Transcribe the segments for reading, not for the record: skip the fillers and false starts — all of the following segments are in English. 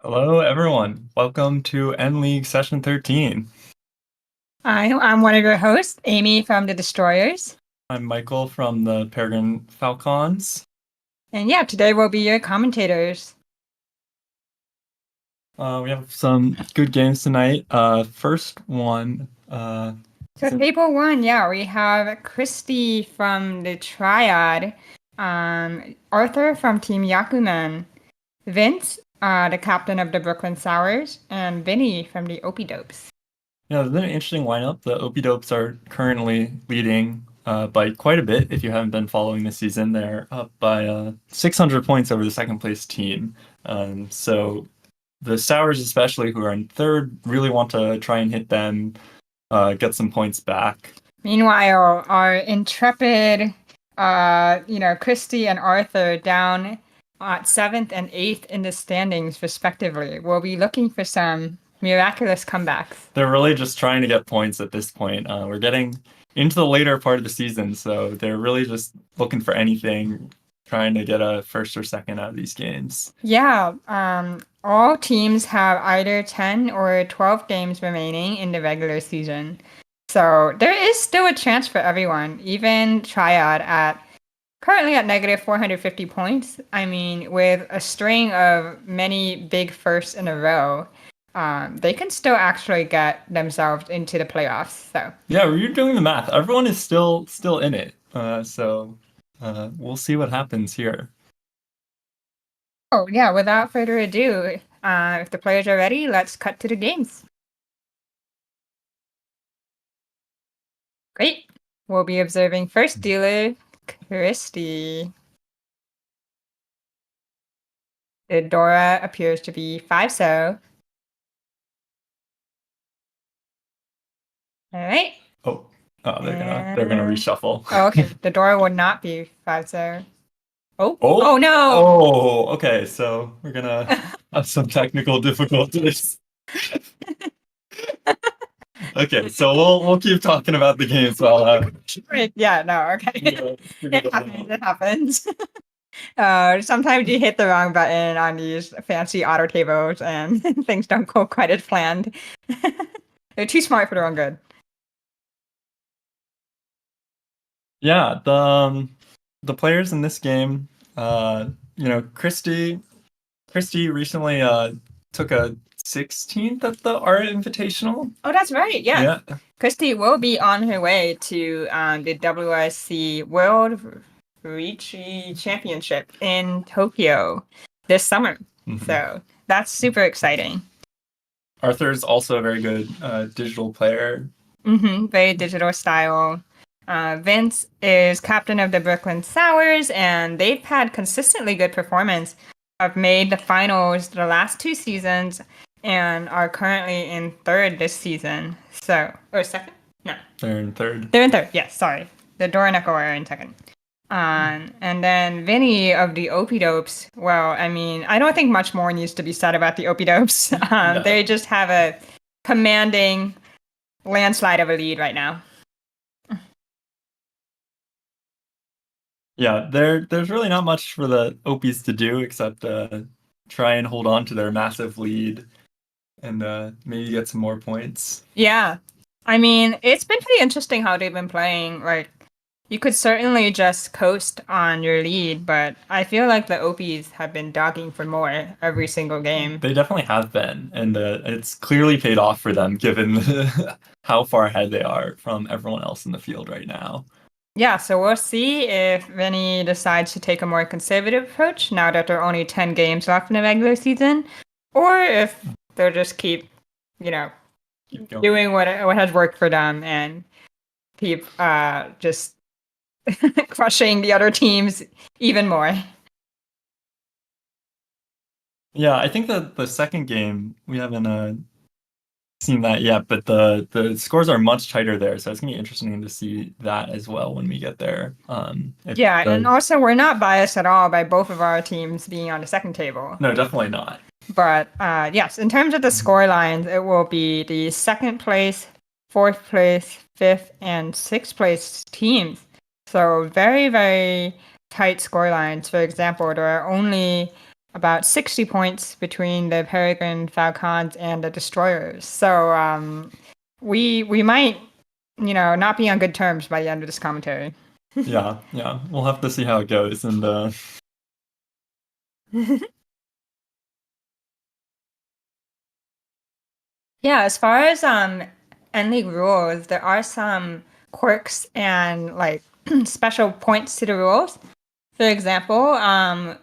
Hello, everyone. Welcome to N League Session 13. I'm one of your hosts, Amy from the Destroyers. I'm Michael from the Peregrine FalKANs. And yeah, today we'll be your commentators. We have some good games tonight. First one. So table one, yeah, we have Christy from the Triad, Arthur from Team Yakuman, Vince, the captain of the Brooklyn Sours, and Vinny from the Opie Dopes. Yeah, it's been an interesting lineup. The Opie-Dopes are currently leading by quite a bit. If you haven't been following this season, they're up by 600 points over the second place team. So the Sours, especially, who are in third, really want to try and hit them, get some points back. Meanwhile, our intrepid, Christy and Arthur down at 7th and 8th in the standings, respectively, will be looking for some miraculous comebacks. They're really just trying to get points at this point. We're getting into the later part of the season, so they're really just looking for anything, trying to get a first or second out of these games. Yeah, all teams have either 10 or 12 games remaining in the regular season. So there is still a chance for everyone, even Triad currently at negative 450 points. I mean, with a string of many big firsts in a row, they can still actually get themselves into the playoffs. So Yeah, you're doing the math. Everyone is still in it. So we'll see what happens here. oh yeah, without further ado, if the players are ready, let's cut to the games. Great. We'll be observing first dealer, Christy. The Dora appears to be 5-so. All right. Oh, they're gonna reshuffle. Oh, okay. The Dora would not be 5-so. Oh. Oh, Oh no. oh, okay. So we're gonna have some technical difficulties. Okay, so we'll keep talking about the games while Yeah, no, okay. It happens. Sometimes you hit the wrong button on these fancy auto tables and things don't go quite as planned. They're too smart for their own good. Yeah, the players in this game, Christy recently took a 16th at the Art Invitational. Oh, that's right. Yeah. Yeah. Christy will be on her way to the WRC World Riichi Championship in Tokyo this summer. Mhm. So that's super exciting. Arthur's also a very good digital player. Very digital style. Vince is captain of the Brooklyn Sours, and they've had consistently good performance. Have made the finals the last 2 seasons and are currently in third this season. Or second? No. They're in third. They're in third, yes, sorry. The Doraneko are in second. And then Vinny of the Opie Dopes, well, I mean, I don't think much more needs to be said about the Opie Dopes. No. They just have a commanding landslide of a lead right now. Yeah, there's really not much for the Opies to do except try and hold on to their massive lead and maybe get some more points. Yeah. I mean, it's been pretty interesting how they've been playing. Like, you could certainly just coast on your lead, but I feel like the Opies have been dogging for more every single game. They definitely have been, and it's clearly paid off for them given how far ahead they are from everyone else in the field right now. Yeah, so we'll see if Vinny decides to take a more conservative approach now that there are only 10 games left in the regular season, or if they'll just keep doing what has worked for them and keep just crushing the other teams even more. Yeah, I think that the second game we haven't seen that yet, but the scores are much tighter there, so it's gonna be interesting to see that as well when we get there. And also we're not biased at all by both of our teams being on the second table. No, definitely not. But yes, in terms of the score lines, it will be the second place, fourth place, fifth, and sixth place teams. So very, very tight score lines. For example, there are only about 60 points between the Peregrine FalKAns and the Destroyers. So we might, not be on good terms by the end of this commentary. Yeah, yeah. We'll have to see how it goes. And Yeah, as far as end league rules, there are some quirks and like special points to the rules. For example,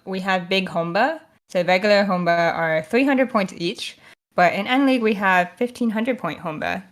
we have big Homba. So regular Homba are 300 points each, but in End League we have 1500 point Homba.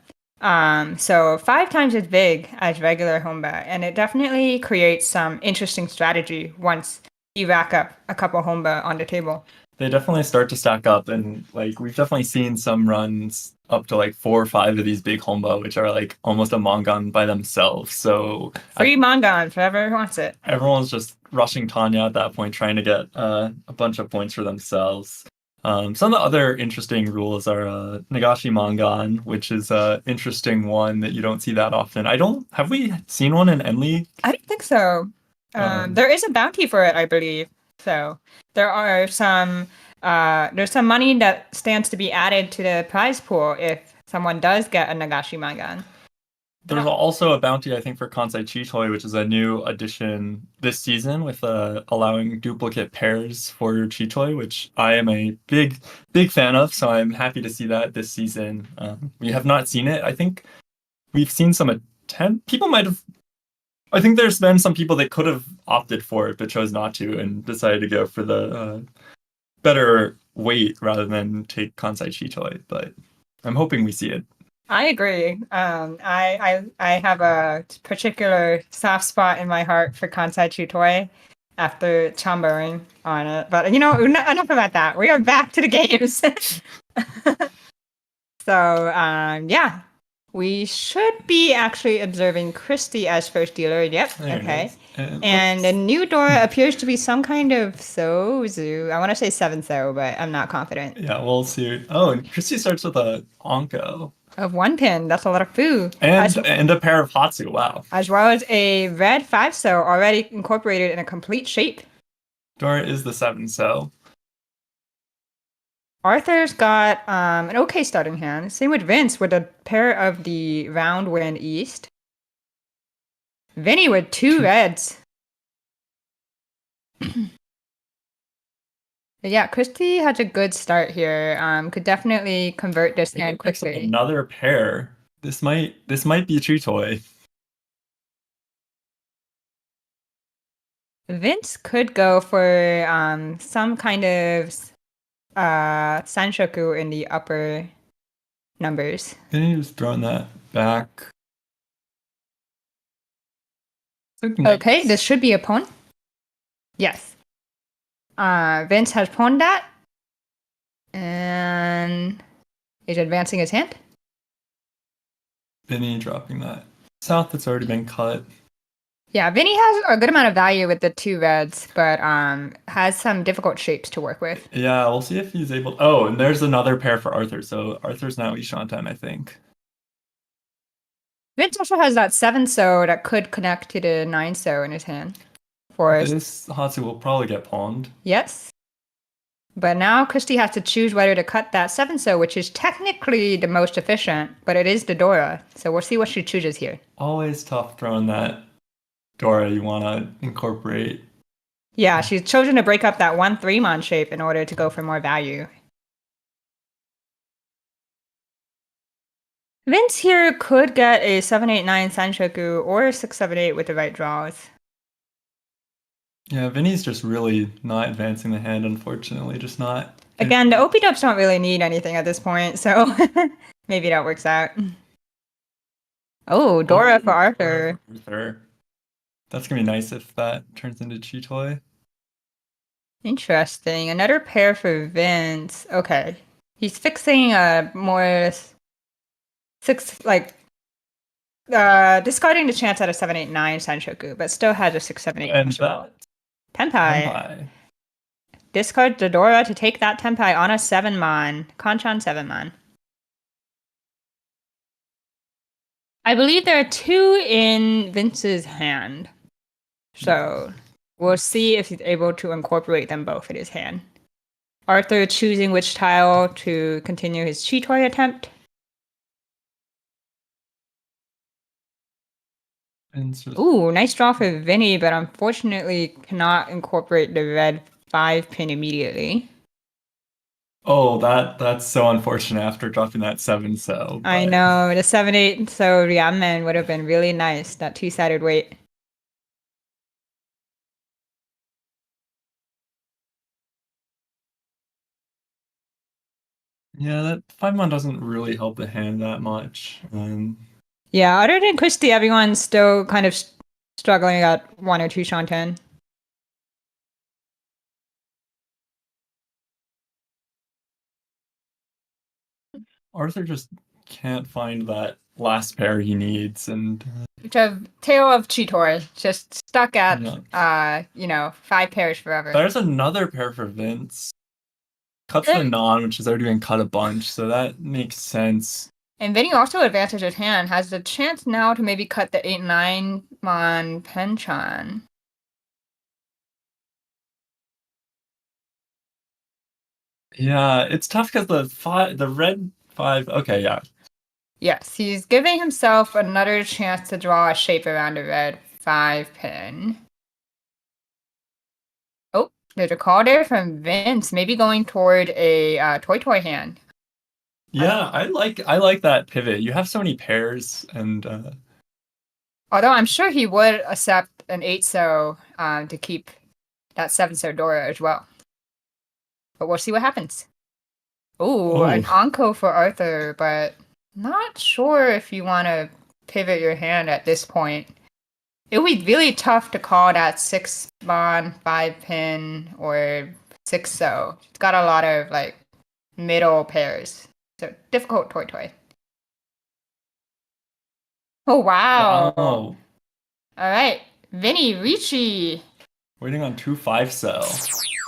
So 5 times as big as regular Homba, and it definitely creates some interesting strategy once you rack up a couple Homba on the table. they definitely start to stack up, and like we've definitely seen some runs up to like 4 or 5 of these big Homba, which are like almost a Mongon by themselves. So Free Mongon for whoever wants it. everyone's just rushing Tanya at that point, trying to get a bunch of points for themselves. Some of the other interesting rules are Nagashi Mongon, which is an interesting one that you don't see that often. Have we seen one in Enli? I don't think so. There is a bounty for it, I believe. So there are there's some money that stands to be added to the prize pool if someone does get a Nagashi Mangan. There's also a bounty, I think, for Kansai Chitoi, which is a new addition this season with allowing duplicate pairs for your Chitoi, which I am a big, big fan of. So I'm happy to see that this season. We have not seen it. I think we've seen some attempt. People might have. I think there's been some people that could have opted for it but chose not to and decided to go for the better weight rather than take Kansai Chitoi. But I'm hoping we see it. I agree. I have a particular soft spot in my heart for Kansai Chitoi after chamboring on it. But enough about that. We are back to the games. So yeah, we should be actually observing Christy as first dealer. Yep. There it Okay. is. And the new Dora appears to be some kind of Sozu. I want to say 7-So, but I'm not confident. Yeah, we'll see. Oh, and Christy starts with a Onko. Of 1 pin. That's a lot of food. And a pair of Hatsu. Wow. As well as a red 5-So already incorporated in a complete shape. Dora is the 7-So. Arthur's got an okay starting hand. Same with Vince with a pair of the Round Wind East. Vinny with 2 reds. Yeah, Christy has a good start here. Could definitely convert this hand quickly. Another pair. This might be Chitoi. Vince could go for some kind of Sanshoku in the upper numbers. Then he was throwing that back. Okay, this should be a pawn. Yes. Vince has pawned that. And is advancing his hand. Vinny dropping that south that's already been cut. Yeah, Vinny has a good amount of value with the 2 reds, but has some difficult shapes to work with. Yeah, we'll see if he's able. Oh, and there's another pair for Arthur. So Arthur's now Ishantan, I think. Vince also has that 7-So that could connect to the 9-So in his hand. For this Hatsu will probably get pawned. Yes. But now Christy has to choose whether to cut that 7-So, which is technically the most efficient, but it is the Dora. So we'll see what she chooses here. Always tough throwing that Dora you want to incorporate. Yeah, she's chosen to break up that 1-3-mon shape in order to go for more value. Vince here could get a 7-8-9 Sanshoku or 6-7-8 with the right draws. Yeah, Vinny's just really not advancing the hand, unfortunately. Just not. Again, the OP dubs don't really need anything at this point, so maybe that works out. Oh, Dora for Arthur. That's going to be nice if that turns into Chitoi. Interesting. Another pair for Vince. Okay. He's fixing a more discarding the chance at a 7-8-9 Sanshoku, but still has a 6-7-8. And that Tenpai. Discard the Dora to take that Tenpai on a 7-mon. Kanchan 7-mon. I believe there are 2 in Vince's hand. So we'll see if he's able to incorporate them both in his hand. Arthur choosing which tile to continue his cheat-toy attempt. Ooh, nice draw for Vinny, but unfortunately cannot incorporate the red 5 pin immediately. Oh, that's so unfortunate after dropping that 7 so. I but- know, the 7-8 so Riamen would have been really nice, that two-sided weight. Yeah, that 5-mon doesn't really help the hand that much. Yeah, other than Christy, everyone's still kind of struggling at 1 or 2 Shanten. Arthur just can't find that last pair he needs, and Which have Tale of Cheetor, just stuck at, Yeah. 5 pairs forever. there's another pair for Vince. Cuts the non, which has already been cut a bunch, so that makes sense. And Vinny also advances his hand, has the chance now to maybe cut the 8-9 on Penchan. Yeah, it's tough because the red 5. Okay, yeah. Yes, he's giving himself another chance to draw a shape around the red 5 pin. Oh, there's a call there from Vince, maybe going toward a toy hand. Yeah, I like that pivot. You have so many pairs, and Although I'm sure he would accept an 8-so to keep that 7-so Dora as well. But we'll see what happens. Ooh, an Anko for Arthur, but not sure if you want to pivot your hand at this point. It would be really tough to call that 6-mon, 5 pin, or 6-so. It's got a lot of middle pairs. So difficult toy. Oh wow. wow. Alright. Vinny Riichi Waiting on 2 5-so.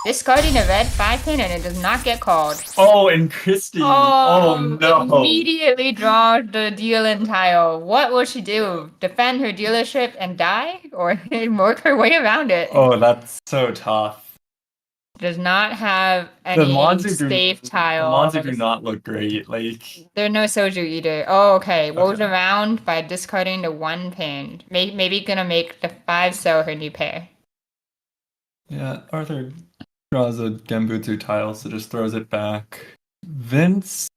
discarding a red 5 pin and it does not get called. Oh, and Christy. Oh no. Immediately draw the dealing tile. What will she do? Defend her dealership and die? Or work her way around it? Oh, that's so tough. Does not have any safe tile. The Monzu do not look great. There are no soju either. Oh, okay. Rolls around by discarding the 1 pin. Maybe gonna make the 5-so her new pair. Yeah, Arthur draws a Genbutsu tile, so just throws it back. Vince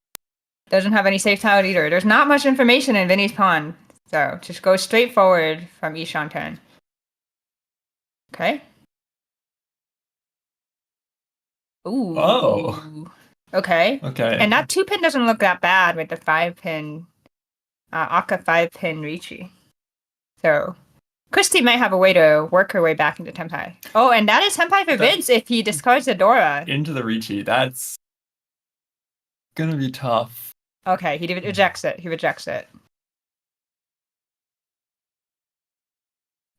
Doesn't have any safe tile either. There's not much information in Vinny's pawn. So just go straight forward from Ishan turn. Okay. Ooh. Oh. Okay. Okay. And that 2 pin doesn't look that bad with the 5 pin, Aka 5 pin Riichi. So Christy might have a way to work her way back into Tenpai. Oh, and that is Tenpai for Vince if he discards the Dora. Into the Riichi. That's gonna be tough. Okay, he rejects it. He rejects it.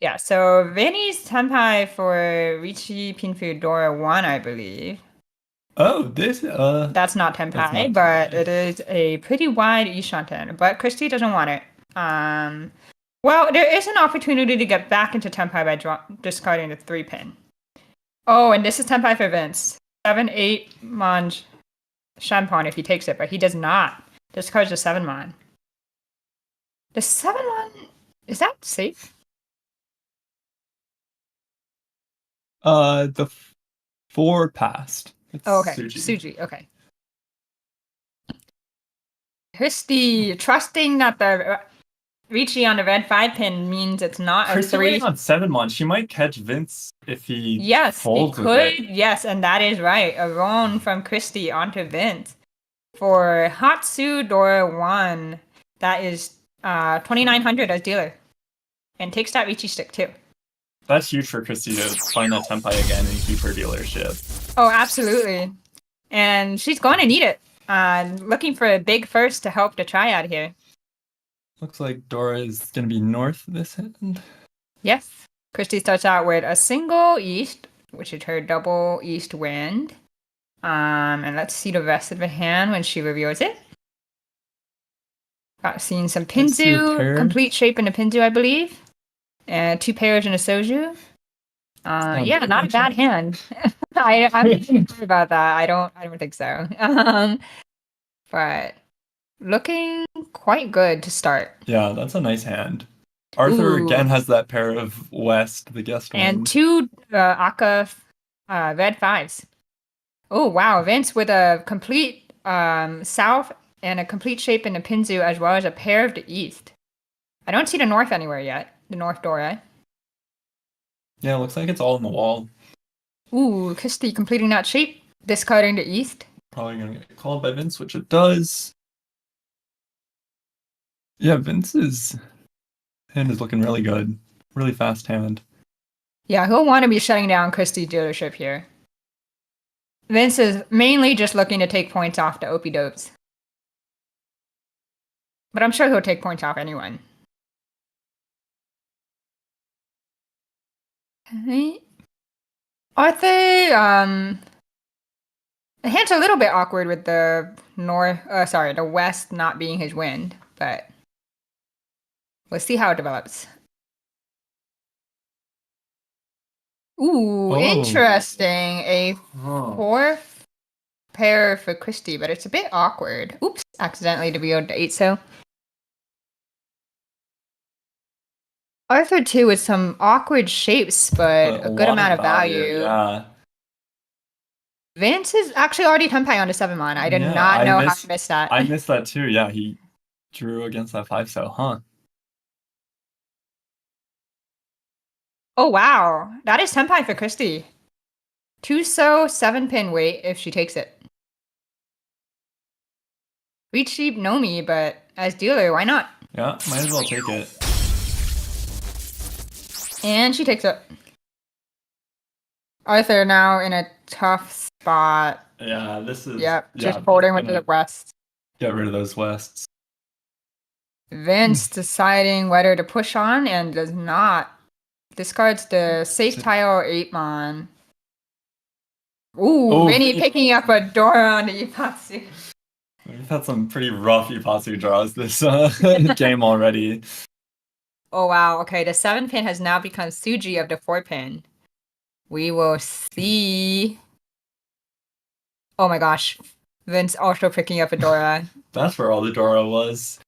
Yeah, so Vinny's Tenpai for Riichi Pinfu Dora 1, I believe. Oh, this That's not Tenpai, but it is a pretty wide Ishanten. But Christy doesn't want it. Well, there is an opportunity to get back into Tenpai by discarding the 3 pin. Oh, and this is Tenpai for Vince. 7-8 Monj Shanpon if he takes it, but he does not. Discards the 7-mon. The 7-mon, is that safe? the 4 passed. Oh, okay. Suji, okay. Christy, trusting that the Riichi on the red 5 pin means it's not a 3. Christy on 7-mon. She might catch Vince if he folds with could. it. Yes, and that is right. A roll from Christy onto Vince. For Hatsu Dora 1, that is 2,900 as dealer. And takes that Riichi stick too. That's huge for Christy to find that Tenpai again and keep her dealership. Oh, absolutely. And she's going to need it. Looking for a big first to help the triad here. Looks like Dora is going to be north this end. Yes. Christy starts out with a single east, which is her double east wind. And let's see the rest of the hand when she reveals it. Got seeing some Pinzu, complete shape in the Pinzu, I believe. And 2 pairs in a Soju. Yeah, not a bad hand. I'm not sure about that. I don't think so. But looking quite good to start. Yeah, that's a nice hand. Arthur Ooh, again has that pair of West, the guest and one. two Akka red fives. Oh wow, Vince with a complete south and a complete shape in the Pinzu as well as a pair of the east. I don't see the north anywhere yet. The north door, eh? Yeah, looks like it's all in the wall. Ooh, Christie completing that shape, discarding the east. Probably gonna get called by Vince, which it does. Yeah, Vince's hand is looking really good. Really fast hand. Yeah, he'll want to be shutting down Christie's dealership here. Vince is mainly just looking to take points off the Opie Dopes. But I'm sure he'll take points off anyone. Okay. Arthur, the hand's a little bit awkward with the the west not being his wind, but we'll see how it develops. Ooh, Oh. interesting. A Oh. fourth pair for Christie, but it's a bit awkward. Oops, accidentally revealed the 8 so. Arthur 2 with some awkward shapes, but a good lot amount of value. Yeah. Vince is actually already tempai on the 7 mon. I did Yeah, not I know how missed- to miss that. I missed that too. Yeah, he drew against that 5 so, huh? Oh wow, that is tempai for Christie. 2 so 7 pin weight if she takes it. Riichi Nomi, but as dealer, why not? Yeah, might as well take it. And she takes it. Arthur now in a tough spot. Yeah, this is. Yep, yeah, just holding with gonna the west. Get rid of those Wests. Vince deciding whether to push on and does not. Discards the safe tile 8 mon. Ooh, Oh, Vinny Vinny- picking up a Dora on the Ipatsu. We've had some pretty rough Ipatsu draws this game already. Oh wow, okay, the 7 pin has now become Suji of the 4 pin. We will see. Oh my gosh. Vince also picking up a Dora. That's where all the Dora was.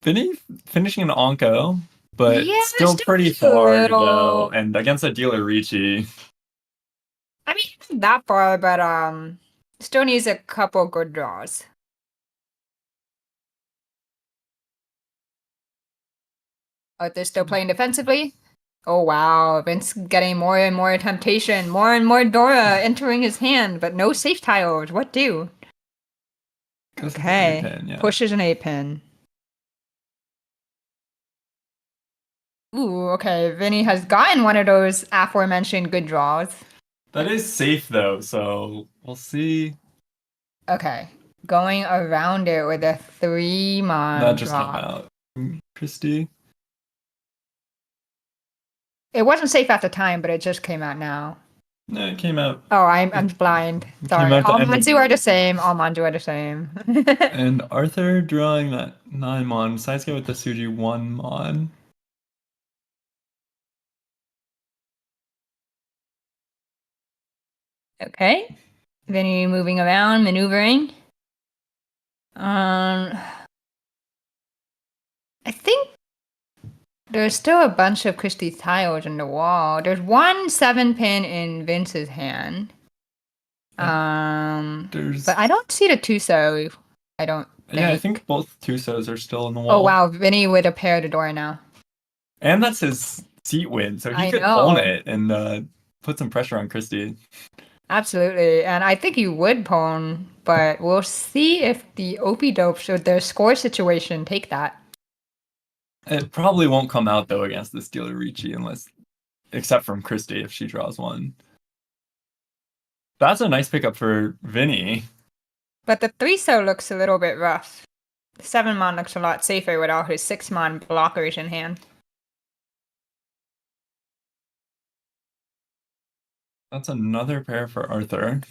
Vinny finishing an Onko, but Yeah, still still pretty just a far to little- go. And against a dealer Riichi. I mean, not that far, but still needs a couple good draws. Oh, they're still playing defensively? Oh wow, Vince getting more and more temptation, more and more Dora entering his hand, but no safe tiles. What do? This is an Okay, 8-pin, yeah. pushes an 8 pin. Ooh, okay, Vinny has gotten one of those aforementioned good draws. That is safe though, so we'll see. Okay, going around it with a 3 mon That just drop. came out. Christie. It wasn't safe at the time, but it just came out now. No, it came out. Oh, I'm blind. It Sorry. came out the All end of- Manju are the same. All Manju are the same. And Arthur drawing that 9 mon. Decides to go with the Suji 1 mon. Okay. Vinny moving around, maneuvering. I think there's still a bunch of Christie tiles in the wall. There's one 7 pin in Vince's hand. There's. But I don't see the 2 so. I don't think. Yeah, I think both Tusos are still in the wall. Oh wow, Vinny with a pair of the door now. And that's his seat win, so he I could know. own it and put some pressure on Christie. Absolutely, and I think you would pwn, but we'll see if the Opie dopes or their score situation take that. It probably won't come out though against this dealer Riichi except from Christie if she draws one. That's a nice pickup for Vinny. But the 3 so looks a little bit rough. The 7 mon looks a lot safer without his 6 mon blockers in hand. That's another pair for Arthur.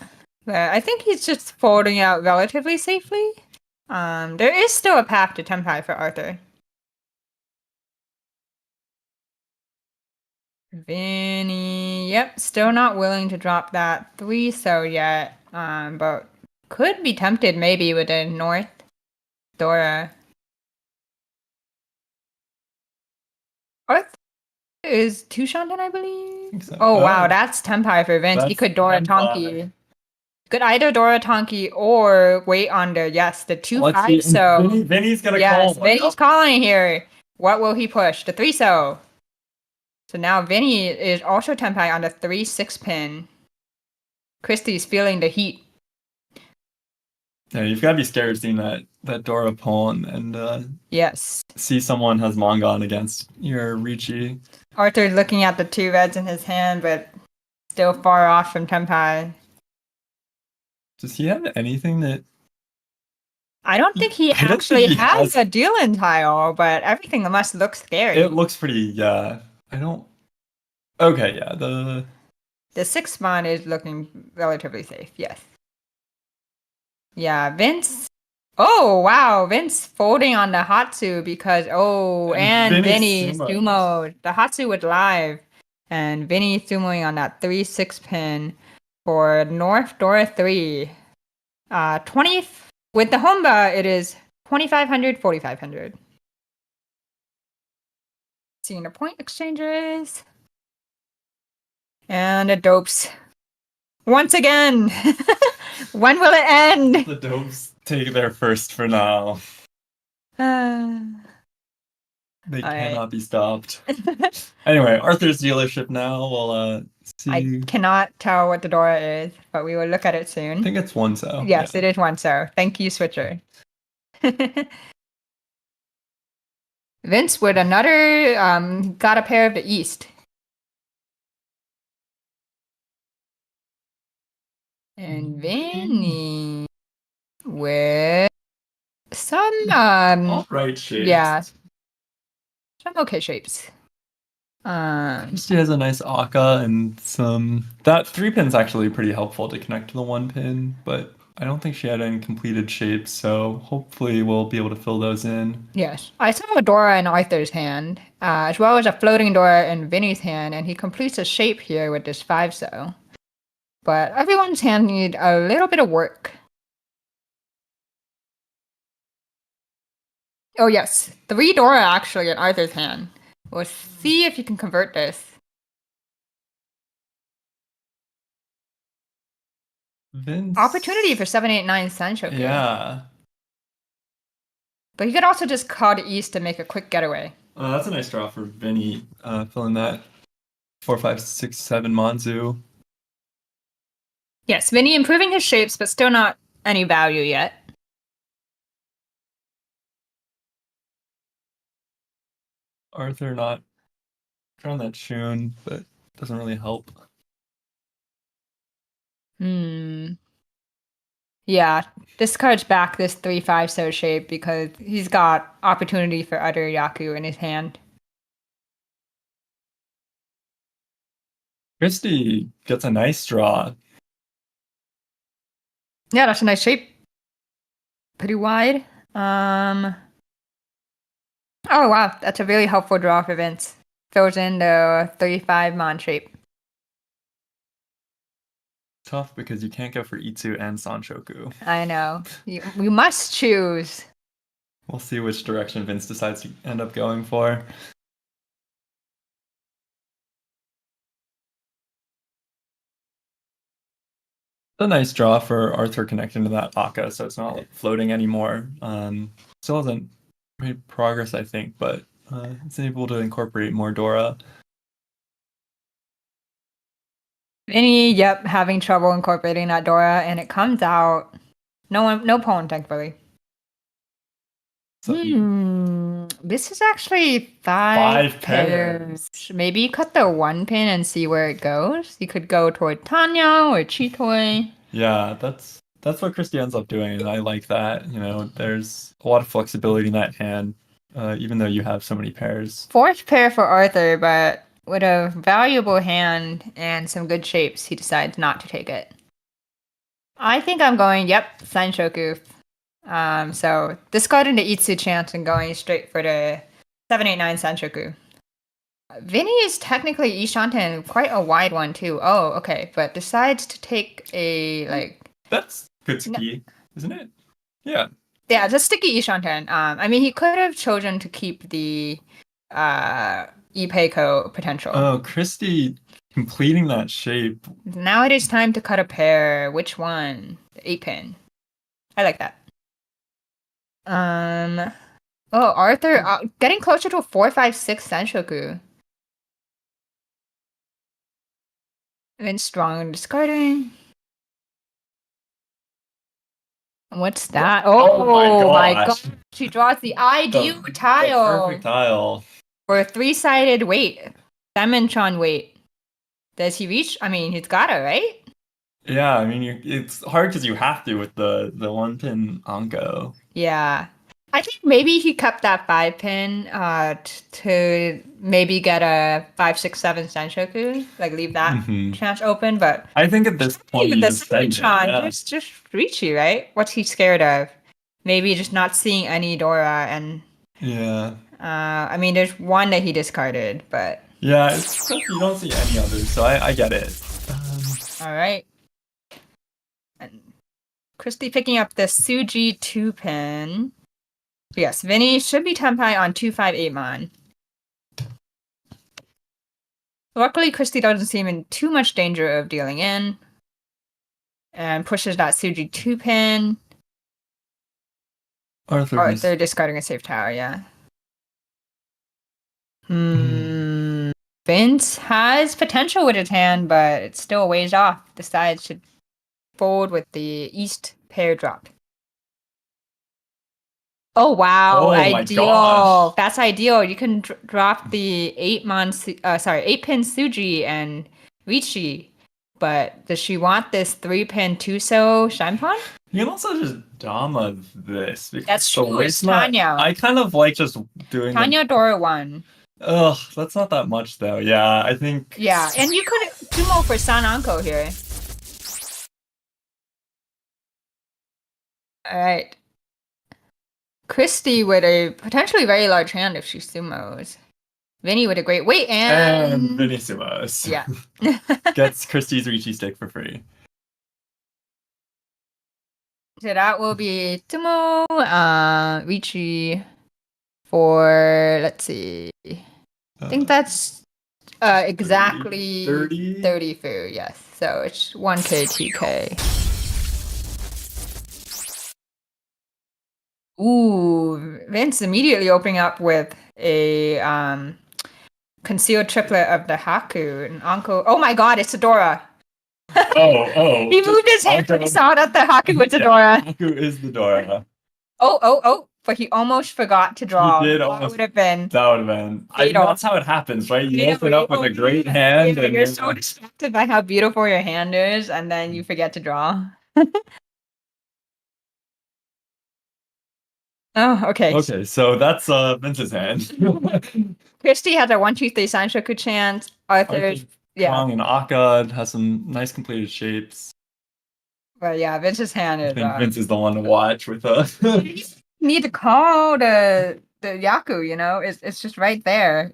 But I think he's just folding out relatively safely. There is still a path to Tempai for Arthur. Vinny, yep, still not willing to drop that 3-so yet. But could be tempted maybe with a North Dora. Arth is two Shantan, I believe. So. Oh wow, that's Tempai for Vince. He That's could Dora Tonki. Could either Dora Tonki or wait on the the 2-5. So Vinny's gonna yes, call. Vinny's calling here. What will he push? The 3-so. So now Vinny is also Tempai on the 3-6 pin. Christie's feeling the heat. Yeah, you've got to be scared seeing that Dora pawn and Yes. see someone has Mongon against your Riichi. Arthur's looking at the 2 reds in his hand, but still far off from Tempai. Does he have anything that... I don't think he actually has a dealing tile, but everything must look scary. It looks pretty, yeah. I don't... Okay, yeah, the 6 spawn is looking relatively safe, yes. Yeah, Vince... Oh, wow, Vince folding on the Hatsu because... Oh, and Vinny sumoed. The Hatsu was live. And Vinny sumoing on that 3-6 pin for North Dora 3. 20... With the Homba, it is 2,500, 4,500. Seeing the point exchanges. And the dopes. Once again! When will it end? The dopes take their first for now. They cannot be stopped. Anyway, Arthur's dealership now. We'll see. I cannot tell what the Dora is, but we will look at it soon. I think it's 1-so. Yes, yeah. It is 1-so. Thank you, Switcher. Vince with another, got a pair of the East. And Vinny with some, all right shapes. Yeah. Some okay shapes. She has a nice Aka and some... That 3-pin's actually pretty helpful to connect to the 1-pin, but I don't think she had any completed shapes, so hopefully we'll be able to fill those in. Yes. I saw a Dora in Arthur's hand, as well as a floating Dora in Vinny's hand, and he completes a shape here with this 5-so. But everyone's hand needs a little bit of work. Oh yes, 3 Dora actually in Arthur's hand. We'll see if you can convert this. Vince... Opportunity for 789 Sancho. Yeah. But he could also just call the East to make a quick getaway. That's a nice draw for Vinny, filling that 4, 5, 6, 7 Manzu. Yes, Vinny improving his shapes, but still not any value yet. Arthur not drawing that Shun, but doesn't really help. Yeah, discards back this 3-5-so shape because he's got opportunity for other Yaku in his hand. Christie gets a nice draw. Yeah, that's a nice shape. Pretty wide. Oh wow, that's a really helpful draw for Vince. Fills in the 35 mon shape. Tough because you can't go for Itsu and Sanshoku. I know. We must choose. We'll see which direction Vince decides to end up going for. A nice draw for Arthur connecting to that Aka, so it's not like floating anymore. Still hasn't made progress, I think, but it's able to incorporate more Dora. Vinny, yep, having trouble incorporating that Dora, and it comes out. No pawn, thankfully. So, this is actually 5 pairs. Maybe cut the 1 pin and see where it goes. You could go toward Tanya or Chitoy. Yeah, that's what Christie ends up doing, and I like that. You know, there's a lot of flexibility in that hand, even though you have so many pairs. 4th pair for Arthur, but with a valuable hand and some good shapes, he decides not to take it. I think I'm going, yep, Sanshoku. So discarding the Itsu chance and going straight for the 789 Sanshoku. Vinny is technically Ishanten, quite a wide one too. Oh, okay, but decides to take a like. That's good No, ski, isn't it? Yeah. yeah, it's a sticky Ishanten. I mean, he could have chosen to keep the Ipeiko potential. Oh, Christy completing that shape. Now it is time to cut a pair. Which one? The 8-pin. I like that. Oh, Arthur, getting closer to a 4-5-6 Senshoku. Then strong discarding. What's that? Oh my gosh. God. She draws the ideal The tile perfect tile. for a 3-sided weight. Dimension weight. Does he reach? I mean, he's gotta, right? Yeah, I mean, it's hard because you have to with the one pin Anko. Yeah. I think maybe he kept that 5-pin to maybe get a 5-6-7 Senshoku, like leave that chance open. But I think at this point, with you the just send it, Senshoku, yeah. just Riichi, right? What's he scared of? Maybe just not seeing any Dora, and Yeah. I mean, there's one that he discarded, but Yeah, it's tough. You don't see any others, so I get it. all right. And Christy picking up the Suji 2-pin. Yes, Vinny should be Tenpai on 258 Luckily, Christy doesn't seem in too much danger of dealing in. And pushes that Suji 2-pin. Arthur discarding a safe tower, yeah. Vince has potential with his hand, but it's still a ways off. Decides to fold with the East pair drop. Oh wow! Oh my Ideal. gosh. That's ideal. You can drop the 8-pin Suji and Riichi, but does she want this 3-pin Tuso Shinpon? You can also just Dama this. That's true. It's Tanya. I kind of like just doing Tanya Dora 1. Ugh, that's not that much though. Yeah, I think. Yeah, and you could Sumo for Sananko here. All right. Christy with a potentially very large hand if she sumos. Vinny with a great weight And Vinny sumos. Yeah. Gets Christy's Riichi stick for free. So that will be Sumo, Riichi for, let's see. I think that's exactly 30 fu, yes. So it's 1k, 2k. Ooh, Vince immediately opening up with a concealed triplet of the Haku and Anko. Oh my god, it's Adora. Oh. He moved his hand when he saw that the Haku was Adora. Haku is the Dora. Oh, but he almost forgot to draw. He did That would have been. That's how it happens, right? You open up with a great hand and you're so distracted by how beautiful your hand is, and then you forget to draw. Oh, okay. Okay, so that's Vince's hand. Christy has a 1-2-3 Sanshoku chance. Arthur's Strong and Akkad has some nice completed shapes. But yeah, Vince's hand is. I think Vince is the one to watch with us. Need to call the Yaku, you know? It's just right there.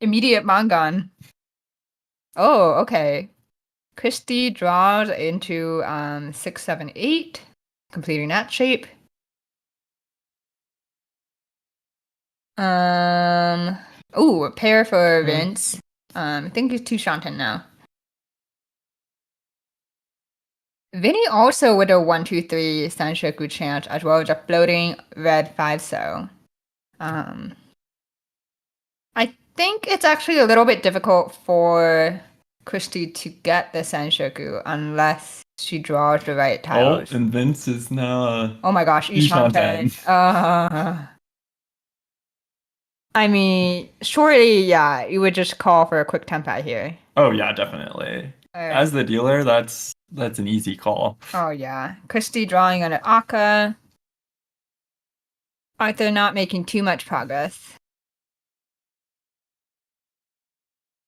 Immediate Mangan. Oh, okay. Christy draws into 6, 7, 8, completing that shape. Oh, a pair for Vince. I think it's 2 Shanten now. Vinny also with a 1-2-3 Sanshoku chant as well as a floating red 5-so. I think it's actually a little bit difficult for Christy to get the Sanshoku unless she draws the right tiles. Oh, and Vince is now oh my gosh, Ishanten. I mean, surely, yeah, you would just call for a quick Tenpai here. Oh yeah, definitely. As the dealer, that's an easy call. Oh yeah. Christy drawing on an Akka. Arthur not making too much progress.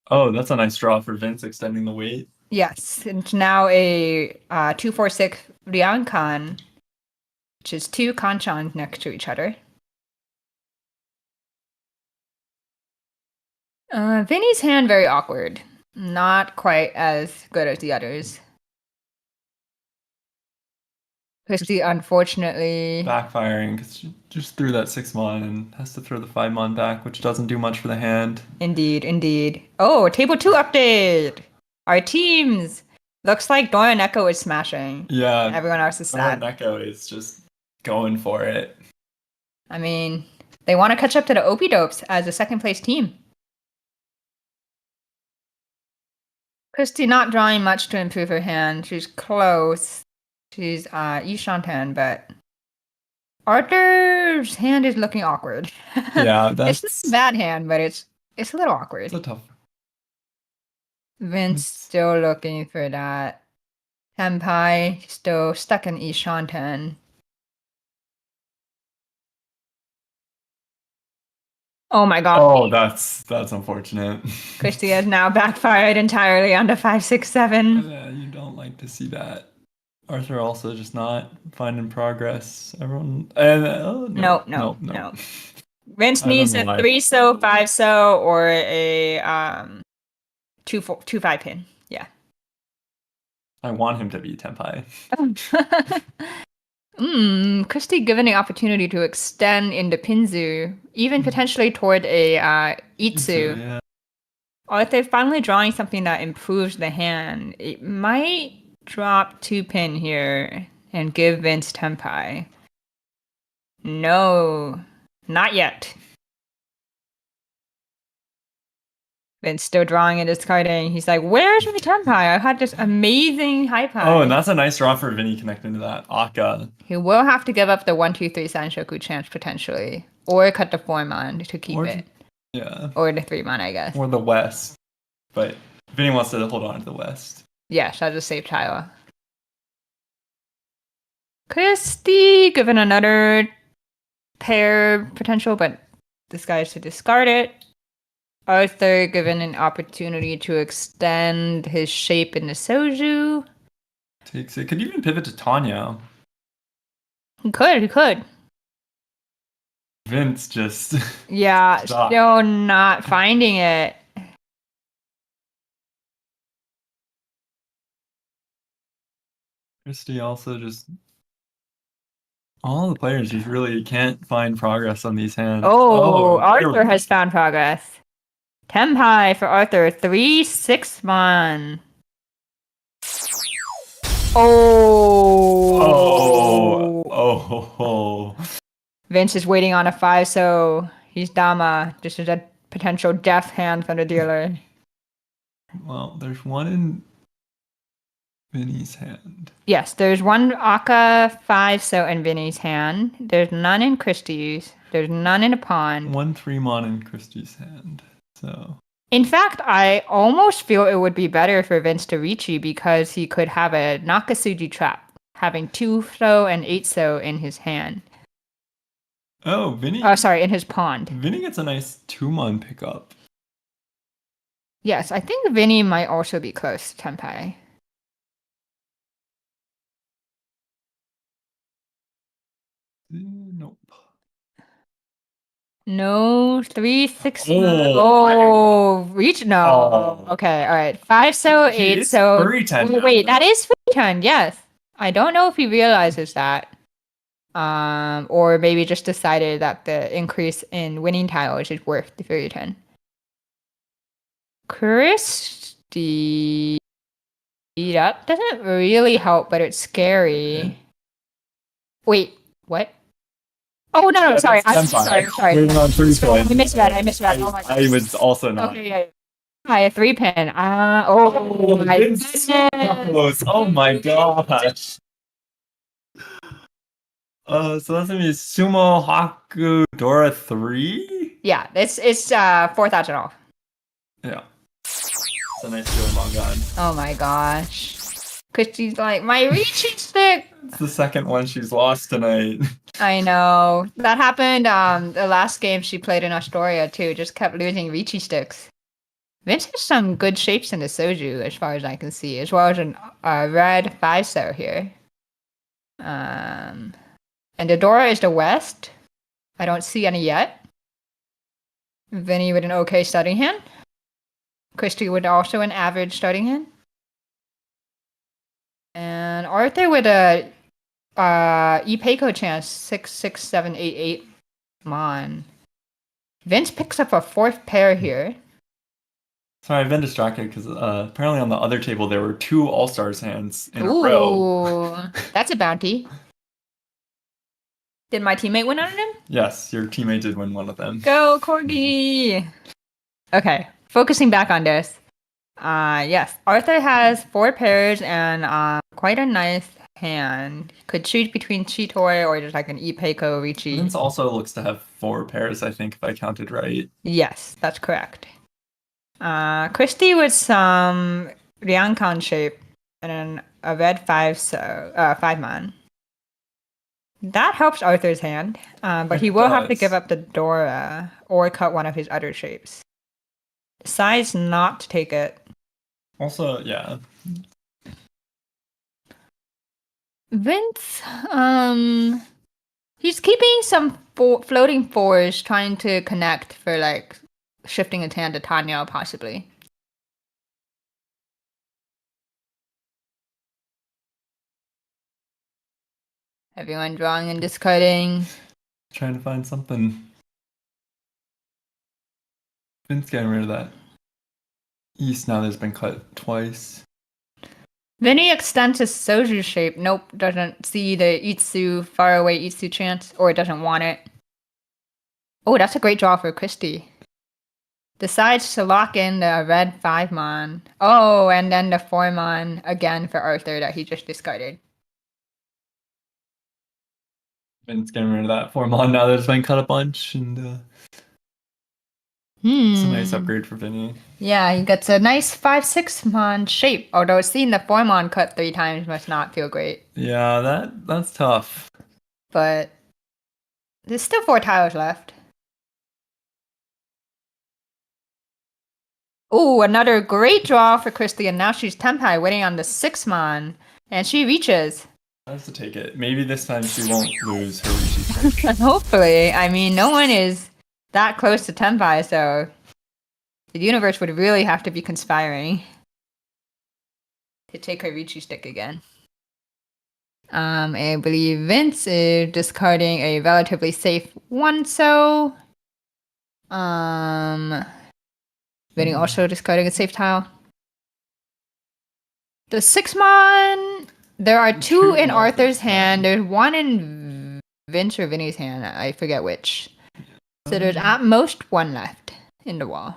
Oh, that's a nice draw for Vince, extending the weight. Yes, it's now a 2-4-6 Riankan, which is 2 hanchans next to each other. Vinny's hand very awkward. Not quite as good as the others. Christy, unfortunately, Backfiring because she just threw that 6-mon and has to throw the 5-mon back, which doesn't do much for the hand. indeed. Oh, table 2 update! Our teams! Looks like Dora and Echo is smashing. Yeah, Everyone else is sad. Neko is just going for it. I mean, they want to catch up to the Opidopes as a second place team. Christy not drawing much to improve her hand. She's close. She's Ishantan, but Arthur's hand is looking awkward. Yeah, that's it's not a bad hand, but it's a little awkward. It's a tough. Vince still looking for that. Senpai still stuck in Ishantan. Oh my god. Oh, that's unfortunate. Christy has now backfired entirely on the 5-6-7. Yeah, you don't like to see that. Arthur also just not finding progress. Everyone No. Vince needs a know why. 3-so, 5-so, or a 2-5 pin. Yeah. I want him to be Tenpai. Christy given the opportunity to extend into Pinzu, even potentially toward a Itsu. Yeah. Arthur finally drawing something that improves the hand. It might drop 2-pin here and give Vince Tenpai. No, not yet. Vince still drawing and discarding. He's like, where's my Tenpai? I had this amazing high pie. Oh, and that's a nice draw for Vinny connecting to that Aka. He will have to give up the 1-2-3 Sanshoku chance potentially. Or cut the 4-mon to keep it. Yeah. Or the 3-mon, I guess. Or the West. But Vinny wants to hold on to the West. Yes, that's a safe tile. Christy given another pair potential, but this guy is to discard it. Arthur given an opportunity to extend his shape in the Soju. Takes it. Could even pivot to Tanya. He could. Vince just. Yeah, Stop. still not finding it. Christy also just. All the players just really can't find progress on these hands. Arthur has found progress. Tenpai for Arthur, 3-6-1. Oh. Vince is waiting on a 5, so he's Dama. This is a potential death hand from the dealer. Well, there's one in Vinny's hand. Yes, there's one Aka 5-so in Vinny's hand. There's none in Christie's. There's none in a pond. 1 3-mon in Christie's hand. So. In fact, I almost feel it would be better for Vince to Riichi because he could have a Nakasuji trap, having 2-so and 8-so in his hand. Oh, Vinny. Oh, sorry, in his pond. Vinny gets a nice 2-mon pickup. Yes, I think Vinny might also be close to Tenpai. Nope. No, 3-6. Reach. No. Oh. Okay, all right. 5-so, 8-so. Wait, that is free 10. Yes. I don't know if he realizes that. Or maybe just decided that the increase in winning tiles is worth the free 10. Christy. That doesn't really help, but it's scary. Wait, what? Oh no, sorry. I'm sorry. Moving on 3 points. I misread. Oh my god. I was also not. Okay, yeah. Hi, a 3-pin. Oh my goodness. Close. Oh my gosh. So that's gonna be Sumo Haku Dora 3? Yeah, it's 4,000 off. Yeah. It's a nice Joemon. Oh my gosh. Cause she's like, my Riichi stick! It's the second one she's lost tonight. I know. That happened the last game she played in Astoria too, just kept losing Riichi sticks. Vince has some good shapes in the Soju as far as I can see, as well as a red 5-so here. And the Dora is the West. I don't see any yet. Vinny with an okay starting hand. Christy with also an average starting hand. And Arthur with a Ipeco chance 6, 6, 7, 8, 8. Come on. Vince picks up a fourth pair here. Sorry, I've been distracted because apparently on the other table there were 2 All-Stars hands in a row. Ooh, that's a bounty. Did my teammate win on him? Yes, your teammate did win one of them. Go, Corgi! Okay, focusing back on this. Yes, Arthur has 4 pairs and quite a nice hand. Could choose between Cheetoy or just like an Ipeco Riichi. Vince also looks to have 4 pairs, I think, if I counted right. Yes, that's correct. Christy with some Hanchans shape and then a red 5-man. That helps Arthur's hand, but he will have to give up the Dora or cut one of his other shapes. Decides not to take it. Also, yeah. Vince, he's keeping some floating 4s, trying to connect for like shifting his hand to Tanya possibly. Everyone drawing and discarding. Trying to find something. Vince getting rid of that East now that's been cut twice. Vinny extends his Soju shape. Nope, doesn't see the Itsu, faraway Itsu chance, or doesn't want it. Oh, that's a great draw for Christy. Decides to lock in the red 5-man. Oh, and then the 4-man again for Arthur that he just discarded. Vince getting rid of that 4-mon now that it's been cut a bunch, and it's a nice upgrade for Vinny. Yeah, he gets a nice 5-6-man shape, although seeing the 4-man cut 3 times must not feel great. Yeah, that's tough. But there's still 4 tiles left. Oh, another great draw for Christy, and now she's Tenpai waiting on the 6-man, and she reaches. Has to take it. Maybe this time she won't lose her Riichi. Hopefully. I mean, no one is that close to Tenpai, so the universe would really have to be conspiring to take her Riichi stick again. I believe Vince is discarding a relatively safe one, so Vinny also discarding a safe tile. The 6-man, there are 2 in Arthur's hand. There's 1 in Vince or Vinny's hand. I forget which. So there's at most 1 left in the wall.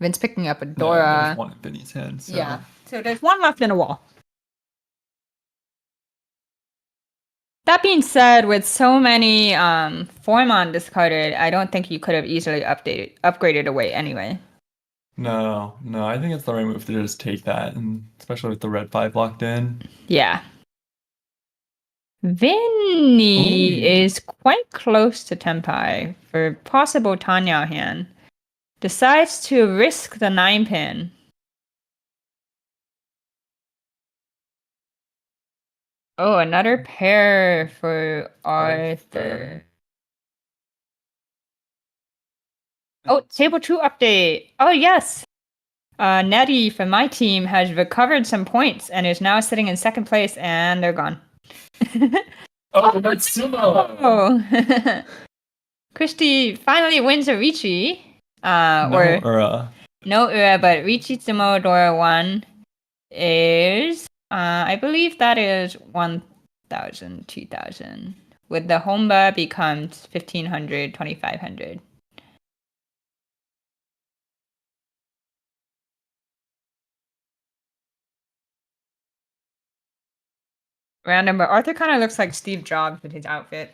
Vince picking up a Dora. No, there's 1 in Vinny's hand. So. Yeah. So there's 1 left in the wall. That being said, with so many 4-man discarded, I don't think you could have easily upgraded away anyway. No, I think it's the right move to just take that, and especially with the red 5 locked in. Yeah. Vinny is quite close to Tenpai for possible Tanya hand. Decides to risk the 9-pin. Oh, another pair for Arthur. Oh, table 2 update. Oh, yes. Nettie from my team has recovered some points and is now sitting in 2nd place, and they're gone. Oh, that's Sumo! Oh. Christy finally wins a Riichi. No Ura, but Riichi Sumo Dora 1 is, I believe that is 1,000, 2,000. With the Homba becomes 1,500, 2,500. Random, but Arthur kind of looks like Steve Jobs with his outfit.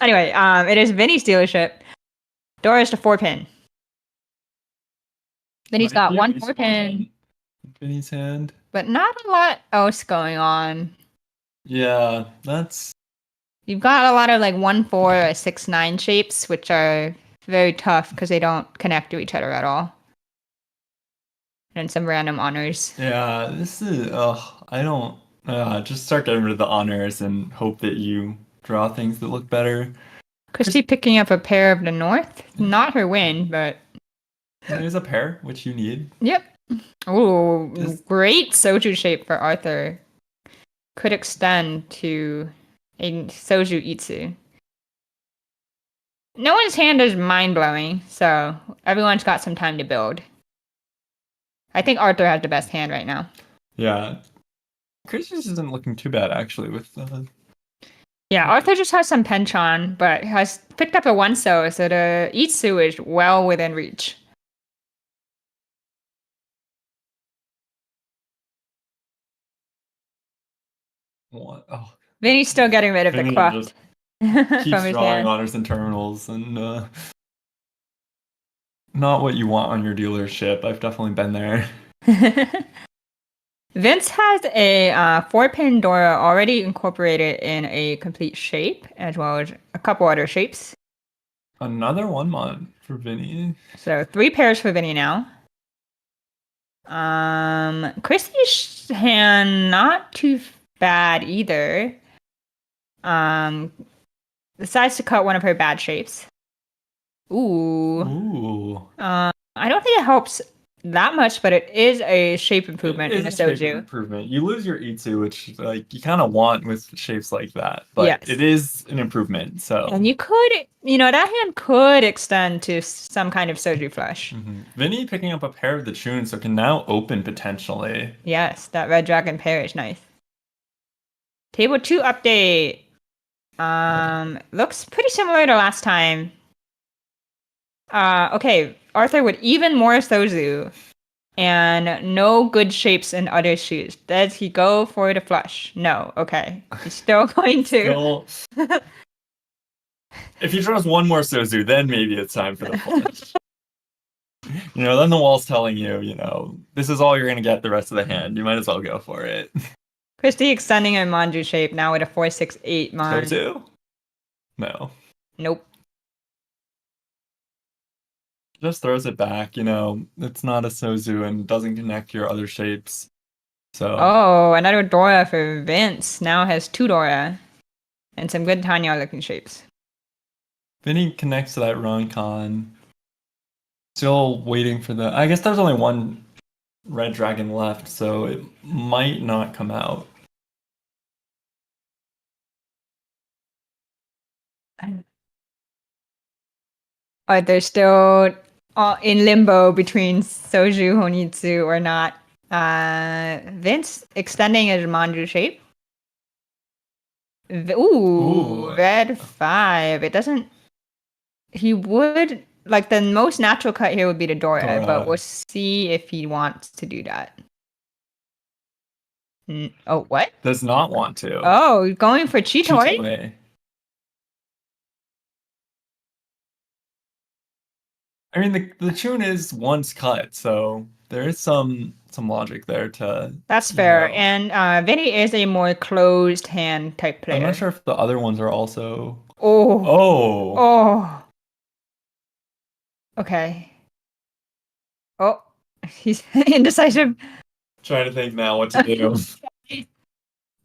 Anyway, it is Vinny's dealership. Dora's the 4-pin. Vinny's got 1 4-pin. Vinny's hand. But not a lot else going on. Yeah, that's... You've got a lot of like 1-4 or 6-9 shapes, which are very tough because they don't connect to each other at all. And some random honors. Yeah, this is... I don't... just start getting rid of the honors and hope that you draw things that look better. Christy picking up a pair of the North. Not her win, but There's a pair, which you need. Yep. Ooh, Just- great soju shape for Arthur. Could extend to a soju itsu. No one's hand is mind-blowing, so everyone's got some time to build. I think Arthur has the best hand right now. Yeah. Christmas isn't looking too bad, actually, with Yeah, Arthur just has some penchant, but has picked up a one-so, so the itsu is well within reach. one. Oh, Vinny's still getting rid of the Vinny cruft just keeps from his drawing hand. honors and terminals, and not what you want on your dealership. I've definitely been there. Vince has a 4-pin Dora already incorporated in a complete shape, as well as a couple other shapes. Another 1-mon for Vinny. So 3 pairs for Vinny now. Christy's hand not too bad either. Decides to cut one of her bad shapes. Ooh. Ooh. I don't think it helps that much, but it is a shape improvement in a shape soju. improvement. You lose your itsu, which like you kind of want with shapes like that, but Yes. it is an improvement. So And you could, that hand could extend to some kind of soju flush. Vinny picking up a pair of the tunes, so can now open potentially. Yes, that red dragon pair is nice. Table 2 update. Looks pretty similar to last time. Okay, Arthur with even more soju and no good shapes in other shoes. Does he go for the flush? No. Okay, he's still going to. Still, if he draws one more sozu, then maybe it's time for the flush. Then the wall's telling you, this is all you're gonna get the rest of the hand. You might as well go for it. Christy extending a manju shape now with a 4-6-8 man. Sozu? No. Nope. Just throws it back, it's not a sozu and doesn't connect your other shapes. So Oh, another Dora for Vince. Now has 2 Dora. And some good Tanya looking shapes. Vinny connects to that Ronkan. Still waiting for the. I guess there's only one red dragon left, so it might not come out. Are they still in limbo between Soju, Honitsu, or not? Vince extending his manju shape. Ooh, red 5. It doesn't. He would like the most natural cut here would be the Dora, but we'll see if he wants to do that. Oh, what? Does not want to. Oh, going for Chitoi. Chitoi. I mean, the tune is once cut, so there is some logic there to. That's fair. And Vinny is a more closed hand type player. I'm not sure if the other ones are also. Oh. Oh. Okay. Oh, he's indecisive. Trying to think now what to do.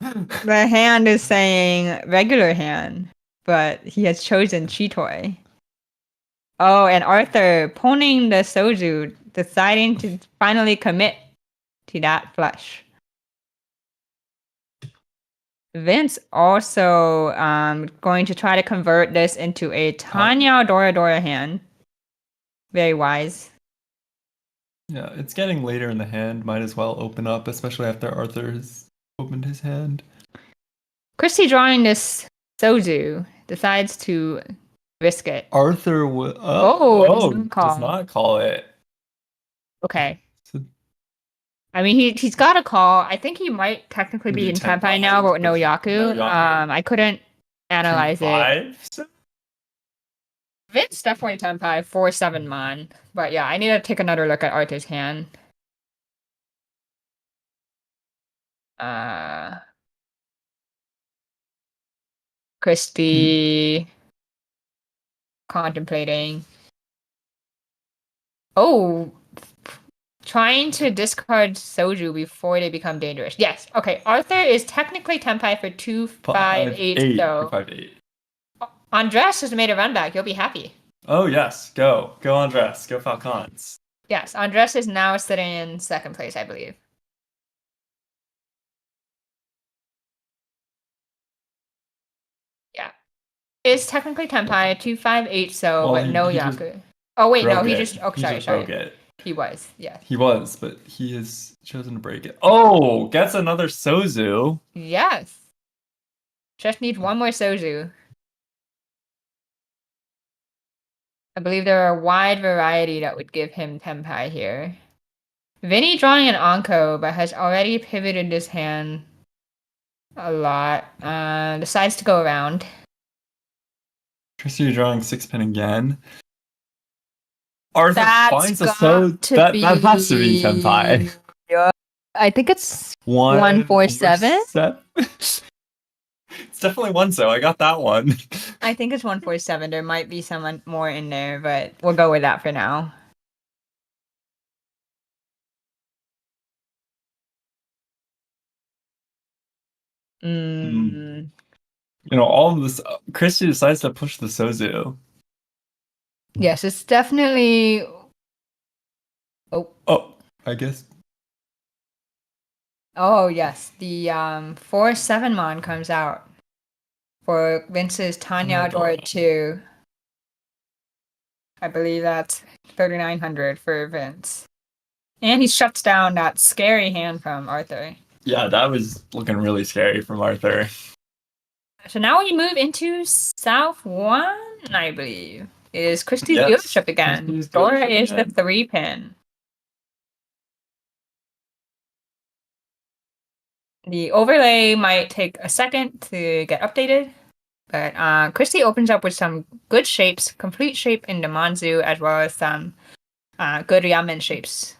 The hand is saying regular hand, but he has chosen Chitoi. Oh, and Arthur pawning the soju, deciding to finally commit to that flush. Vince also going to try to convert this into a Tanya Dora hand. Very wise. Yeah, it's getting later in the hand. Might as well open up, especially after Arthur has opened his hand. Christy drawing this soju decides to risk it. Arthur does not call it. Okay. I mean, he's got a call. I think he might technically be in Tenpai now, but no Yaku. I couldn't analyze it. Vince definitely Tenpai 4-7 man. But yeah, I need to take another look at Arthur's hand. Christy contemplating. Oh, trying to discard soju before they become dangerous. Yes. Okay. Arthur is technically Tenpai for 2-5-8. So 5-8. Andres has made a run back. You'll be happy. Oh yes, go Andres, go FalKANs. Yes, Andres is now sitting in second place, I believe. Yeah. It's technically Tenpai 258 so, Well, but no he just Yaku. Oh wait, no, broke he it. just oh He sorry, just broke sorry. it. He was, yes. He was, but he has chosen to break it. Oh, gets another Sozu. Yes. Just needs one more Soju. I believe there are a wide variety that would give him Tenpai here. Vinny drawing an Anko, but has already pivoted his hand a lot. Decides to go around. Christy drawing 6-pin again. Arthur That's finds a got to that be. has to be Tenpai. Yeah. I think it's 147. 147. It's definitely one so. I got that one. I think it's 147. There might be someone more in there, but we'll go with that for now. Mm, You know, all of this. Christy decides to push the Sozu. yes, it's definitely. Oh, Oh, I guess. oh yes, the 4-7 mon comes out for Vince's Tanya Dora 2. I believe that's 3,900 for Vince. And he shuts down that scary hand from Arthur. Yeah, that was looking really scary from Arthur. So now we move into South 1, I believe. It is Christie's Yes, dealership again. Christie's Dora dealership is the again. 3-pin. The overlay might take a second to get updated, but Christie opens up with some good shapes, complete shape in the Manzu, as well as some good Yamen shapes.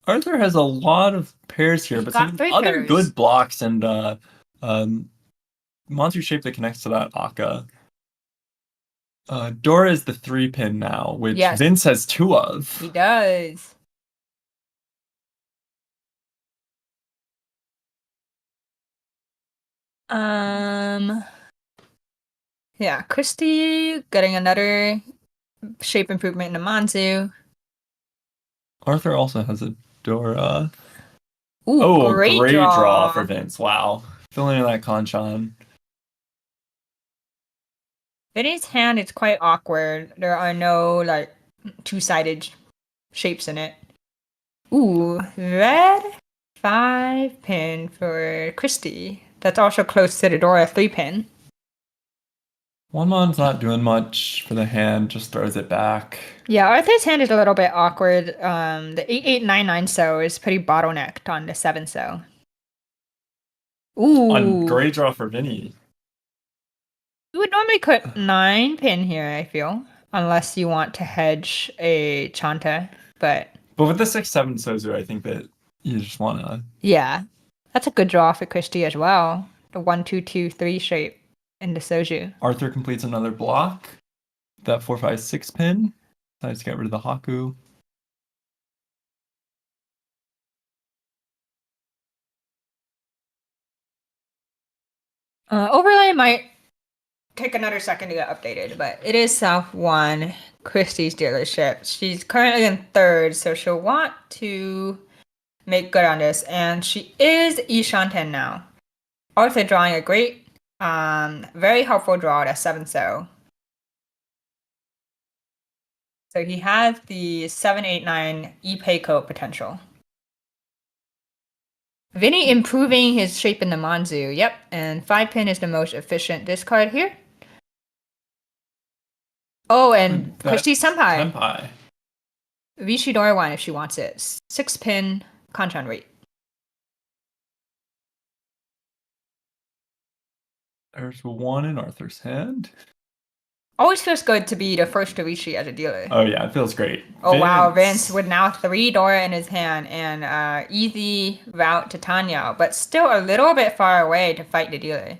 Arthur has a lot of pairs here, He but got some 3 other pairs. good blocks and monster shape that connects to that Akka. Dora is the 3-pin now, which Yes. Vince has 2 of. He does. Yeah, Christie getting another shape improvement in the Manzu. Arthur also has a Dora. Ooh, Oh, great draw draw for Vince. Wow. Filling in that Kanchan. Vinny's hand is quite awkward. There are no like two-sided shapes in it. Ooh, red 5-pin for Christie. That's also close to the Dora 3-pin. One mon's not doing much for the hand, just throws it back. Yeah, Arthur's hand is a little bit awkward. The 8899 so is pretty bottlenecked on the 7 so. Ooh. On gray draw for Vinny. You would normally put 9-pin here, I feel. Unless you want to hedge a Chanta, but with the 6-7 Sozu, I think that you just wanna. yeah. That's a good draw for Christie as well. The 1-2-2-3 shape in the Soju. Arthur completes another block. That 4-5-6 pin. Decides to get rid of the Haku. Overlay might take another second to get updated, but it is South 1, Christie's dealership. She's currently in 3rd, so she'll want to make good on this, and she is Ishanten now. Arthur drawing a great, very helpful draw at 7 so. So he has the 789 e-pay code potential. Vinny improving his shape in the Manzu. Yep, and 5-pin is the most efficient discard here. Oh, and Christie Senpai. Senpai. Riichi Dora if she wants it. 6-pin Kanchan rate. There's 1 in Arthur's hand. Always feels good to be the first to Riichi as a dealer. Oh yeah, it feels great. Oh wow, Vince with now 3 Dora in his hand and easy route to Tanya, but still a little bit far away to fight the dealer.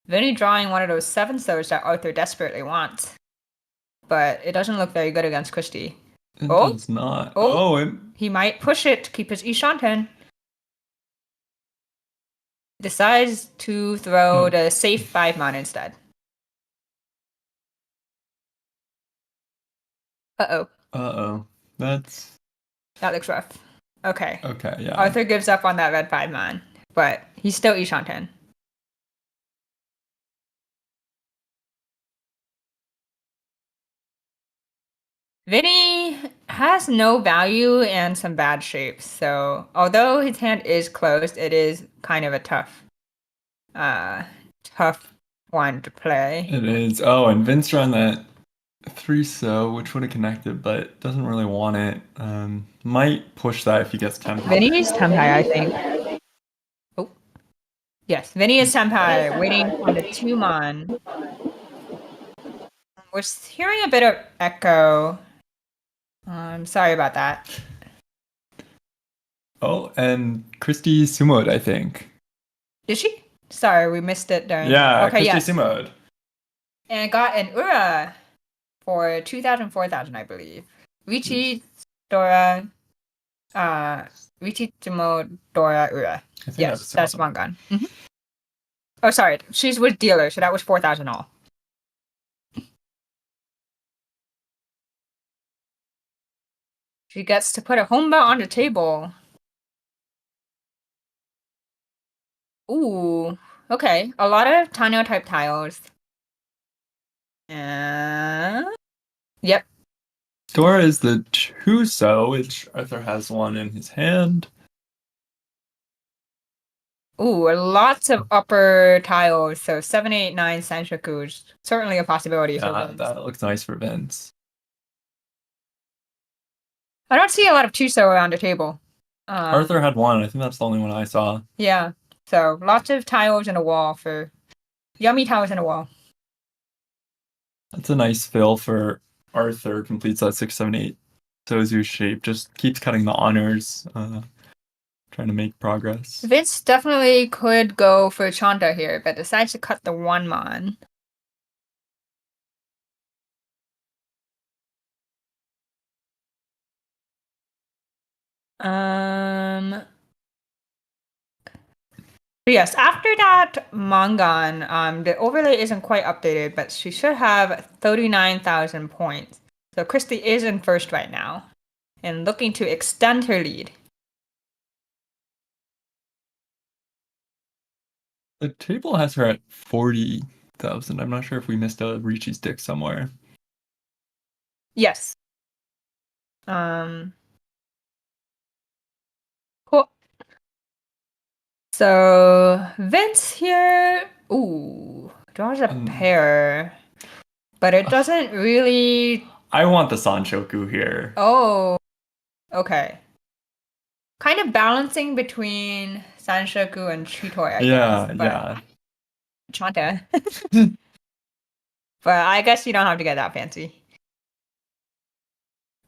Vinny drawing one of those 7 so's that Arthur desperately wants. But it doesn't look very good against Christie. It does not. He might push it to keep his Ishanten. Decides to throw the safe 5 mon instead. Uh-oh. Uh-oh. That looks rough. Okay. Okay, yeah. Arthur gives up on that red 5 man, but he's still Ishanten. Vinny has no value and some bad shapes, so although his hand is closed, it is kind of a tough one to play. It is. Oh, and Vince drawn that 3-so, which would have connected, but doesn't really want it. Might push that if he gets tempted. Vinny is Tempai, I think. Oh. Yes, Vinny is Tempai, waiting on the 2-mon. We're hearing a bit of echo. I'm sorry about that. Oh, and Christy sumoed, I think. Did she? Sorry, we missed it during. Yeah, okay, Christy sumoed. And got an Ura for 2,000, 4,000, I believe. Riichi, Dora, Riichi, Tsumo, Dora, Ura. I think Yes, that's Mangan. Mm-hmm. Oh, sorry, she's with dealer, so that was 4,000 all. She gets to put a homba on the table. Ooh, okay. A lot of Tanyo type tiles. Yep. Dora is the 2-so, which Arthur has one in his hand. Ooh, lots of upper tiles. So 7, 8, 9 Sanshokus. Certainly a possibility for Vince. That looks nice for Vince. I don't see a lot of 2-so around the table. Arthur had one. I think that's the only one I saw. Yeah. So lots of tiles in a wall for yummy tiles in a wall. That's a nice fill for Arthur. Completes that 6, 7, 8 Sozu shape. Just keeps cutting the honors. Trying to make progress. Vince definitely could go for Chanta here, but decides to cut the 1-mon. Yes, after that Mangan, the overlay isn't quite updated, but she should have 39,000 points. So Christy is in first right now, and looking to extend her lead. The table has her at 40,000. I'm not sure if we missed a Riichi stick somewhere. Yes. Cool. So Vince here, draws a pair, but it doesn't really. I want the Sanshoku here. Oh, okay. Kind of balancing between Sanshoku and Chitoi, I guess. Yeah. Chanta. But I guess you don't have to get that fancy.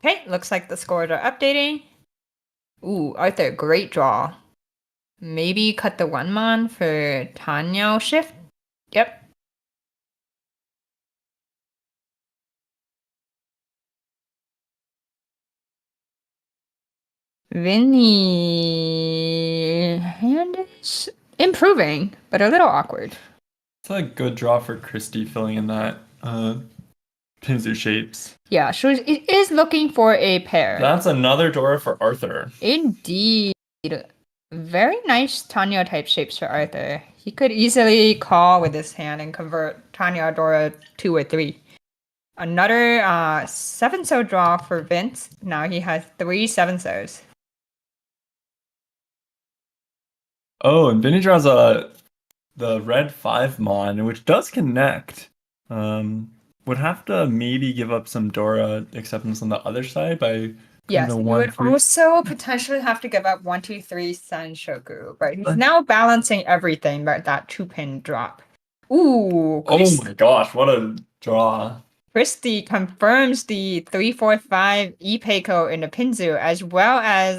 Okay, looks like the scores are updating. Ooh, Arthur, great draw. Maybe cut the 1-mon for Tanyao shift? Yep. Vinny hand is improving, but a little awkward. It's a good draw for Christy filling in that Pinzu shapes. Yeah, so it is looking for a pair. That's another Dora for Arthur. Indeed. Very nice Tanya type shapes for Arthur. He could easily call with his hand and convert Tanya Dora 2 or 3. Another 7-so draw for Vince. Now he has 3 7-sos. Oh, and Vinny draws the red 5-mon, which does connect. Would have to maybe give up some Dora acceptance on the other side by. Yes, you would also potentially have to give up 1, 2, 3 Sanshoku, but he's now balancing everything but that 2-pin drop. Ooh! Oh my gosh, what a draw. Christy confirms the 3, 4, 5 Ipeiko in the Pinzu, as well as,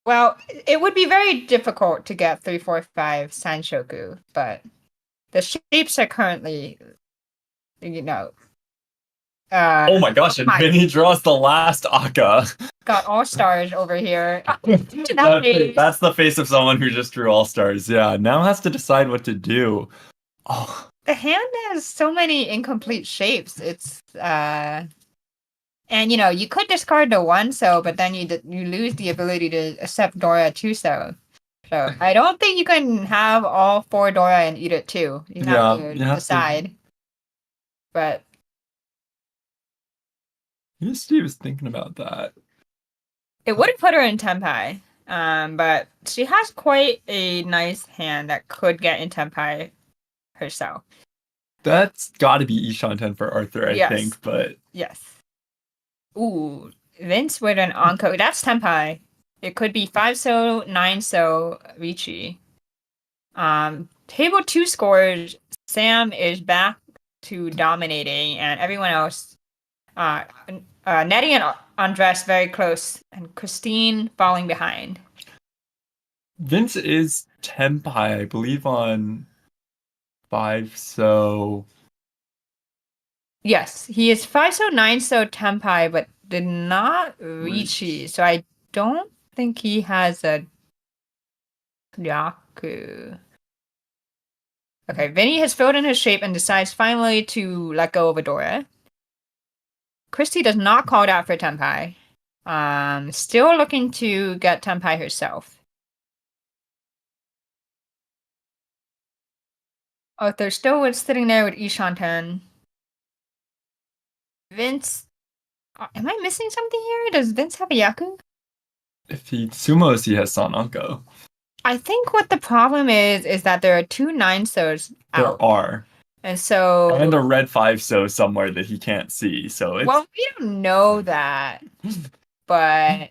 well, it would be very difficult to get 3, 4, 5 Sanshoku, but the shapes are currently, oh my gosh, and Vinny draws the last Aka. Got all stars over here. That's the face of someone who just drew all stars. Yeah, now has to decide what to do. Oh. The hand has so many incomplete shapes. It's And you could discard the 1-so, but then you lose the ability to accept Dora 2-so. So I don't think you can have all 4 Dora and eat it too. You have Yeah, to you have to. decide. But Yes, Steve was thinking about that. it would have put her in Tenpai. But she has quite a nice hand that could get in Tenpai herself. That's got to be Ishan 10 for Arthur, I Yes. think, but Yes. Ooh, Vince with an Onko. That's Tenpai. It could be 5-so, 9-so, Riichi. Table 2 scores, Sam is back to dominating, and everyone else, Nettie and Andres very close, and Christine falling behind. Vince is Tenpai, I believe, on 5, so Yes, he is 5-so, 9-so, Tenpai, but did not Riichi, so I don't think he has a Yaku. Okay, Vinny has filled in his shape and decides finally to let go of Adora. Christy does not call out for Tenpai. Still looking to get Tenpai herself. Arthur still was sitting there with Ishan 10. Vince, am I missing something here? Does Vince have a Yaku? if he sumos, he has Sananko. I think what the problem is that there are 2 9-sos out. There are. And so... And a red 5-so somewhere that he can't see, so it's... Well, we don't know that, but...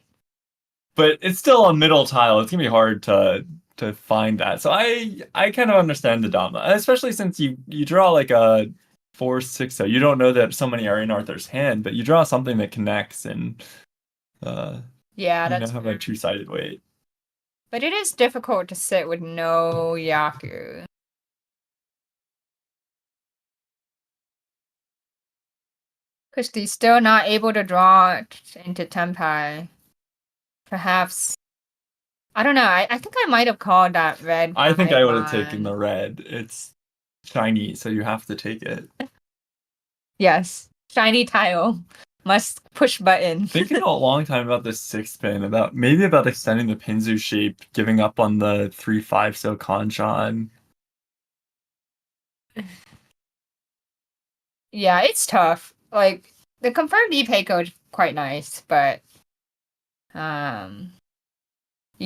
But it's still a middle tile. It's gonna be hard to find that. So I kind of understand the Dama, especially since you draw like a 4-6, so you don't know that so many are in Arthur's hand, but you draw something that connects and yeah, you that's have a two-sided weight. But it is difficult to sit with no Yaku. Christy's still not able to draw into Tenpai. Perhaps. I don't know. I think I might have called that red. I think I would have one. taken the red. It's shiny, so you have to take it. Yes. Shiny tile. Must push button. Thinking a long time about this 6-pin, about extending the Pinzu shape, giving up on the 3-5-so Kanchan. Yeah, it's tough. Like, the confirmed E-Pay code is quite nice, but you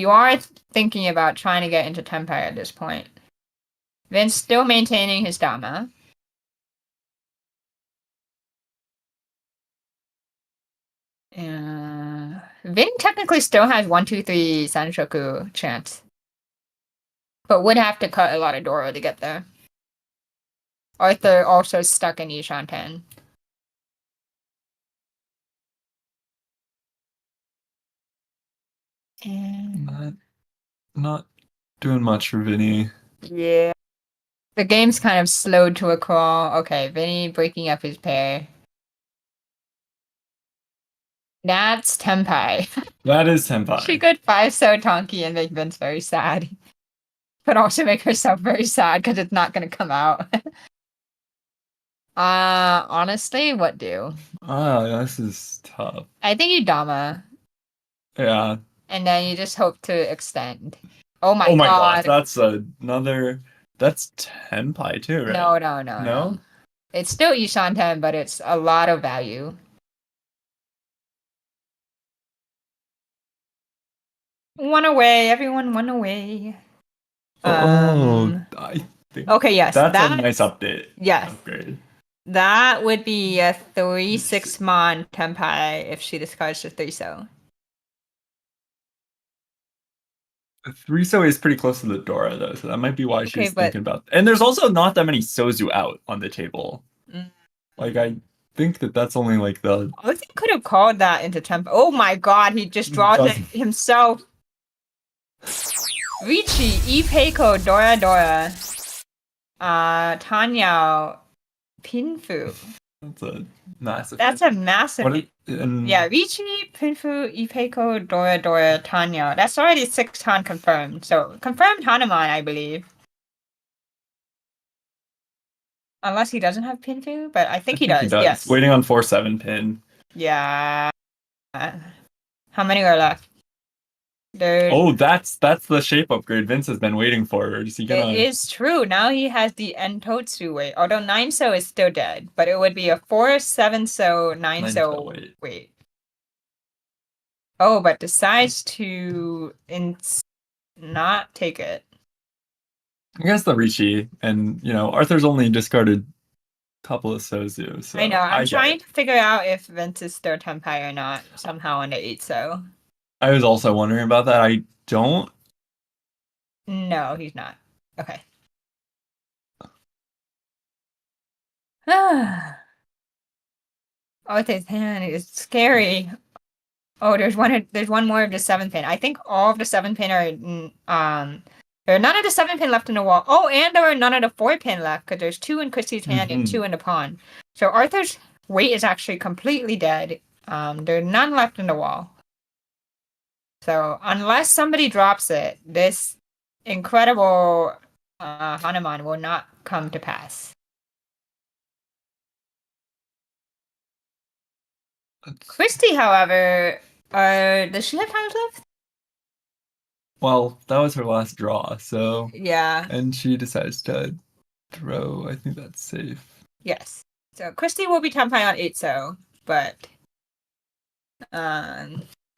are thinking about trying to get into Tenpai at this point. Vince still maintaining his Dama. Vin technically still has 1, 2, 3 Sanshoku chance. But would have to cut a lot of Doro to get there. Arthur also stuck in Ishan 10. And Not doing much for Vinny. yeah. The game's kind of slowed to a crawl. Okay, Vinny breaking up his pair. That's Tenpai. That is Tenpai. She could 5-so Tonki and make Vince very sad. But also make herself very sad because it's not going to come out. Honestly, what do? This is tough. I think you Dama. Yeah. And then you just hope to extend. Oh my god. That's another... That's Tenpai too, right? No. It's still Ishan 10, but it's a lot of value. One away, everyone, one away. I think okay, yes. That's a nice update. Yes. Upgrade. That would be a 3-6 Mon Tenpai if she discards the 3-so. 3-so is pretty close to the Dora though, so that might be why she's thinking about. And there's also not that many Sozu out on the table. Like I think that's only like the. I think could have called that into Tenpai. Oh my god, he just draws it himself. Riichi, Ipeiko, Dora, Tanya, Pinfu. That's a massive. That's a massive. Yeah, Riichi, Pinfu, Ipeiko, Dora, Tanya. That's already 6 Han confirmed. So confirmed Hanuman, I believe. Unless he doesn't have Pinfu, but I think he does. Yes. Waiting on 4-7 pin. Yeah. How many are left? There's Oh, that's the shape upgrade Vince has been waiting for. Is he It gonna is true. Now he has the Entotsu weight. Although 9 so is still dead, but it would be a 4 7 so 9 9 so so wait? weight. Oh, but decides to not take it. I guess the Riichi, and Arthur's only discarded a couple of Sozu, so I know. I'm I get trying it. to figure out if Vince is still Tenpai or not somehow on the 8 so. I was also wondering about that. I don't. No, he's not. Okay. Oh, this hand is scary. Oh, there's one more of the 7 pin. I think all of the 7 pin there are none of the 7 pin left in the wall. Oh, and there are none of the 4 pin left because there's 2 in Christie's hand and 2 in the pawn. So Arthur's weight is actually completely dead. There are none left in the wall. So unless somebody drops it, this incredible Hanuman will not come to pass. Christy, however, does she have times left? Well, that was her last draw, so. Yeah. And she decides to throw. I think that's safe. Yes. So Christy will be Tenpai on 8 so, but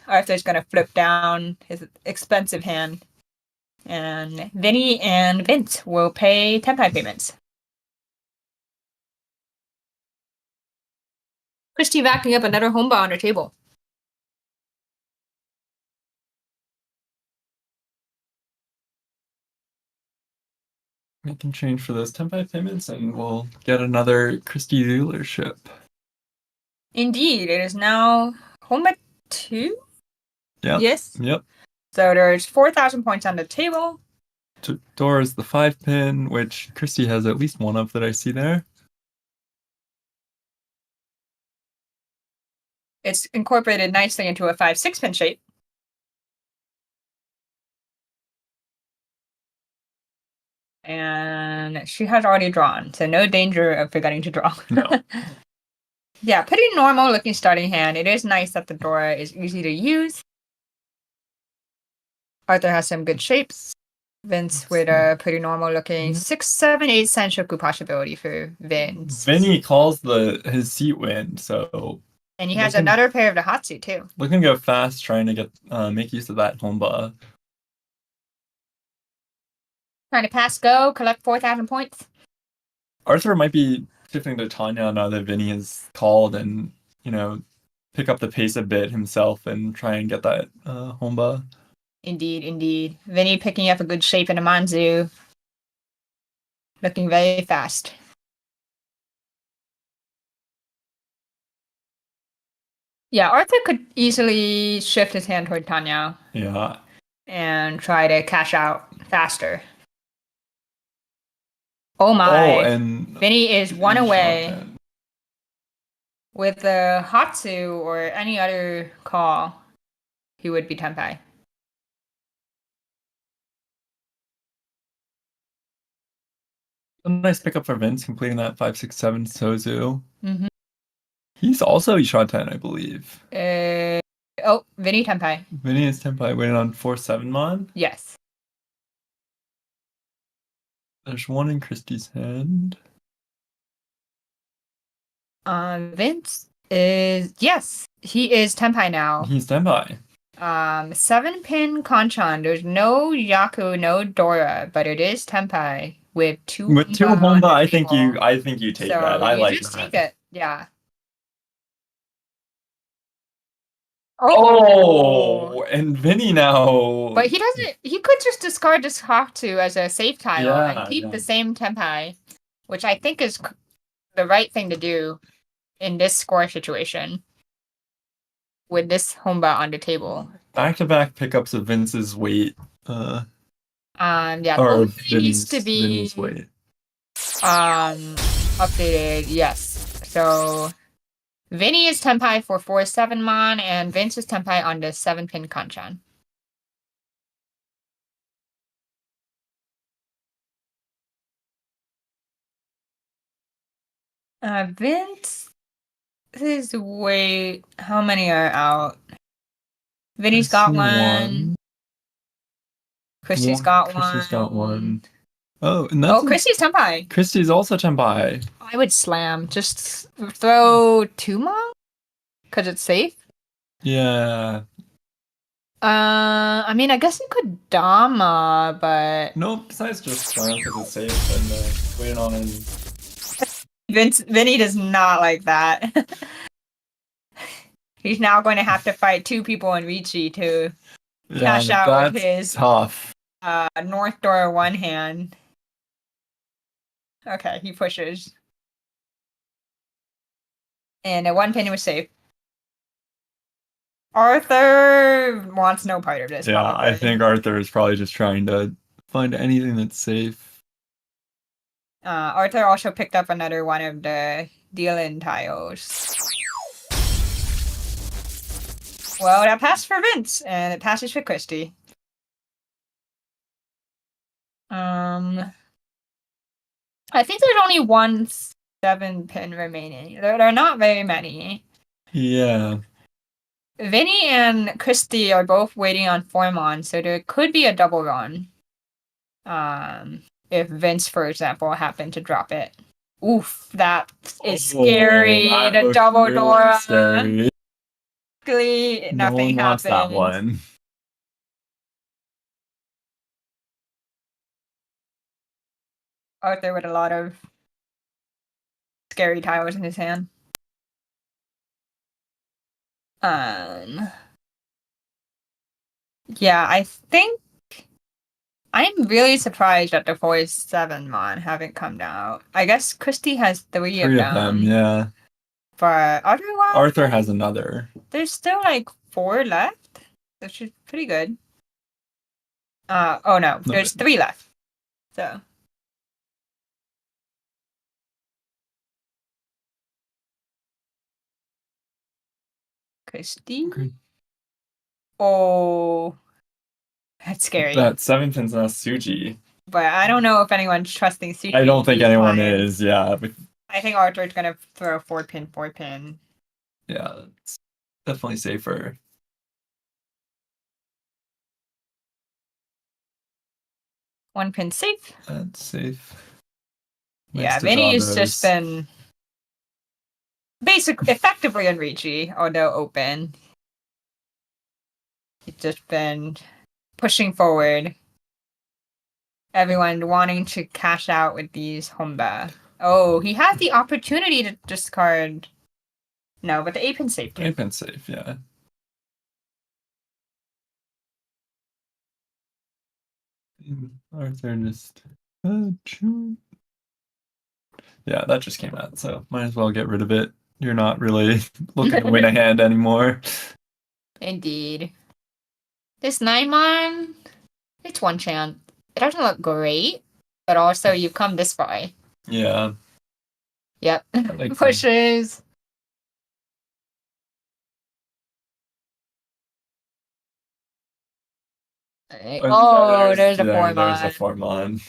Arthur's gonna flip down his expensive hand. And Vinny and Vince will pay Tenpai payments. Christy backing up another homeba on her table. We can change for those Tenpai payments and we'll get another Christie rulership. Indeed, it is now homeba 2? Yep. Yes. Yep. So there's 4,000 points on the table. Door is the 5 pin, which Christie has at least one of that I see there. It's incorporated nicely into a 5-6 pin shape. And she has already drawn, so no danger of forgetting to draw. No. Yeah, pretty normal looking starting hand. It is nice that the Dora is easy to use. Arthur has some good shapes. Vince with a pretty normal looking 6, 7, 8 Senshoku possibility for Vince. Vinny calls his seat win, so. And he has another pair of the Hatsu too. Looking to go fast, trying to get make use of that homeba. Trying to pass go, collect 4,000 points. Arthur might be shifting to Tanya now that Vinny has called and, pick up the pace a bit himself and try and get that homeba. Indeed, indeed. Vinny picking up a good shape in a Manzu. Looking very fast. Yeah, Arthur could easily shift his hand toward Tanya. Yeah. And try to cash out faster. Oh my. Oh, and Vinny is one away. With the Hatsu or any other call, he would be Tenpai. A nice pickup for Vince, completing that 5, 6, 7 Sozu. Mm-hmm. He's also Isha 10, I believe. Vinny Tenpai. Vinny is Tenpai, waiting on 4, 7 mon. Yes. There's one in Christie's hand. Vince is he is Tenpai now. He's Tenpai. 7 pin Kanchan. There's no Yaku, no Dora, but it is Tenpai with 2 homeba. I think you take that. I like just that. take it. Yeah. Oh, and Vinny now. But he doesn't. He could just discard this Haku as a safe tile and keep Yeah. the same Tenpai, which I think is the right thing to do in this score situation. With this homeba on the table. Back-to-back pickups of Vince's weight. Yeah. Or needs to be Vinny's weight. updated. Yes. So Vinny is Tenpai for 4, 7 mon, and Vince is Tenpai on the 7 pin Kanchan. Vince This is way. How many are out? Vinny's I got see one. Christy's got Christy's got one. one. Oh, and that's Christy's Tenpai. Christy's also Tenpai. I would slam. Just throw 2 more? Because it's safe? Yeah. I mean, I guess you could Dama, but... No, besides just slam because it's safe and waiting on him. Vinny does not like that. He's now going to have to fight 2 people in Riichi to cash out with his tough. North Door one hand. Okay, he pushes. And a 1 pin was safe. Arthur wants no part of this. Yeah, probably. I think Arthur is probably just trying to find anything that's safe. Arthur also picked up another one of the deal-in tiles. Well, that passed for Vince, and it passes for Christy. I think there's only 1 7-pin remaining. There are not very many. Yeah. Vinny and Christy are both waiting on Formon, so there could be a double run. If Vince, for example, happened to drop it. Oof, that is scary. The double Dora. Scary. Luckily, nothing wants that happened. one. Arthur with a lot of scary tiles in his hand. Yeah, I think I'm really surprised that the 4-7 mon haven't come down. I guess Christy has 3 of them. Yeah. But otherwise, Arthur has another. There's still like 4 left, which is pretty good. Oh no, there's 3 left. So. Christy? Okay. Oh. That's scary. That 7-pin's not Suji. But I don't know if anyone's trusting Suji. I don't think anyone is, yeah. I think Arthur's gonna throw 4-pin, 4-pin. Yeah, it's definitely safer. One pin safe. That's safe. Yeah, Vinny's just been effectively on Riichi, although open. He's just been pushing forward. Everyone wanting to cash out with these Honba. Oh, he has the opportunity to discard. No, but the 8-pin safe. 8-pin safe, yeah. Arthur just. Yeah, that just came out, so might as well get rid of it. You're not really looking to win a hand anymore. Indeed. This 9-mon, it's 1 chance. It doesn't look great, but also you've come this far. Yeah. Yep. Pushes. Oh, there's a 4-mon. There's a 4-mon.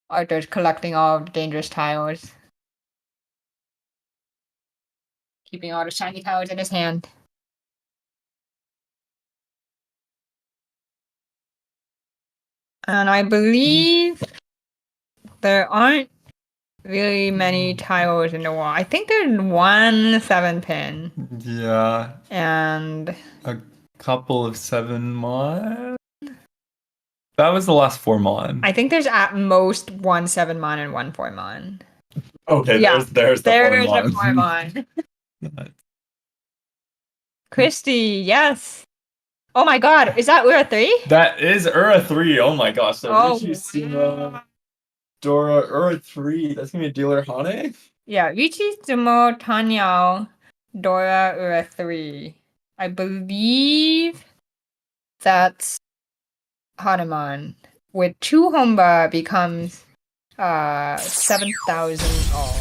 Arthur's collecting all the dangerous tiles. Keeping all the shiny tiles in his hand. And I believe there aren't really many tiles in the wall. I think there's 1 7-pin. Yeah. And a couple of 7-mon. That was the last 4-mon. I think there's at most 1 7-mon and 1 4-mon. Okay, yeah, there's the 4-mon. There's the 4-mon. Christy, yes. Oh my god, is that Ura 3? That is Ura 3. Oh my gosh. So Riichi, Sumo, Dora, Ura 3. That's gonna be a dealer Hane? Yeah, Riichi, Sumo, Tanyao, Dora, Ura 3. I believe that's Hanuman. With 2 Honba becomes 7,000 all.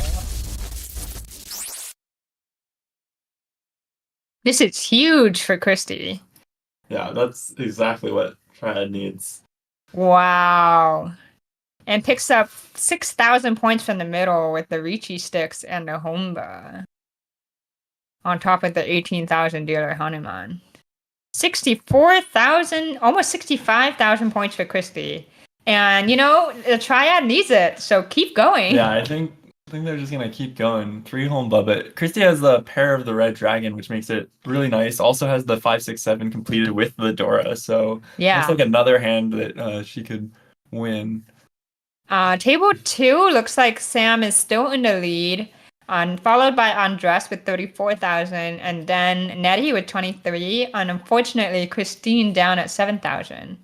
This is huge for Christy. Yeah, that's exactly what Triad needs. Wow. and picks up 6,000 points from the middle with the Riichi sticks and the Honba. On top of the 18,000 dealer Hanuman. 64,000, almost 65,000 points for Christy. And, the Triad needs it, so keep going. Yeah, I think they're just gonna keep going. 3 home but Christy has the pair of the red dragon, which makes it really nice. Also has the 5-6-7 completed with the Dora, so Yeah. it's like another hand that she could win. Table 2 looks like Sam is still in the lead, followed by Andres with 34,000, and then Nettie with 23, and unfortunately Christine down at 7,000.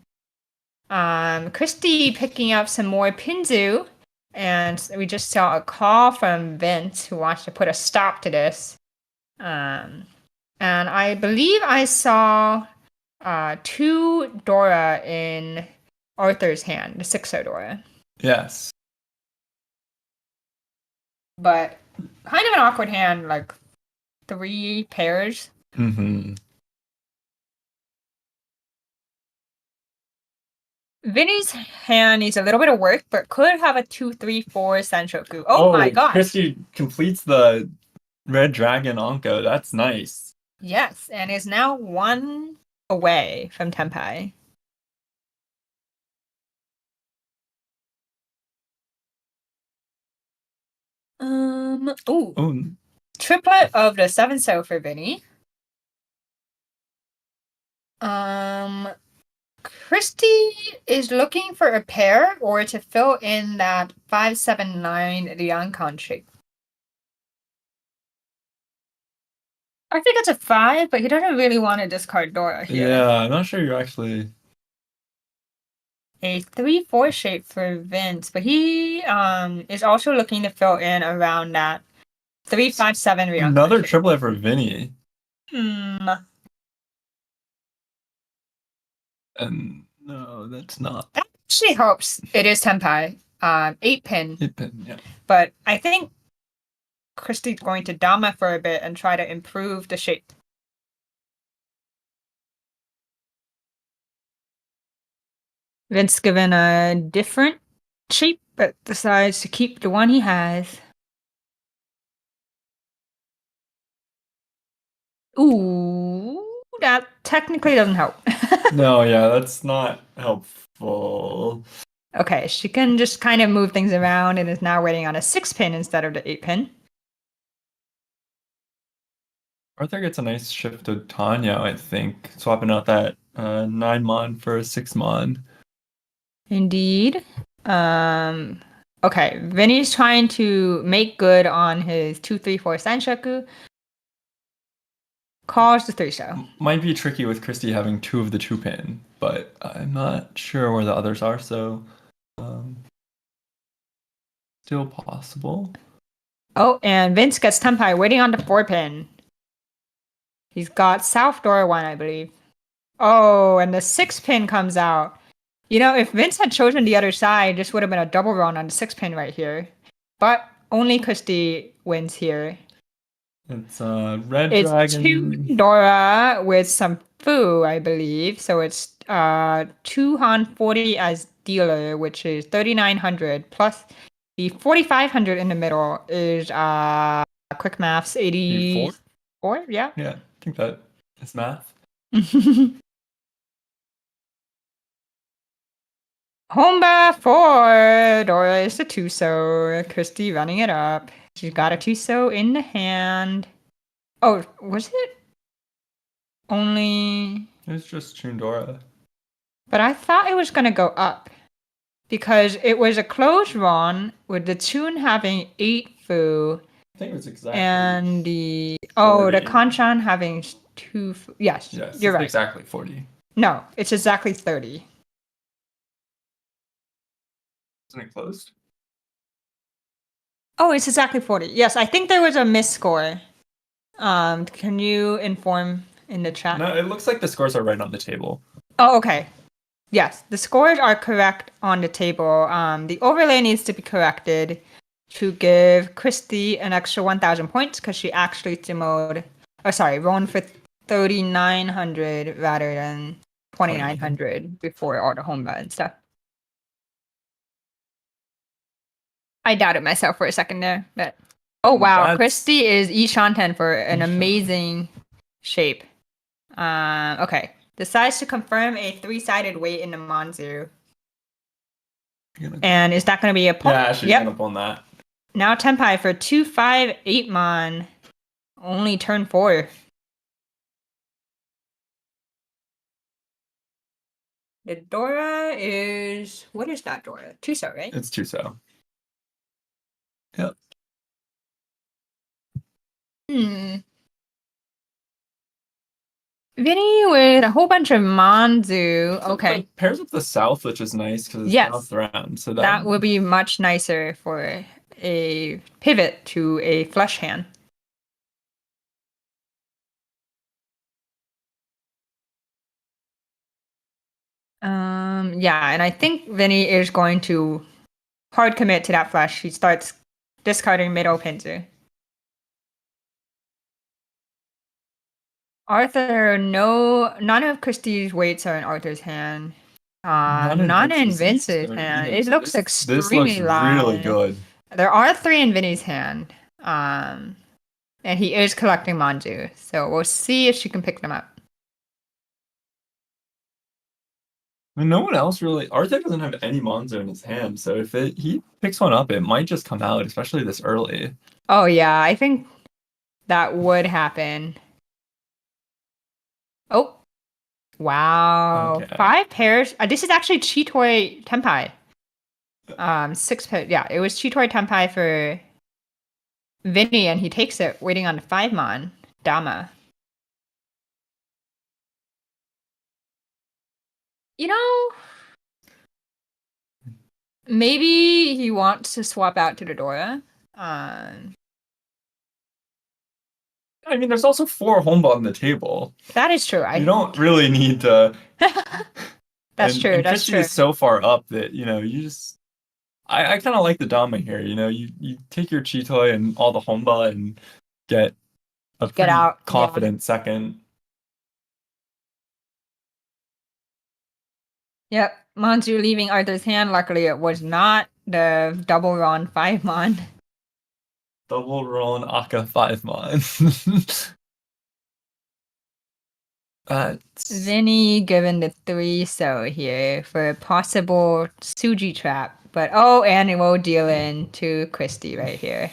Christy picking up some more Pinzu, and we just saw a call from Vince who wants to put a stop to this. And I believe I saw 2 Dora in Arthur's hand, the 6-0 Dora. Yes. But kind of an awkward hand, like 3 pairs. Mm-hmm. Vinny's hand needs a little bit of work, but could have a 2-3-4 Senshoku. Oh my gosh. Christy completes the red dragon Anko. That's nice. Yes, and is now 1 away from Tenpai. Ooh. Triplet of the 7-so for Vinny. Christy is looking for a pair or to fill in that 5-7-9 Liankan shape. I think it's a 5, but he doesn't really want to discard Dora here. Yeah, I'm not sure you're actually... A 3-4 shape for Vince, but he is also looking to fill in around that 3-5-7 Liankan Another shape. triplet for Vinny. That No, that's not. actually helps. It is Tenpai. 8-pin. 8-pin, yeah. But I think Christy's going to Dama for a bit and try to improve the shape. Vince given a different shape, but decides to keep the one he has. Ooh, that technically doesn't help. No, yeah, that's not helpful. Okay, she can just kind of move things around and is now waiting on a 6-pin instead of the 8-pin. Arthur gets a nice shift to Tanya, I think, swapping out that 9-mon for a 6-mon. Indeed. Okay, Vinny's trying to make good on his 2-3-4 Sanshoku. Calls the 3-so. Might be tricky with Christy having 2 of the 2-pin, but I'm not sure where the others are, so still possible. Oh, and Vince gets Tenpai waiting on the 4-pin. He's got South Dora 1, I believe. Oh, and the 6-pin comes out. If Vince had chosen the other side, this would have been a double run on the 6-pin right here. But only Christy wins here. It's red it's dragon. 2 Dora with some Fu, I believe. So it's 2 Han 40 as dealer, which is 3,900 plus the 4,500 in the middle is quick maths 84. Yeah. Yeah, I think that is math. Honba 4. Dora is the 2-so. Christy running it up. She's got a 2-so in the hand. Oh, was it? Only... It was just Chundora. But I thought it was going to go up. Because it was a closed run with the Chun having 8 Fu. I think it was exactly. And the... 40. Oh, the Kanchan having 2 Fu. Yes, you're right. Exactly 40. No, it's exactly 30. Isn't it closed? Oh, it's exactly 40. Yes, I think there was a misscore. Can you inform in the chat? No, it looks like the scores are right on the table. Oh, okay. Yes, the scores are correct on the table. The overlay needs to be corrected to give Christy an extra 1,000 points because she actually won for 3,900 rather than 2,900 before all the home and stuff. I doubted myself for a second there, but oh wow, That's- Christy is Ishanten for an Ishanten. amazing shape. Okay. Decides to confirm a 3-sided weight in the Manzu. And is that going to be a point? Yeah, she's Yep. gonna pull that. Now Tenpai for 2-5-8 mon. Only turn 4. The Dora is... What is that Dora? Tuso, right? It's Tuso. Yep. Vinny with a whole bunch of Manzu. Okay. It pairs with the south, which is nice because it's Yes. south round. So That would be much nicer for a pivot to a flush hand. Yeah, and I think Vinny is going to hard commit to that flush. He starts discarding middle Pinzu. Arthur, none of Christie's weights are in Arthur's hand. None in Vince's hand. It looks extremely loud. Really good. There are 3 in Vinny's hand. And he is collecting Manju. So we'll see if she can pick them up. I mean, no one else really. Arthur doesn't have any Monzo in his hand, so if he picks one up, it might just come out, especially this early. Oh yeah, I think that would happen. Oh, wow! Okay. 5 pairs. This is actually Chitoi Tenpai. 6 pairs. Yeah, it was Chitoi Tenpai for Vinny, and he takes it, waiting on the 5 mon Dama. You know, maybe he wants to swap out to the Dora. I mean, there's also 4 Homba on the table. That is true. You don't really need to. That's true. And That's Christy true. is so far up that you just. I kind of like the Dama here. You take your Chitoi and all the Homba and get a pretty out, confident second. Yep, Manju leaving Arthur's hand. Luckily, it was not the double Ron 5 mon. Double roll Aka 5 mon. Vinny given the 3 so here for a possible Suji trap. But and it will deal in to Christy right here.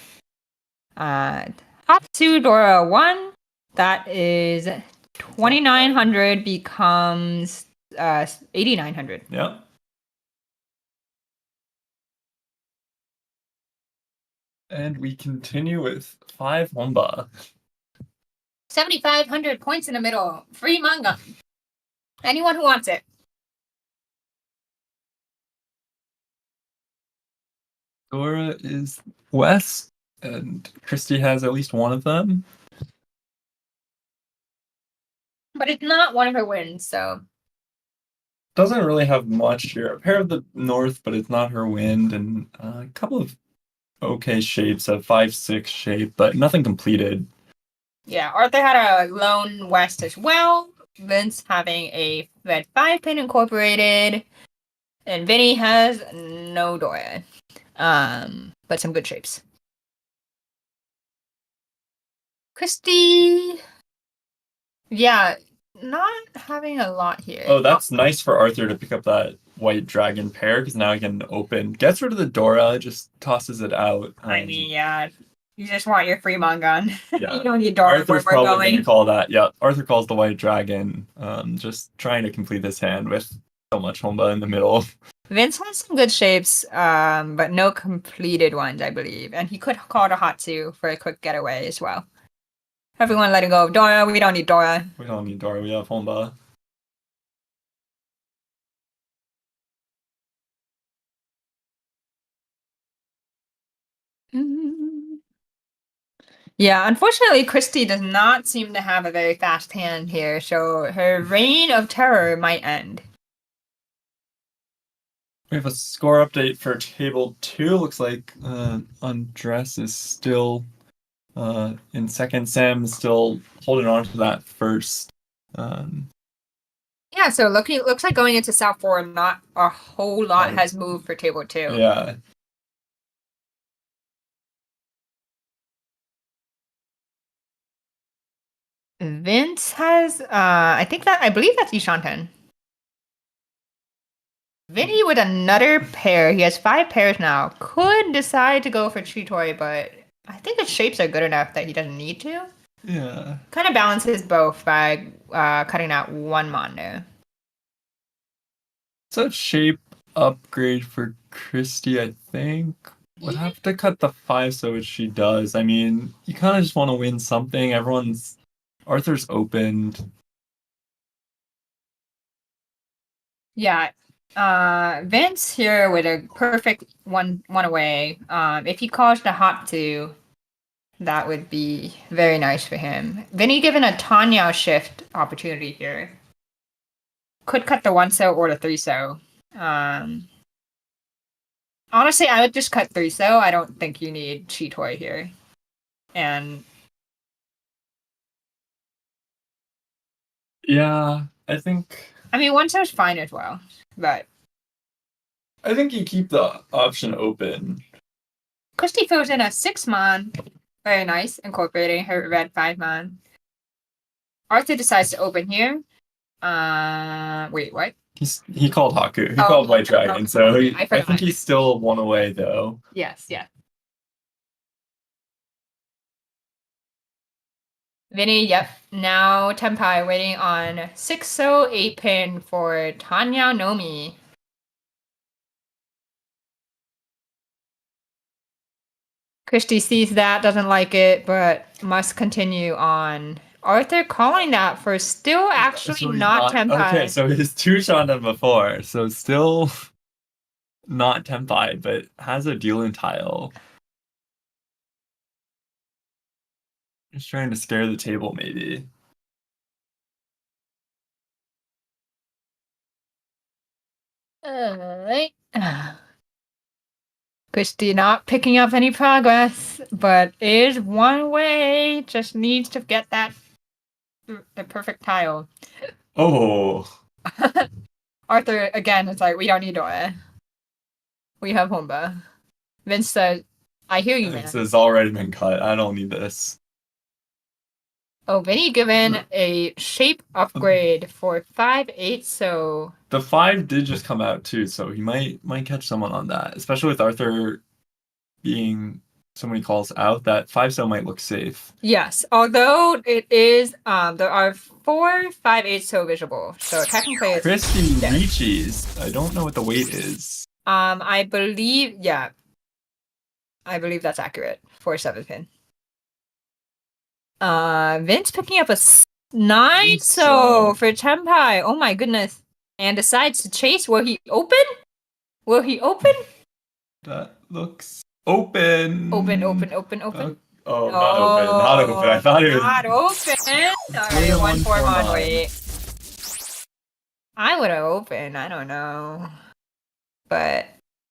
Hatsu Dora 1. That is 2,900 becomes 8,900. Yep. And we continue with 5 Homba. 7,500 points in the middle. Free manga. Anyone who wants it. Dora is west, and Christy has at least one of them. But it's not one of her wins, so. Doesn't really have much here. A pair of the north, but it's not her wind, and a couple of okay shapes, a 5-6 shape, but nothing completed. Yeah, Arthur had a lone west as well. Vince having a red 5 pin incorporated. And Vinny has no Dora. But some good shapes. Christy. Yeah, not having a lot here. Oh, that's nice for Arthur to pick up that white dragon pair, because now he can open. Gets rid of the Dora, just tosses it out. I mean, yeah. You just want your free Mongon. Yeah. You don't need Dora Arthur's where we're probably going. gonna call that. Yeah, Arthur calls the white dragon. Just trying to complete this hand with so much Homba in the middle. Vince has some good shapes, but no completed ones, I believe. And he could call the Hatsu for a quick getaway as well. Everyone letting go of Dora. We don't need Dora. We don't need Dora, we have Homba. Yeah, unfortunately, Christy does not seem to have a very fast hand here, so her reign of terror might end. We have a score update for table 2. Looks like Undress is still in second. Sam is still holding on to that first. Yeah, so looks like going into South 4, not a whole lot has moved for table 2. Yeah. Vince has, I believe that's Ishanten. Vinny with another pair. He has 5 pairs now. Could decide to go for Chitoy, but I think his shapes are good enough that he doesn't need to. Yeah. Kind of balances both by cutting out 1 Mondo. It's a shape upgrade for Christy, I think. Would have to cut the 5 so which she does. I mean, you kind of just want to win something. Arthur's opened. Yeah. Vince here with a perfect one away. If he calls the hot 2, that would be very nice for him. Vinny given a Tanya shift opportunity here. Could cut the 1-so or the 3-so. Honestly, I would just cut 3-so. I don't think you need Chitoy here. And Yeah, I think 1-so is fine as well. But you keep the option open. Christy throws in a 6-mon. Very nice, incorporating her red 5-mon. Arthur decides to open here. Wait, what? He called Haku. He called White Dragon, so I think he's still 1 away, though. Yes, yeah. Vinny, yep. Now Tenpai waiting on 6-so 8-pin for Tanya Nomi. Christy sees that, doesn't like it, but must continue on. Arthur calling that for still actually not Tenpai. Okay, so he's 2-shot them before, so still not Tenpai, but has a dueling tile. Just trying to scare the table, maybe. Alright. Christy not picking up any progress, but is 1 way. Just needs to get the perfect tile. Oh. Arthur again is like, we don't need Dora. We have Humba. Vince says, I hear you, man. This has already been cut. I don't need this. Oh, Vinny given a shape upgrade for 5-8, so the 5 did just come out too, so he might catch someone on that. Especially with Arthur being so many calls out, that 5-so might look safe. Yes, although it is there are 4 5-8 so visible, so technically it's Christy Riichi's. I don't know what the weight is. I believe that's accurate for 7-pin. Vince picking up a 9-so for Tenpai. Oh my goodness. And decides to chase. Will he open? That looks open. Open. Not open. Oh, Not open. I thought it was not open. Alright, 1-4 wait. I would have opened. I don't know. But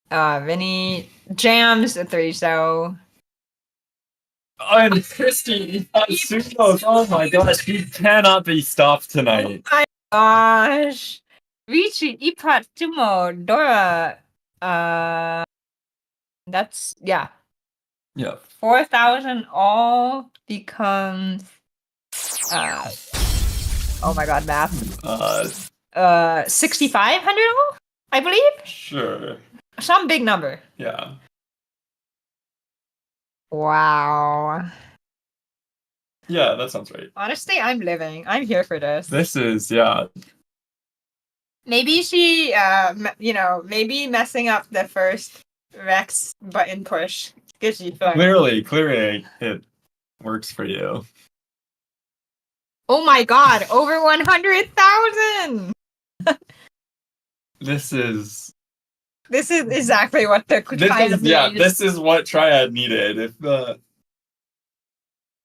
Vinny jams a 3-so. And Christy, oh my gosh, he cannot be stopped tonight. Oh my gosh. Riichi, Ipat, Tumo, Dora. That's, yeah. Yeah. 4,000 all becomes, oh my god, math. 6,500 all, I believe? Sure. Some big number. Yeah. Wow. Yeah, that sounds right. Honestly, I'm living. I'm here for this. This is, yeah. Maybe she, maybe messing up the first Rex button push gives you fun. Clearly, it works for you. Oh my god, over 100,000! This is exactly what the Triad needs. This is what Triad needed.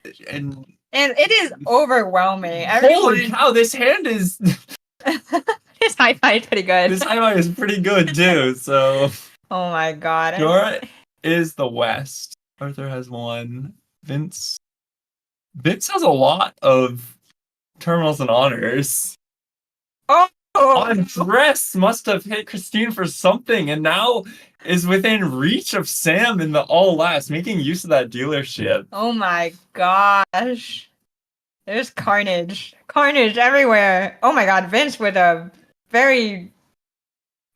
And it is overwhelming. Holy cow, this hand is his high five is pretty good. This high five is pretty good too, so oh my god. Dora is the West. Arthur has 1. Vince has a lot of terminals and honors. Oh! Andres must have hit Christine for something and now is within reach of Sam in the all last, making use of that dealership. Oh my gosh. There's carnage. Carnage everywhere. Oh my god, Vince with a very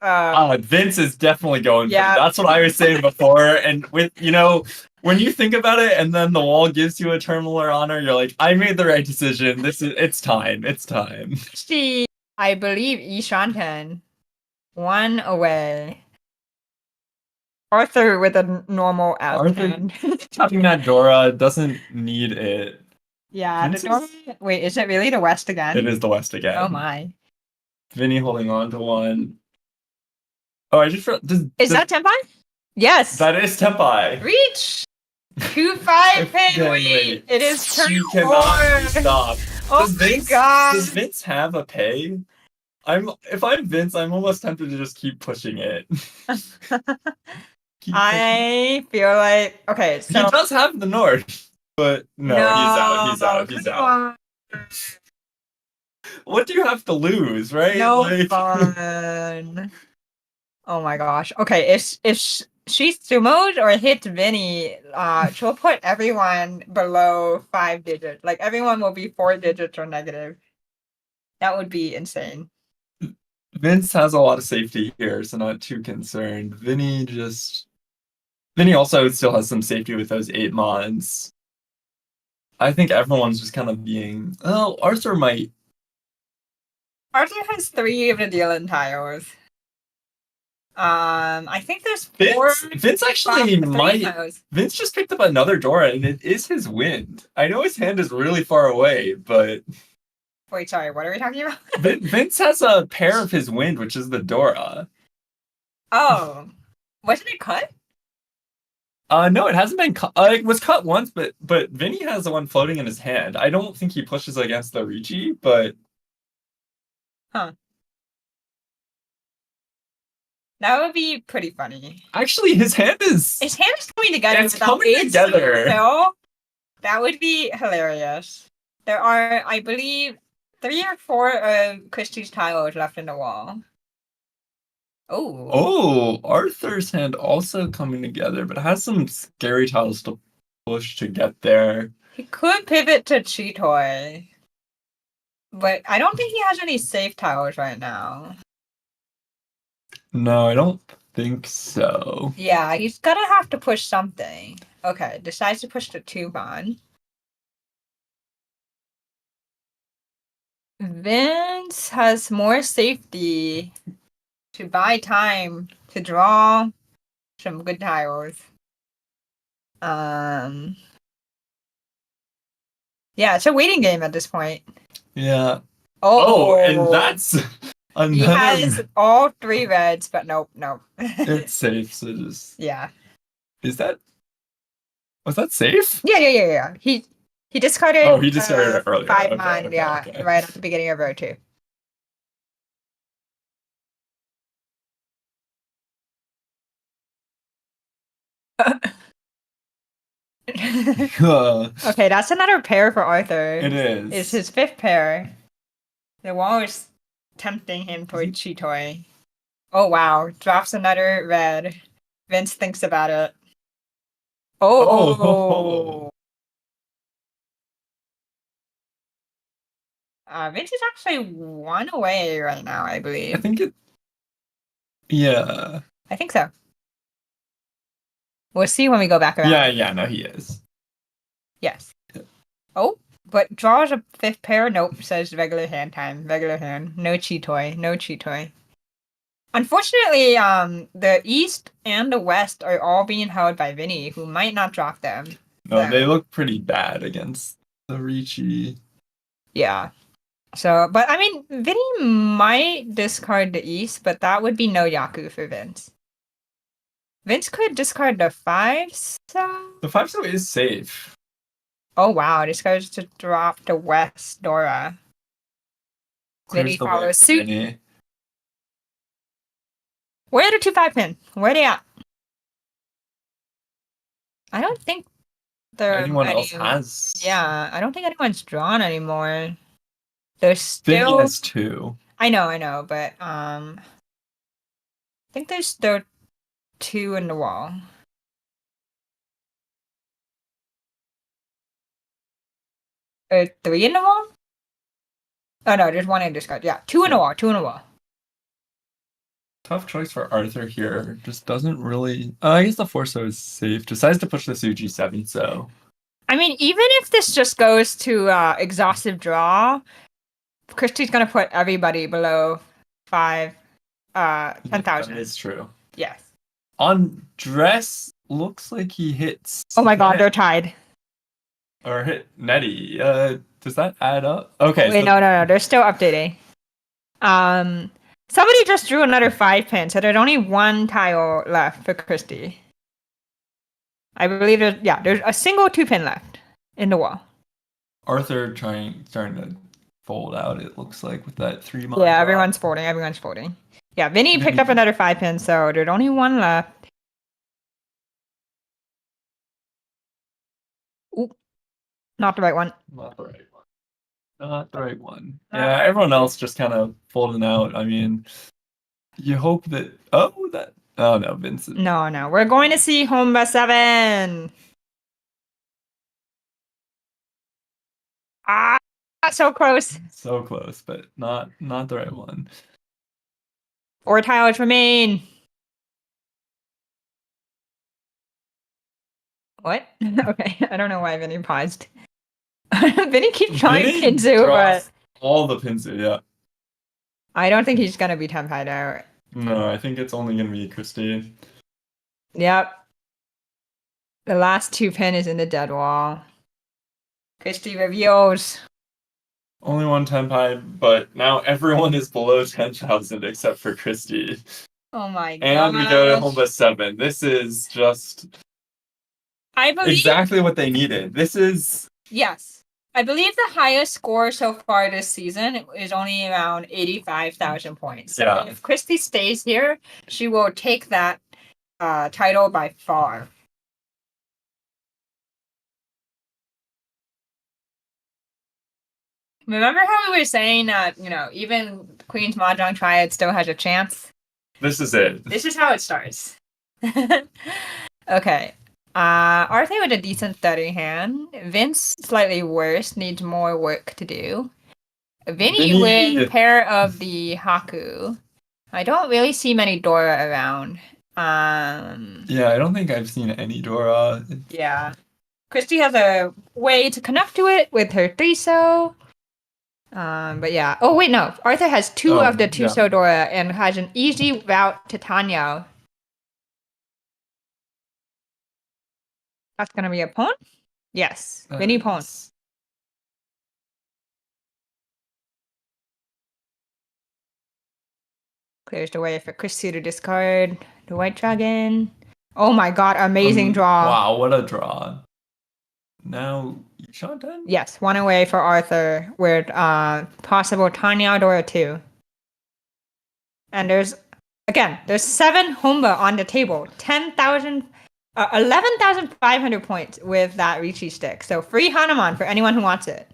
Vince is definitely going for it. yeah. That's what I was saying before. And with when you think about it, and then the wall gives you a terminal or honor, you're like, I made the right decision. It's time. It's time. She, I believe, Ishanten. One away. Arthur with a normal Arthur hand. tapping that Dora doesn't need it. Yeah, the Vince door. Wait, is it really the West again? It is the West again. Oh my. Vinny holding on to one. Oh, I just Is that Tempai? Yes. that is Tempai. Reach. 2-5 pin Again, lead. It is turn She cannot be 4. stopped. Oh my god. Does Vince have a pay? If I'm Vince, I'm almost tempted to just keep pushing it. I feel like okay, so he does have the North, but no, he's out. He's out. What do you have to lose, right? No fun. Oh my gosh. Okay, if she sumoed or hits Vinny, she'll put everyone below 5 digits. Like everyone will be 4 digits or negative. That would be insane. Vince has a lot of safety here, so not too concerned. Vinny also still has some safety with those 8 mons. I think everyone's just kind of being. Oh, Arthur might. Arthur has 3 of the Dylan tiles. I think there's 4. Vince actually might. Vince just picked up another Dora, and it is his wind. I know his hand is really far away, but. Wait, sorry, what are we talking about? Vince has a pair of his wind, which is the Dora. Oh, wasn't it cut? No, it hasn't been cut. It was cut once, but Vinny has the one floating in his hand. I don't think he pushes against the Riichi, but. Huh. That would be pretty funny. Actually, his hand is coming together. It's coming together. So that would be hilarious. There are, I believe, 3 or 4 of Christie's tiles left in the wall. Oh, Arthur's hand also coming together, but has some scary tiles to push to get there. He could pivot to Cheetoy, but I don't think he has any safe tiles right now. No, I don't think so. Yeah, he's gonna have to push something. Okay, decides to push the 2-mon. Vince has more safety to buy time to draw some good tiles. Yeah, it's a waiting game at this point. Yeah. Oh, and that's another. He has all 3 reds, but nope. It's safe, so just. Yeah. Was that safe? Yeah. He discarded. Oh, he discarded it earlier. 5 okay, mon, okay, yeah, okay. right at the beginning of row 2. Okay, that's another pair for Arthur. It is. It's his 5th pair. The wall is tempting him toward Cheetoy. Oh wow, drops another red. Vince thinks about it. Oh. Vince is actually 1 away right now, I believe. I think it. Yeah. I think so. We'll see when we go back around. Yeah, no, he is. Yes. Oh, but draws a 5th pair. Nope, says regular hand time. Regular hand. No Cheetoy. Unfortunately, the East and the West are all being held by Vinny, who might not drop them. No, they look pretty bad against the Riichi. Yeah. So, but I mean, Vinny might discard the East, but that would be no Yaku for Vince. Vince could discard the 5, so... The 5 so is safe. Oh wow, this goes to drop the West Dora. Vinny follows suit. Vinny. Where are the 2-5 pin? Where are they at? I don't think anyone else has. Yeah, I don't think anyone's drawn anymore. There's still. Vinny has 2. I know, but I think there's still 2 in the wall. 3 in the wall? Oh no, there's 1 in discard. Yeah, 2 in the wall, 2 in the wall. Tough choice for Arthur here. Just doesn't really. I guess the Forso is safe. Decides to push the G7, so. I mean, even if this just goes to exhaustive draw, Christie's gonna put everybody below 10,000. That is true. Yes. On dress, looks like he hits. Oh my god, they're tied. Or hit Nettie. Does that add up? Okay. Wait, no, they're still updating. Somebody just drew another 5 pin, so there's only 1 tile left for Christie. I believe there's a single 2 pin left in the wall. Arthur starting to fold out, it looks like, with that 3 month. Yeah, everyone's folding. Yeah, Vinny picked up another 5 pin, so there's only 1 left. Ooh, not the right one. Not the right one. Yeah, everyone else just kind of folding out. I mean, you hope that. Oh no, Vincent. No, we're going to see Homba 7. Ah, so close. So close, but not the right one. 4 tiles remain. What? Okay, I don't know why Vinny paused. Vinny keeps trying Pinzu, but all the Pinzu, yeah. I don't think he's gonna be temp-tied out. No, I think it's only gonna be Christie. Yep. The last 2 pin is in the dead wall. Christie reveals. Only 1 temp-high, but now everyone is below 10,000 except for Christie. Oh my god. And we go to Homba 7. This is just exactly what they needed. This is... Yes. I believe the highest score so far this season is only around 85,000 points. So yeah. If Christie stays here, she will take that title by far. Remember how we were saying that, even Queen's Mahjong Triad still has a chance? This is it. This is how it starts. Okay. Arthur with a decent 30 hand. Vince slightly worse, needs more work to do. Vinny with pair of the Haku. I don't really see many Dora around. Yeah, I don't think I've seen any Dora. Yeah. Christie has a way to connect to it with her 3-so. But yeah. Oh wait, no. Arthur has 2 of the 2-so Dora and has an easy route to Tanya. That's gonna be a pawn? Yes. Vinny pawn. Clears the way for Christie to discard the white dragon. Oh my god, amazing draw. Wow, what a draw. Now, shot 10? Yes, 1 away for Arthur with possible Tanya Dora 2. And there's 7 Homba on the table. 11,500 points with that Riichi stick. So free Hanuman for anyone who wants it.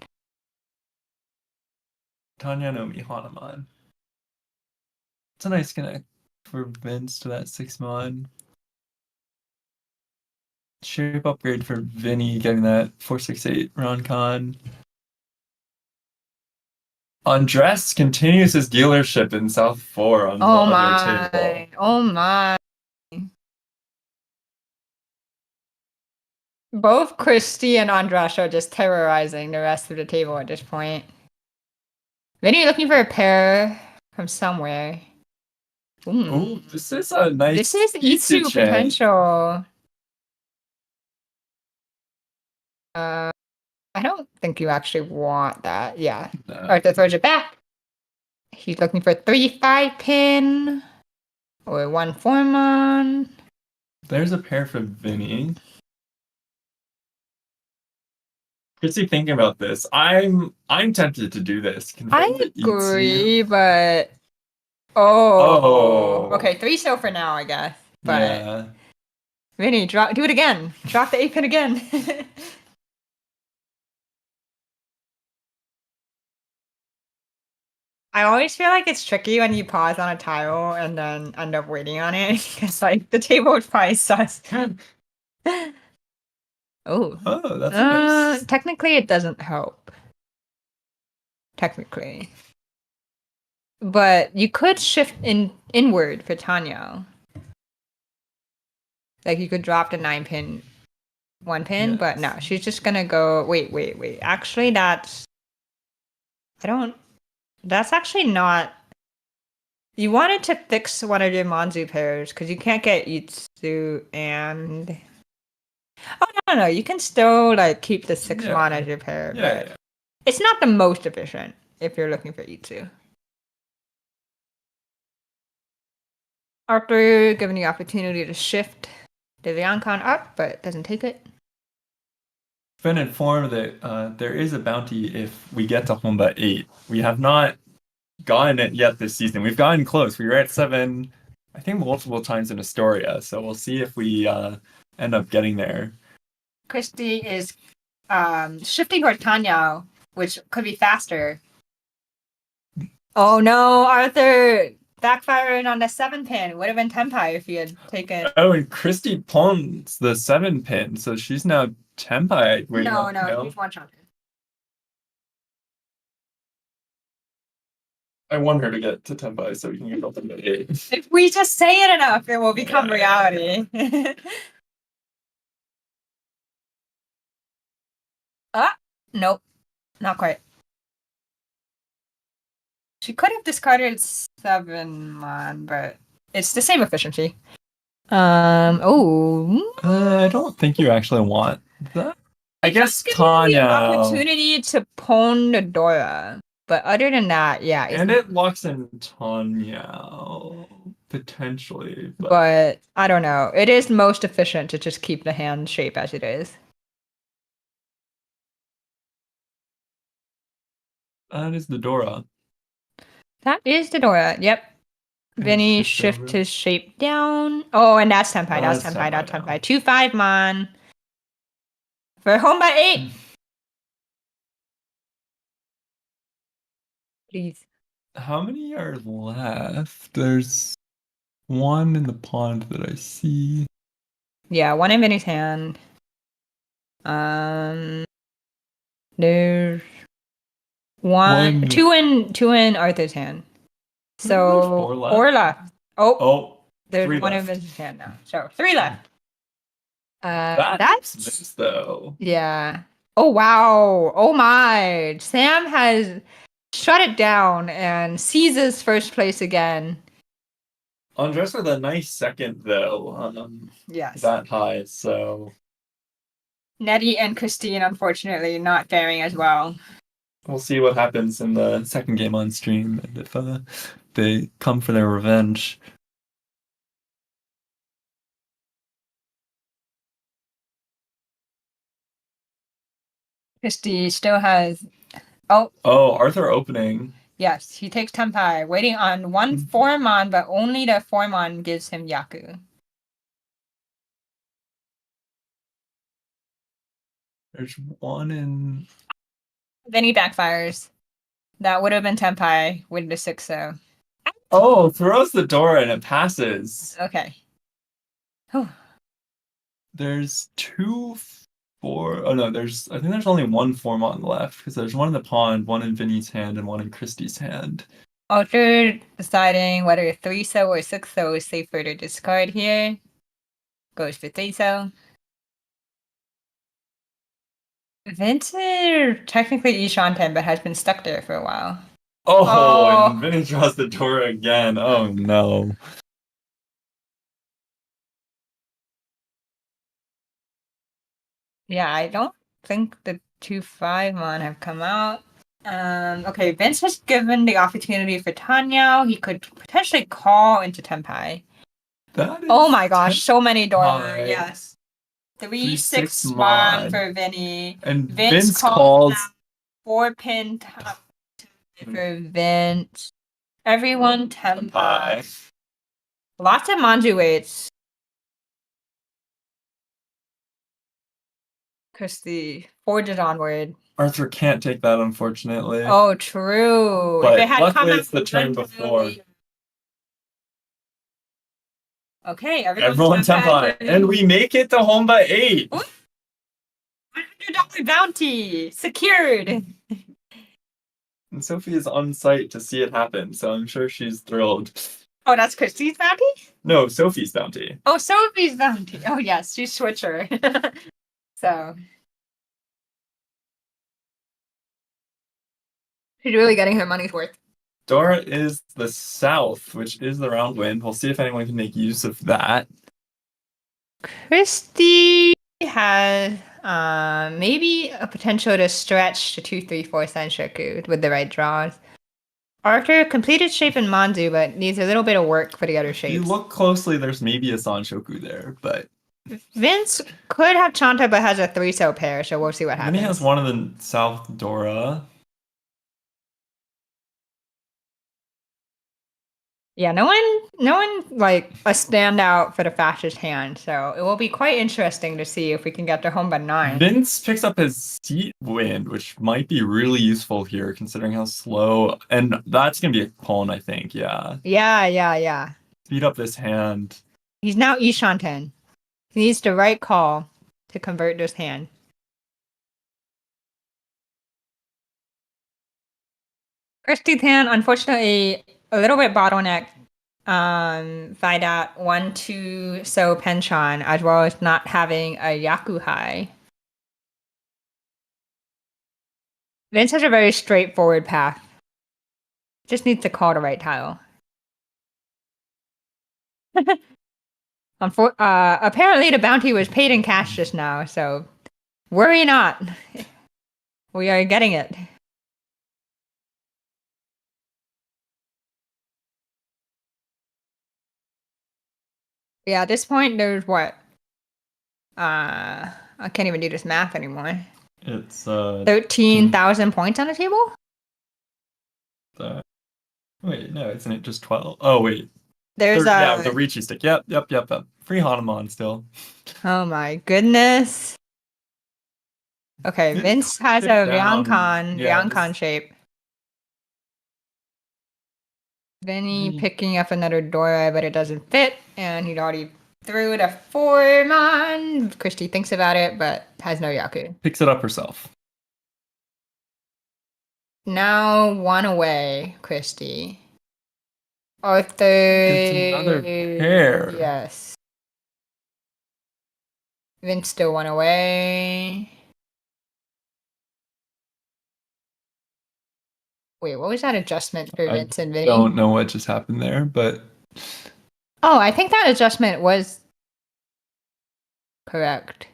Tanya Nomi Hanuman. It's a nice connect for Vince to that 6-mon. Shape upgrade for Vinny getting that 468 Roncon. Andres continues his dealership in South 4 on the other table. Oh my. Both Christie and Andras are just terrorizing the rest of the table at this point. Vinny looking for a pair from somewhere. Ooh, this is a nice. This is Itsu potential. I don't think you actually want that. Yeah. No. Arthur throws it back. He's looking for 3-5 pin or 1 4-mon. There's a pair for Vinny. Chrissy thinking about this. I'm tempted to do this. I agree, but okay, 3-so for now, I guess. But yeah. Vinny, do it again. Drop the 8 pin again. I always feel like it's tricky when you pause on a tile and then end up waiting on it because the table is probably sus. Oh, that's nice. Technically, it doesn't help. technically. But you could shift inward for Tanya. Like you could drop the 9-pin, 1-pin, but no, she's just gonna go. Wait. Actually, that's actually not. You wanted to fix one of your Manzu pairs because you can't get Itsu and. Oh no, you can still like keep the 6-mon as your pair, but it's not the most efficient if you're looking for Itsu. Arthur given the opportunity to shift the Ryankon up, but doesn't take it. Been informed that there is a bounty if we get to Honba 8. We have not gotten it yet this season. We've gotten close. We were at 7, I think multiple times in Astoria, so we'll see if we end up getting there. Christy is shifting toward Tanya, which could be faster. Oh no, Arthur backfiring on the 7-pin. Would have been Tenpai if he had taken. Oh, and Christy pawns the 7-pin, so she's now Tenpai. No, he's one-shot. I want her to get to Tenpai so we can get up to 8. If we just say it enough, it will become reality. Nope, not quite. She could have discarded 7-mon, but it's the same efficiency. I don't think you actually want that. I guess Tanya. Opportunity to pawn the Dora, but other than that, yeah. And it locks in Tanya potentially, but I don't know. It is most efficient to just keep the hand shape as it is. That is the Dora. That is the Dora. Yep. Vinny shift his shape down. Oh, and that's Tenpai. That's Tenpai. 2 5-mon. For Honba 8. Please. How many are left? There's one in the pond that I see. Yeah, one in Vinny's hand. There's two in Arthur's hand. So 4 left. Oh, there's one in Vince's hand now. So 3 left. That's Vince, though. Yeah. Oh wow. Oh my. Sam has shut it down and seizes first place again. Andres with a nice second though. Yes. That high, so Nettie and Christine unfortunately not faring as well. We'll see what happens in the second game on stream and if they come for their revenge. Christy still has. Oh, Arthur opening. Yes, he takes Tenpai, waiting on 1 4-mon, but only the 4-mon gives him Yaku. There's one in. Then he backfires. That would have been Tenpai with the 6 though. Oh, throws the door and it passes. Okay. There's 2 4. Oh no, I think there's only 1 4-mon left because there's one in the pond, one in Vinny's hand, and one in Christy's hand. Arthur deciding whether 3-so or 6-so is safer to discard here. Goes for 3-so. Vince is technically Ishanten, but has been stuck there for a while. Oh, and Vinny draws the door again. Oh no. Yeah, I don't think the 2 5-mon have come out. Okay, Vince was given the opportunity for Tanya. He could potentially call into Tenpai. Oh my gosh, so many doors. Yes. 3 6-mon for Vinny. And Vince calls 4-pin top for Vince. Everyone Tenpai. Lots of Manju weights. Christy forges onward. Arthur can't take that, unfortunately. Oh, true. But luckily it's the turn before. Okay, everyone Tenpai. And we make it to Honba 8. $100 bounty secured. And Sophie is on site to see it happen, so I'm sure she's thrilled. Oh, that's Christy's bounty? No, Sophie's bounty. Oh, Sophie's bounty. Oh, yes, she's Switcher. So. She's really getting her money's worth. Dora is the south, which is the round wind. We'll see if anyone can make use of that. Christy has maybe a potential to stretch to 2-3-4 Senshoku with the right draws. Arthur completed shape in Manzu, but needs a little bit of work for the other If you shapes. look closely, there's maybe a Sanshoku there, but Vince could have Chanta, but has a 3-cell pair, so we'll see what happens. then he has one of the south Dora. Yeah, no one like a standout for the fastest hand, so it will be quite interesting to see if we can get to home by 9. Vince picks up his seat wind, which might be really useful here, considering how slow. And that's gonna be a pawn, I think. Yeah, Yeah. speed up this hand. He's now Ishanten. He needs the right call to convert this hand. Christy's hand, unfortunately, a little bit bottlenecked by that 1-2 so penchant, as well as not having a Yakuhai. Vince has a very straightforward path. Just needs to call the right tile. Apparently the bounty was paid in cash just now, so worry not. We are getting it. Yeah, at this point, there's what? I can't even do this math anymore. It's 13,000 points on the table? Wait, no, isn't it just 12? Oh wait. There's Yeah, the Riichi stick. Yep. Free Hanuman still. Oh my goodness. Okay, Vince has a Ryankan shape. Vinny picking up another Dora, but it doesn't fit, and he'd already threw the 4-man. Christy thinks about it, but has no Yaku. Picks it up herself. Now 1 away, Christy. Arthur. Gets another pair. Yes. Vince still 1 away. Wait, what was that adjustment for Vince and Vinny? Don't know what just happened there, but Oh, I think that adjustment was correct.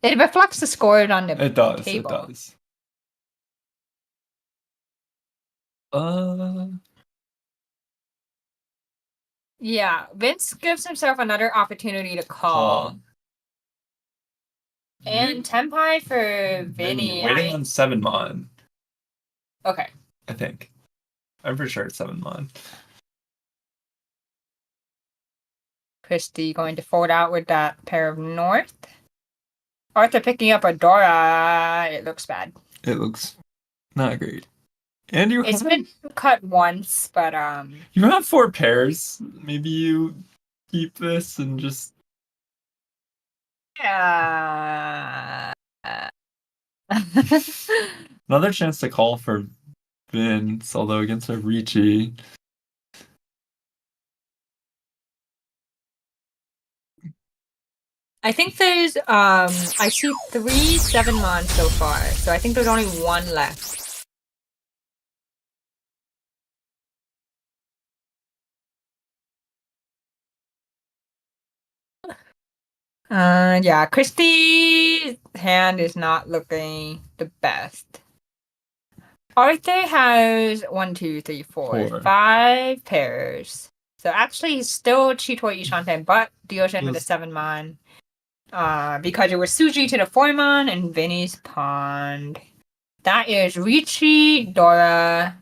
It reflects the scores on the table. It does. Yeah, Vince gives himself another opportunity to call. And Tenpai for Vinny. Waiting on 7-mon. Okay. I think. I'm pretty sure it's 7-mon. Christy going to fold out with that pair of North. Arthur picking up a Dora. It looks bad. It looks not great. And it's been cut once, but you have 4 pairs. Maybe you keep this and just another chance to call for Vince, although against a Riichi. I think there's I see 3 7-mon so far, so I think there's only 1 left. Yeah, Christy's hand is not looking the best. Arthur has 1, 2, 3, 4, 5 pairs. So actually he's still Chitoi Ishanten, but Dioshin with a 7-mon. Because it was Suji to the 4-mon and Vinny's Pond. That is Riichi, Dora.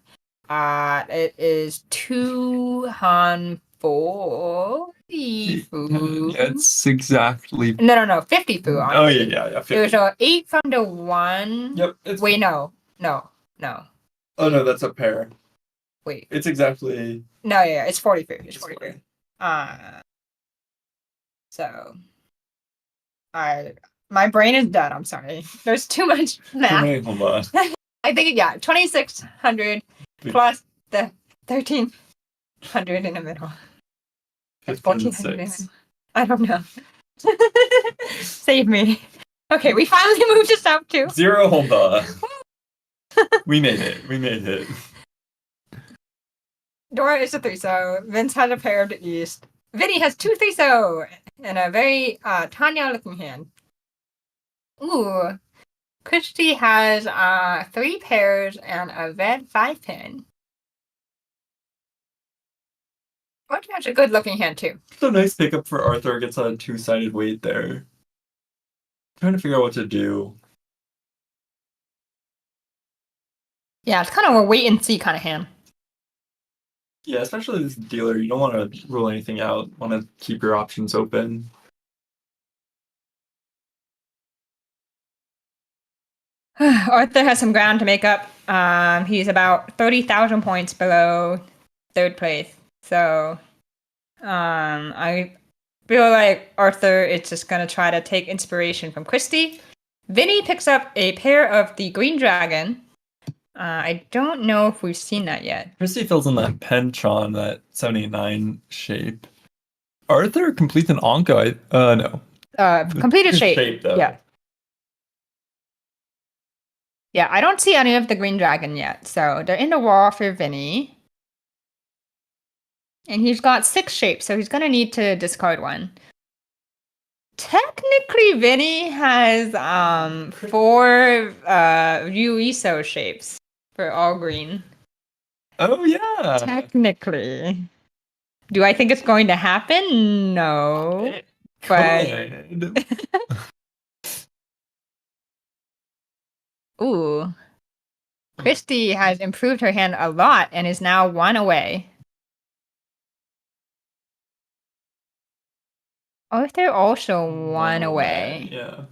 It is 2 Han 4. Yeah, it's exactly. No, 50 fu. Oh yeah. 50. It was an 8 from the 1. Yep. Wait, no. Oh no, that's a pair. Wait. It's exactly. No, yeah, it's 40 fu. It's 40 fu. So. My brain is dead. I'm sorry. There's too much math. Hold on. I think, yeah, 2,600 plus the 1,300 in the middle. That's 1,400 in the middle. I don't know. Save me. Okay, we finally moved to South 2. 0 Honda. We made it. We made it. Dora is a 3-so. Vince has a pair of the East. Vinny has 2 3-so and a very Tanya looking hand. Ooh. Christy has 3 pairs and a red 5-pin. Which has a good looking hand too. So nice pickup for Arthur. Gets a 2-sided weight there. Trying to figure out what to do. Yeah, it's kind of a wait and see kind of hand. Yeah, especially this dealer. You don't want to rule anything out. Want to keep your options open. Arthur has some ground to make up. He's about 30,000 points below 3rd place. So, I feel like Arthur is just gonna try to take inspiration from Christy. Vinny picks up a pair of the Green Dragon. I don't know if we've seen that yet. Christy fills in that Penchon, that 789 shape. Arthur completes an Onko. No. Completed shape. Though. Yeah. Yeah, I don't see any of the Green Dragon yet. So they're in the wall for Vinny. And he's got 6 shapes, so he's going to need to discard one. Technically, Vinny has 4 Ryuiso shapes for all green. Oh, yeah. Technically. Do I think it's going to happen? No. But ooh. Christy has improved her hand a lot and is now 1 away. Arthur also 1 away. Yeah.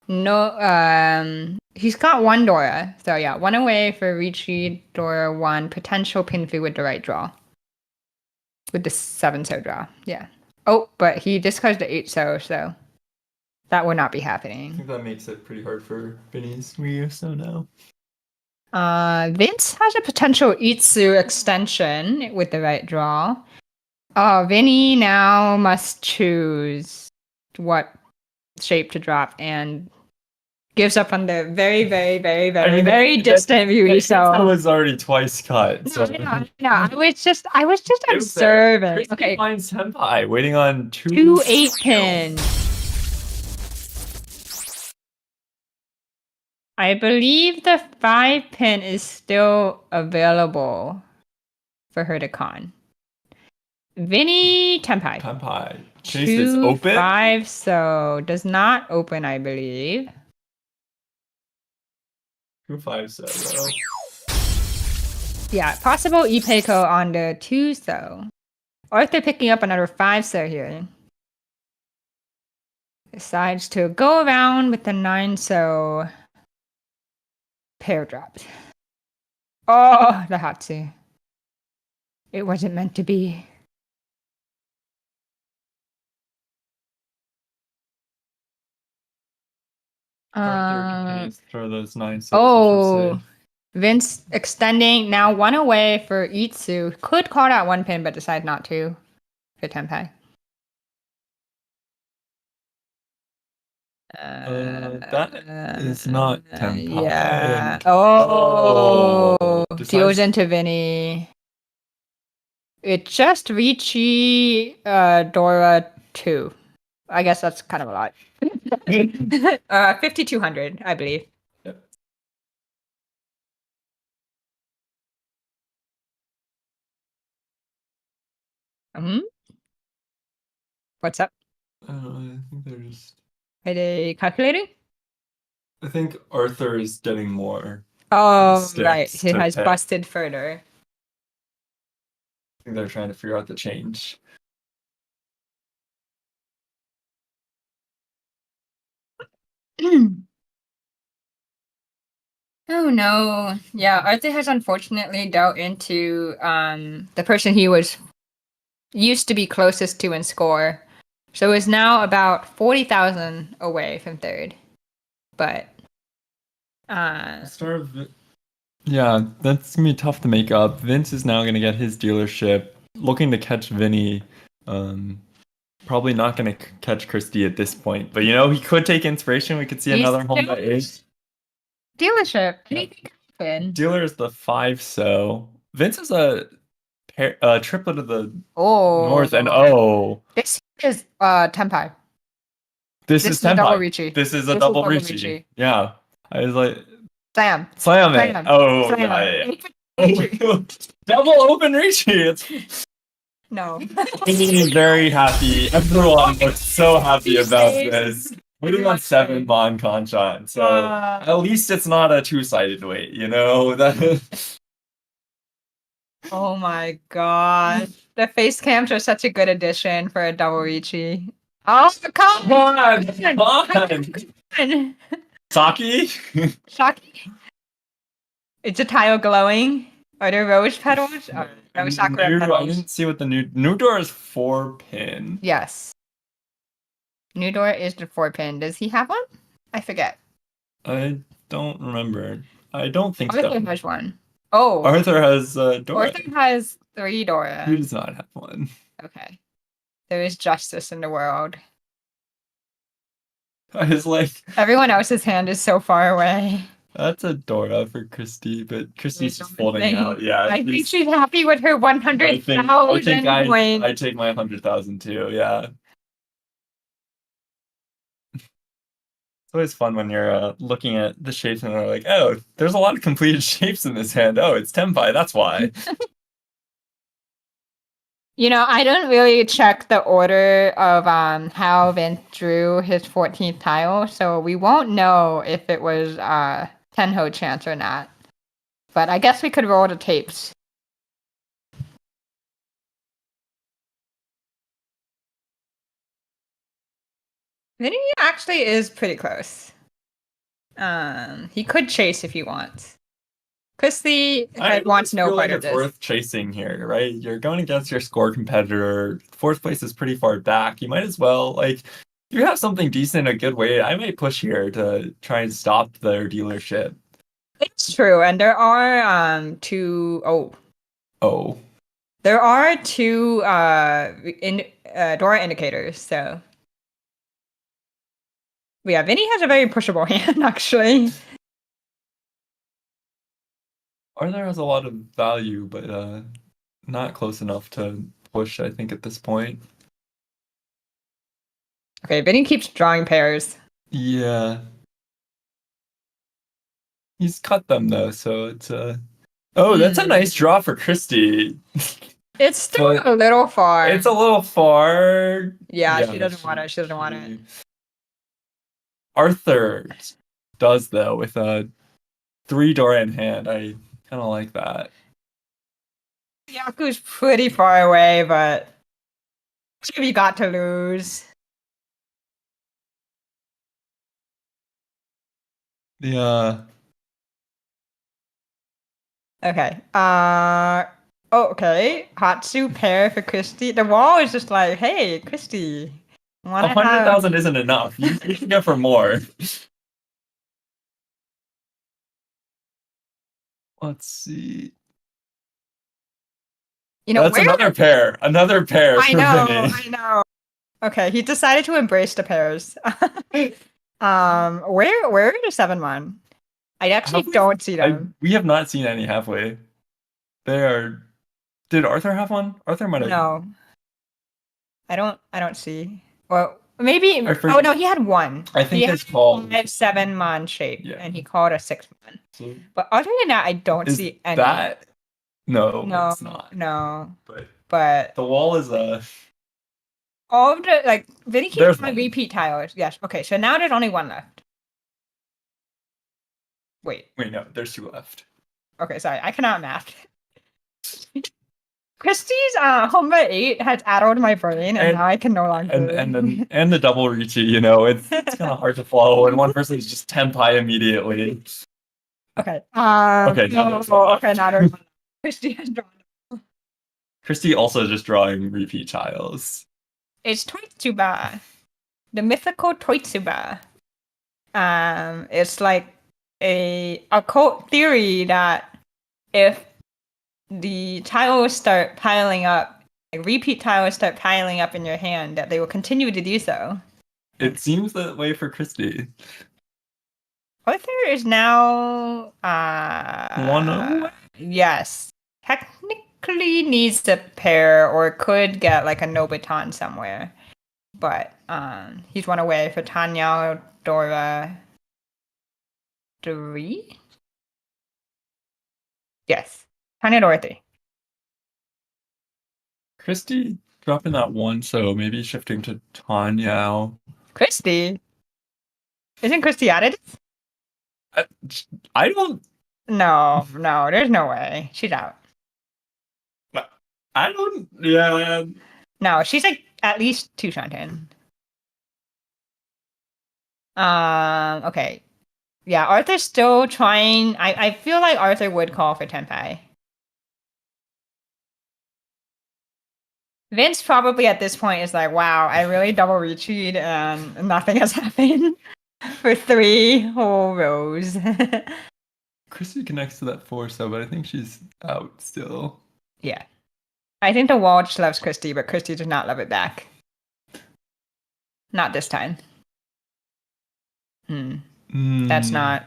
No, he's got 1 Dora. So yeah, 1 away for Riichi, Dora 1, potential pin through with the right draw. With the 7-so draw, yeah. Oh, but he discards the 8-so, so that would not be I happening. think that makes it pretty hard for Vinny's Ryuso now. Vince has a potential Itsu extension with the right draw. Vinny now must choose what shape to drop and gives up on the very, very, very, very, very distant Ryuiso. That was already twice cut. So. No. I was just observing. Okay. Fine senpai waiting on 2 8-pins. I believe the 5-pin is still available for her to con. Vinny Tenpai. Tenpai. Chase is open? 5, so does not open, I believe. 2-5, so. Yeah, possible Ipeiko on the 2-so. Arthur picking up another 5-so here. Decides to go around with the 9-so pair dropped. Oh, the Hatsu. It wasn't meant to be. Throw those 9-so. Oh, Vince extending now 1 away for Itsu. Could call out 1 pin, but decide not to for Tenpai. That is not Tenpai. Yeah. Oh, deals into Vinny. It's just Riichi, Dora 2. I guess that's kind of a lot. 5,200, I believe. Yep. What's up? I think they're just. Are they calculating? I think Arthur is getting more. Oh, right. He has busted further. I think they're trying to figure out the change. Oh no. Yeah, Arthur has unfortunately dealt into the person he was used to be closest to in score. So is now about 40,000 away from 3rd. But Start of Yeah, that's gonna be tough to make up. Vince is now gonna get his dealership, looking to catch Vinny. Um, Probably not gonna catch Christie at this point, but he could take inspiration. We could see He's another Honda still- Ace. Dealership. Yeah. Anything could happen. Dealer is the 5, so Vince is a triplet of the Oh. North, and This is Tenpai. this This is is a double Tenpai. Riichi. This is a This is double double Riichi. Riichi. Yeah, I was like, Slam. slam it. Slam. Oh, Slam. yeah. Double open Riichi. It's No. I'm very happy. Everyone looks so happy about this. We want 7 Bon Kanchan, so at least it's not a 2-sided weight, That Oh my god. The face cams are such a good addition for a double Riichi. Oh, come on, on. Saki? Shocking. Is the tile glowing? Are there rose petals? Or no sakura I petals? didn't see what the new door is 4-pin. Yes. New door is the 4-pin. Does he have one? I forget. I don't remember. I don't think Arthur so. has one. Oh. Arthur has Dora. Arthur has 3 Dora. He does not have one. Okay. There is justice in the world. I was like, Everyone else's hand is so far away. that's a Dora for Christy, but Christy's just folding out. Yeah, I think she's happy with her 100,000 points. I take my 100,000 too. Yeah. It's always fun when you're looking at the shapes and they're like, oh, there's a lot of completed shapes in this hand. Oh, it's Tenpai. That's why. I don't really check the order of how Vince drew his 14th tile, so we won't know if it was Tenho chance or not. But I guess we could roll the tapes. Vinny actually is pretty close. He could chase if he wants. Christy wants no part of this. It's worth chasing here, right? You're going against your score competitor. 4th place is pretty far back. You might as well, you have something decent, a good weight. I might push here to try and stop their dealership. It's true, and there are 2. Oh. There are 2 Dora indicators, so. Yeah, Vinny has a very pushable hand, actually. Arthur has a lot of value, but not close enough to push, I think, at this point. Okay, Vinny keeps drawing pairs. Yeah. He's cut them, though, so it's Oh, that's a nice draw for Christy. It's still a little far. It's a little far. Yeah, she doesn't want it. She doesn't want it. Arthur does, though, with a 3 Dora in hand. I kind of like that. Yaku's pretty far away, but what have you got to lose? Yeah. Okay. Okay. Hatsu pair for Christy. The wall is just like, hey, Christy. 100,000 isn't enough. You can go for more. Let's see. That's another pair. Another pair. I know. Okay, he decided to embrace the pairs. Where are the 7-1? I actually don't see them. We have not seen any halfway. They are. Did Arthur have one? Arthur might have. No. I don't see. Well, maybe. Oh no, he had one. I think it's called 7-man shape, and he called a 6-man. So, but other than that, I don't see any. That? No, it's not. No. But the wall is all of the Vinny keeps my repeat tiles. Yes. Okay. So now there's only 1 left. Wait, no, there's 2 left. Okay, sorry, I cannot math. Christie's Honda 8 has addled my brain, and now I can no longer. And the double Riichi, it's kind of hard to follow when one person is just Tenpai immediately. Okay. Okay. Now there's 1. Christy has drawn. Christy also just drawing repeat tiles. It's Toitsuba, the mythical Toitsuba. It's like a occult theory that if the tiles start piling up, like repeat tiles start piling up in your hand, that they will continue to do so. It seems that way for Christy. Arthur is now 1-0? yes. Technically needs a pair or could get like a no baton somewhere. But he's one away for Tanya Dora 3? Yes. Tanya Dora 3. Christy dropping that 1, so maybe shifting to Tanya. Christy? Isn't Christy added? I don't. No, there's no way. She's out. I don't. Yeah. No, she's like at least 2 Shantan. Okay. Yeah, Arthur's still trying. I feel like Arthur would call for Tenpai. Vince probably at this point is like, wow, I really double Riichi'd and nothing has happened for 3 whole rows. Christy connects to that 4, so but I think she's out still. Yeah. I think the wall just loves Christy, but Christy does not love it back. Not this time. That's not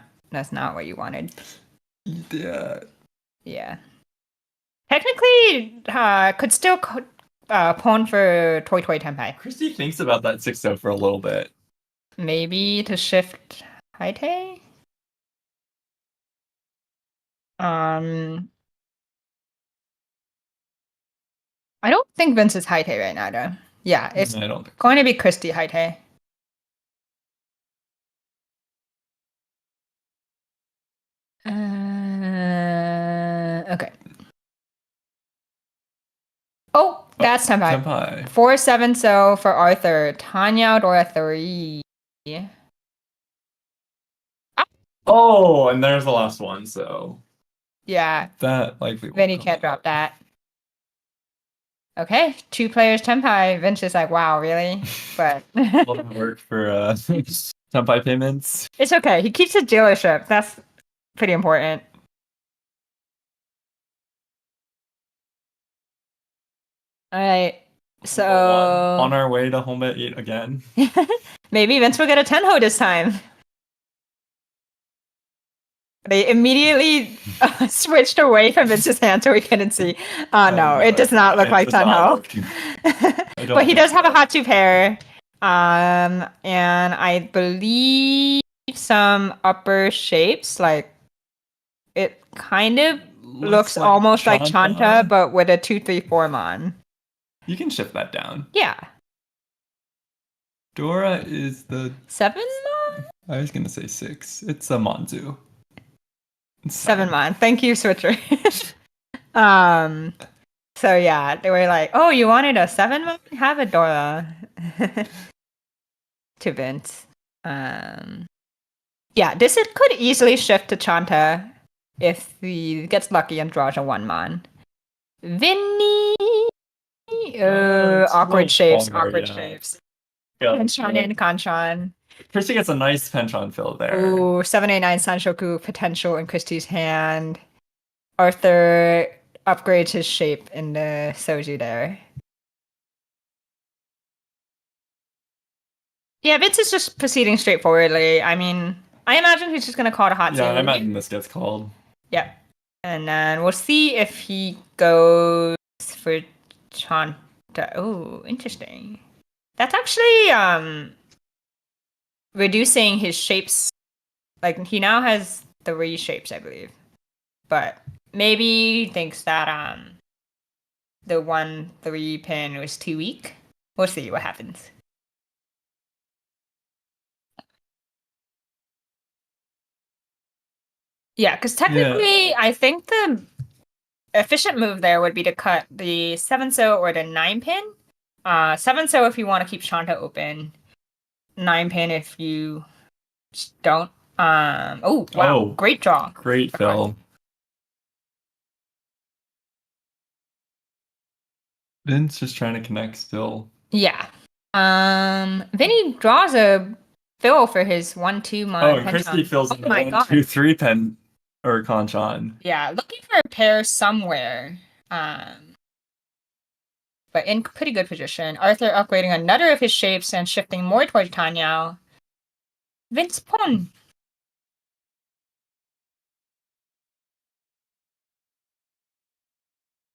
what you wanted. Yeah. Yeah. Technically, could still pawn for Toy Toy Tenpai. Christy thinks about that 6-0 for a little bit. Maybe to shift Haite? I don't think Vince is Haite right now, though. Yeah, it's I don't think going to be Christy Haite. Okay. Oh, that's Tenpai. Senpai. 4-7 so for Arthur. Tanya Dora 3. Oh, and there's the last one, so Yeah, that likely won't Vinny come can't up. drop that. Okay, 2 players Tenpai. Vince is like, wow, really? But A lot of work for Senpai payments. it's okay. He keeps his dealership. That's pretty important. All right. So On our way to home at 8 again. maybe Vince will get a 10-ho this time. They immediately switched away from Vince's hand so we couldn't see. No, it does not look like 10-ho. But he does have a Hatu pair. And I believe some upper shapes, like it kind of looks like almost like Chanta, but with a 2-3-4 mon. You can shift that down. Yeah. Dora is the 7 mon? I was gonna say 6. It's a Monzu. 7 mon. Thank you, Switcher. So yeah, they were like, "Oh, you wanted a 7 mon? Have a Dora." To Vince. Yeah, this could easily shift to Chanta if he gets lucky and draws a 1 mon. Vinny. Awkward shapes. Shapes. Yeah. Kanchan and Kanchan. Christy gets a nice penchant fill there. Ooh, 789 Sanshoku potential in Christie's hand. Arthur upgrades his shape in the Soju there. Yeah, Vince is just proceeding straightforwardly. I mean, I imagine he's just going to call it a hot Yeah, zone. I imagine this gets called. Yep. And then we'll see if he goes for Chanta. Oh, interesting. That's actually reducing his shapes. Like, he now has 3 shapes, I believe. But maybe he thinks that the 1-3 pin was too weak. We'll see what happens. Yeah, because technically, I think the efficient move there would be to cut the 7-so or the 9 pin. 7-so if you want to keep Shanta open. 9 pin if you don't. Oh, wow. Great draw. Great fill. Vince just trying to connect still. Yeah. Vinny draws a Phil for his 1-2 Oh, mon and Christy hanchan. fills Oh in the my 1, god. 2, 3 pen or conchan. Yeah, looking for a pair somewhere. But in pretty good position. Arthur upgrading another of his shapes and shifting more towards Tanyao. Vince Pon.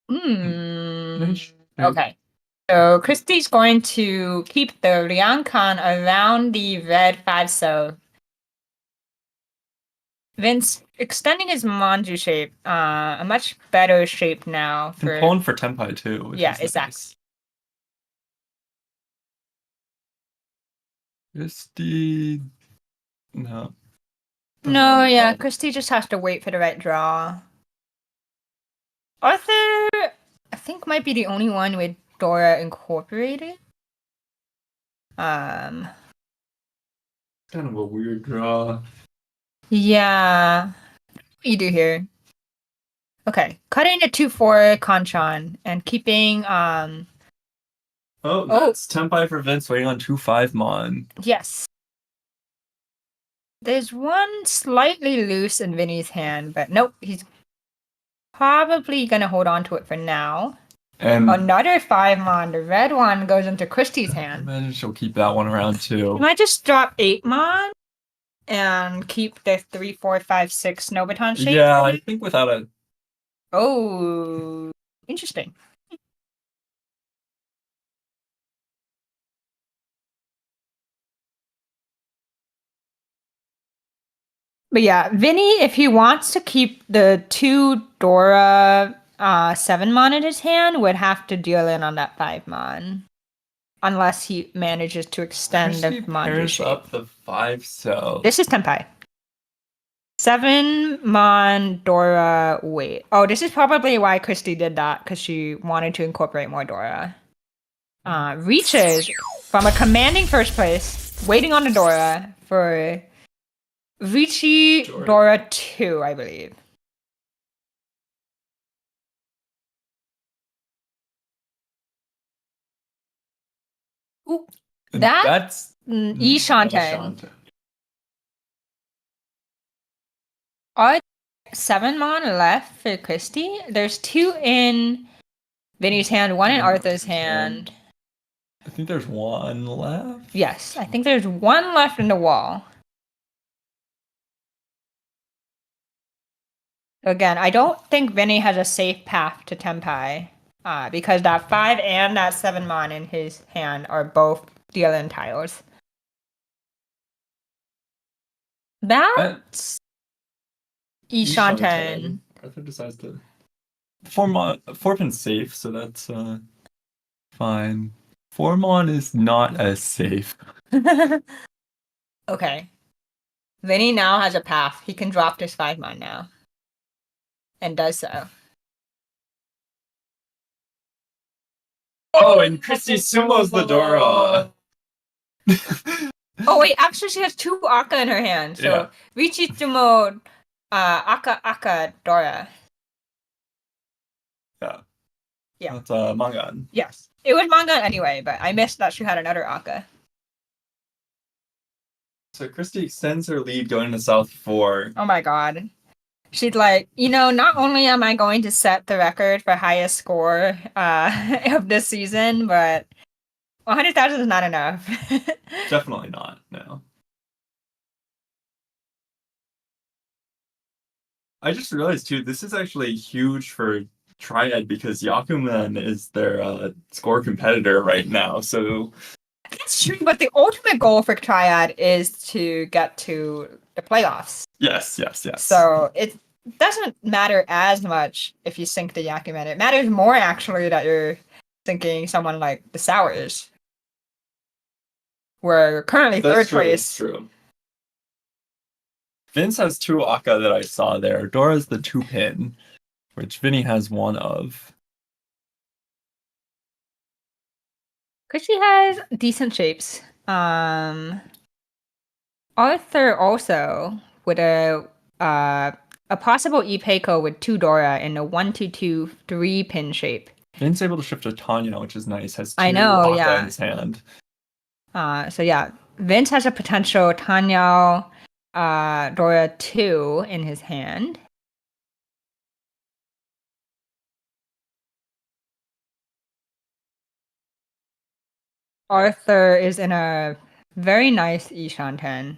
Nice. Okay. So Christy's going to keep the Liangkan around the red 5 so. Vince extending his Manju shape, a much better shape now And pulling for Tenpai too, which Yeah, is exactly. nice. Christy... No. No, yeah, Oh. Christy just has to wait for the right draw. Arthur, I think, might be the only one with Dora incorporated. Kind of a weird draw. Yeah. What do you do here? Okay, cutting the 2-4 Kanchan and keeping Oh, that's Tenpai for Vince waiting on 2-5 Mon. Yes. There's one slightly loose in Vinny's hand, but nope, he's probably gonna hold on to it for now. And another 5 mon. The red one goes into Christy's I hand. imagine she'll keep that one around too. You might just drop 8 mon and keep the 3, 4, 5, 6 Nobiton shape. Yeah, I think without a... Oh, interesting. But yeah, Vinny, if he wants to keep the 2 Dora 7 mon in his hand, would have to deal in on that 5 mon. Unless he manages to extend the Manju pairs shape. up the 5 so. This is Tenpai. 7 mon Dora wait. Oh, this is probably why Christy did that, because she wanted to incorporate more Dora. Reaches from a commanding first place, waiting on the Dora for Riichi Dora 2, I believe. Ooh, that's Ishanten. Are 7 mon left for Christy? There's 2 in Vinny's hand, 1 in Arthur's hand. I think there's 1 left. Yes, I think there's 1 left in the wall. Again, I don't think Vinny has a safe path to Tenpai, because that 5 and that 7 mon in his hand are both deal-in tiles. That's Ishanten. Arthur decides to... 4 pin's safe, so that's fine. 4 mon is not as safe. Okay. Vinny now has a path. He can drop this 5 mon now. And does so. Oh, and Christy sumos the Dora. Oh wait, actually she has 2 Aka in her hand. So Yeah. Riichi sumo Aka Dora. Yeah. Yeah. That's Mangan. Yes. It was manga anyway, but I missed that she had another Aka. So Christy extends her lead going to South 4. Oh my god. She's like, not only am I going to set the record for highest score of this season, but 100,000 is not enough. Definitely not, no. I just realized too, this is actually huge for Triad because Yakuman is their score competitor right now, so... That's true, but the ultimate goal for Triad is to get to the playoffs. Yes. So it doesn't matter as much if you sync the Yakuman. It matters more, actually, that you're syncing someone like the Sours. We're currently third place. That's true. Vince has 2 Aka that I saw there. Dora's the 2 pin, which Vinny has 1 of. Christy has decent shapes. Arthur also with a possible Ipeiko with 2 Dora in a 1-2-2-3 pin shape. Vince able to shift to Tanya, which is nice. Has 2 I know, Aka yeah. in his hand. So yeah, Vince has a potential Tanya Dora 2 in his hand. Arthur is in a very nice Ishanten.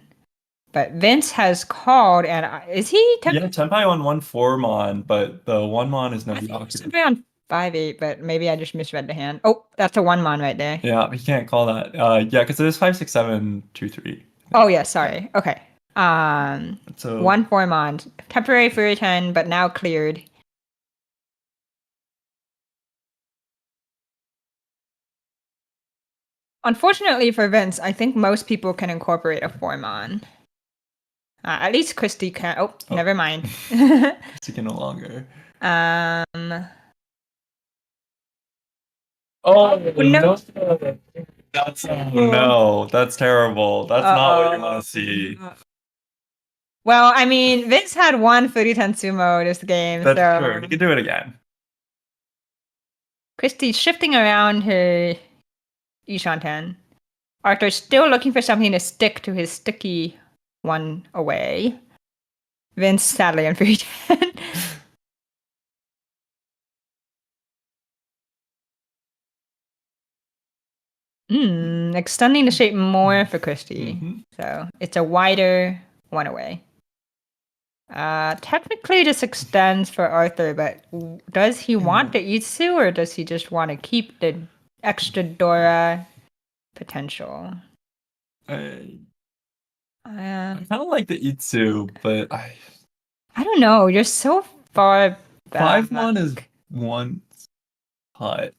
But Vince has called, and is he? Yeah, Tenpai on 1/4 mon, but the 1 mon is no I think blocker. he's Tenpai on 5/8, but maybe I just misread the hand. Oh, that's a 1 mon right there. Yeah, he can't call that. Yeah, because it is 5/6/7/2/3. Oh yeah, sorry. Okay. So 1/4 mon, temporary Furuten, but now cleared. Unfortunately for Vince, I think most people can incorporate a 4-mon. At least Christy can. Oh, never mind. Christy can no longer. Oh no! That's no, that's terrible. That's not what you want to see. Well, I mean, Vince had one Furiten sumo this game, That's so true. He can do it again. Christy's shifting around her Ishanten. Arthur's still looking for something to stick to his sticky one away. Vince sadly on Furiten. Extending the shape more for Christy. So it's a wider one away. Technically this extends for Arthur, but does he want the Itsu or does he just want to keep the extra Dora potential? I kind of like the Itsu, but I don't know. You're so far back. 5-mon is one hot.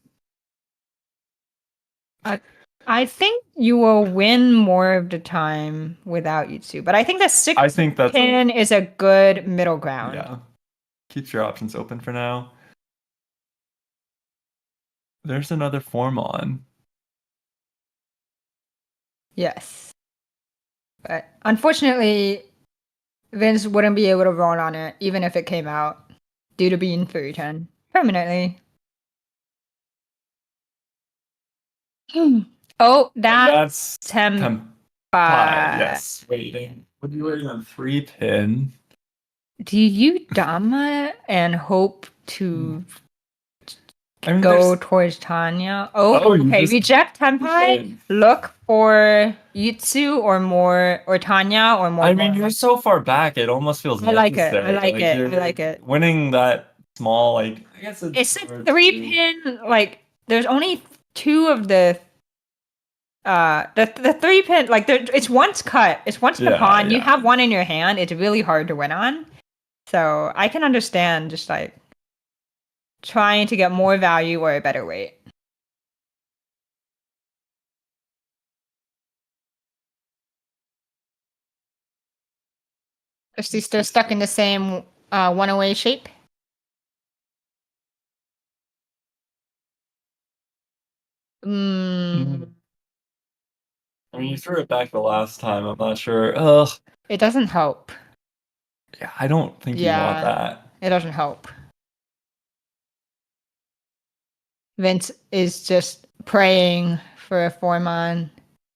I think you will win more of the time without Itsu, but I think the 6-pin is a good middle ground. Yeah. Keeps your options open for now. There's another 4-mon. Yes. But unfortunately, Vince wouldn't be able to roll on it, even if it came out, due to being Furiten permanently. Oh, that's Tenpai. Yes, waiting. What are you waiting on? 3-pin. Do you Dama and hope to go towards Tanya? Oh, okay. Reject Tenpai. Look for Yutsu or Tanya or more. I mean, you're so far back. It almost feels necessary. I like it. Winning that small, I guess it's a 3-pin. Like, there's only 2 of the 3-pin. Like, it's once cut. It's once the pawn. You have one in your hand. It's really hard to win on. So I can understand just like trying to get more value or a better weight. Is she still stuck in the same one away shape? I mean, you threw it back the last time. I'm not sure. Ugh. It doesn't help. Yeah, I don't think you want that. It doesn't help. Vince is just praying for a 4-mon.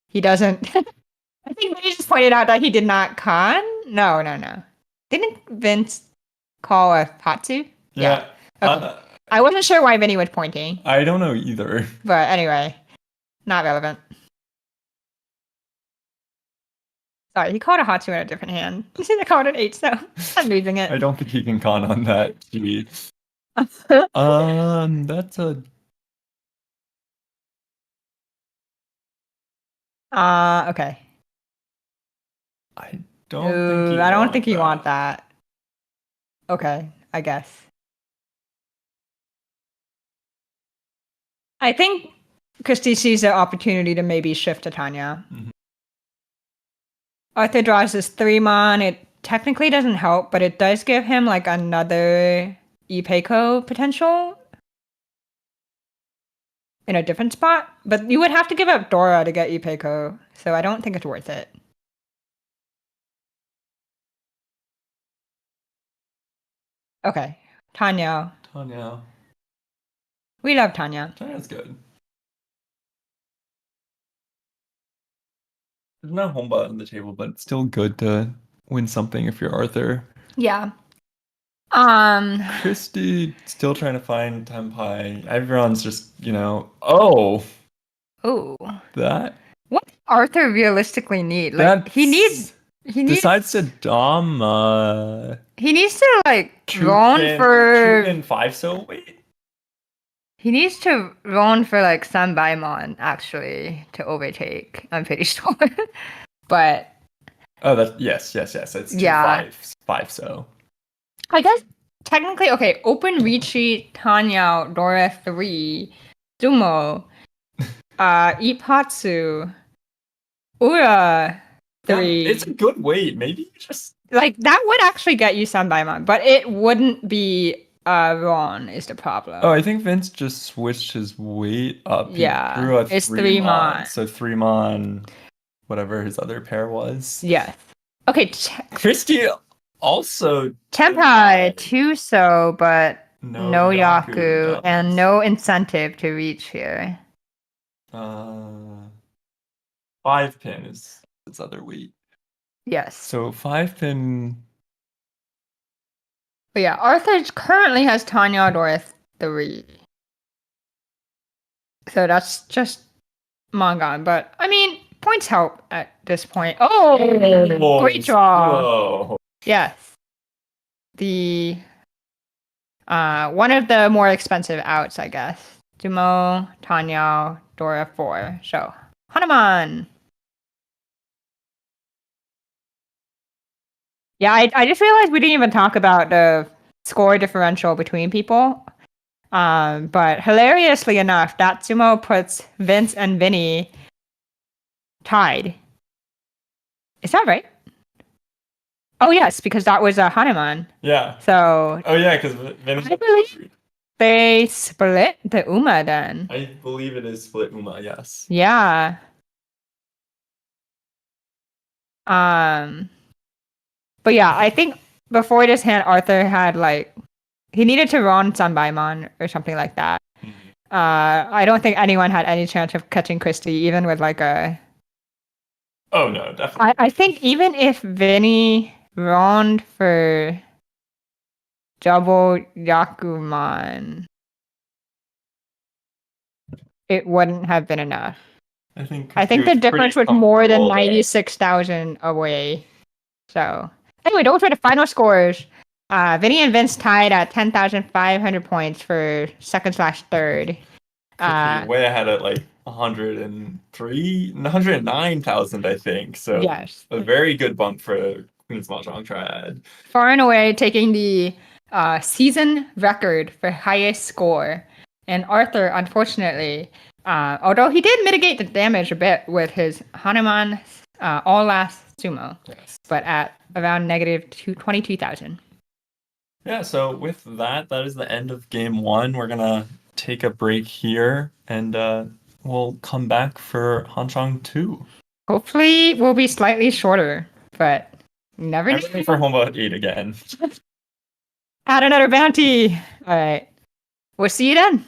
He doesn't. I think he just pointed out that he did not con. No. Didn't Vince call a Hatsu? Yeah. Okay. I wasn't sure why Vinny was pointing. I don't know either. But anyway, not relevant. Sorry, he called a Hatsu in a different hand. He should have called an 8, so I'm losing it. I don't think he can con on that. That's a... okay. I don't think you want that. Okay, I guess. I think Christy sees the opportunity to maybe shift to Tanya. Arthur draws this 3-mon. It technically doesn't help, but it does give him like another Ipeiko potential in a different spot. But you would have to give up Dora to get Ipeiko, so I don't think it's worth it. Okay, Tanya. We love Tanya. Tanya's good. there's no Homba on the table, but it's still good to win something if you're Arthur. Yeah. Um. Christy still trying to find Tenpai. Everyone's just, oh, Oh. that What does Arthur realistically need? Like he that's needs. He decides to needs. Dom He needs to like run for. Chukin 5 so wait. He needs to run for like San Baimon actually to overtake. I'm pretty sure. But Oh, that yes. It's two yeah, five so. I guess technically okay. Open Riichi, Tanya, Dora 3, Zumo, Ipatsu, Ura It's 3. a good weight. Maybe you just Like that would actually get you San Baimon, but it wouldn't be Ron is the Oh, problem. I think Vince just switched his weight up. He Yeah, drew a it's three 3 mon. mon. So three mon, whatever his other pair was. Yes. Okay, Christie also Tenpai, two so, but no no Yaku Yaku and does. no incentive to reach here. Uh, 5 pin is his other weight. Yes. So 5 pin. But yeah, Arthur currently has Tanya Dora 3. So that's just Mangan. But I mean, points help at this point. Oh, great draw. Whoa. Yes. The one of the more expensive outs, I guess. Dumo, Tanya, Dora 4. So Hanuman. Yeah, I just realized we didn't even talk about the score differential between people. But hilariously enough, Datsumo puts Vince and Vinny tied. Is that right? Oh yes, because that was a Hanuman. Yeah. So Oh yeah, because I believe they split the Uma then. I believe it is split Uma. Yes. Yeah. But yeah, I think before this hand, Arthur had like he needed to run Sanbaimon or something like that. I don't think anyone had any chance of catching Christie, even with like a. Oh no, definitely. I think even if Vinny ran for double Yakuman, it wouldn't have been enough. I think I think he the was difference pretty was more than comfortable there. 96,000 away. So, anyway, those were the final scores. Vinny and Vince tied at 10,500 points for second slash third. Way ahead at like 109,000, I think. So Yes. a very good bump for Queen's Mahjong Triad. Far and away taking the season record for highest score. And Arthur, unfortunately, although he did mitigate the damage a bit with his Hanuman all last sumo, Yes. but at around negative 22,000. Yeah, so with that, that is the end of game one. We're gonna take a break here and we'll come back for Hanchang 2. Hopefully, we'll be slightly shorter, but never I'm know. ready for Homba 8 again. Add another bounty. All right. We'll see you then.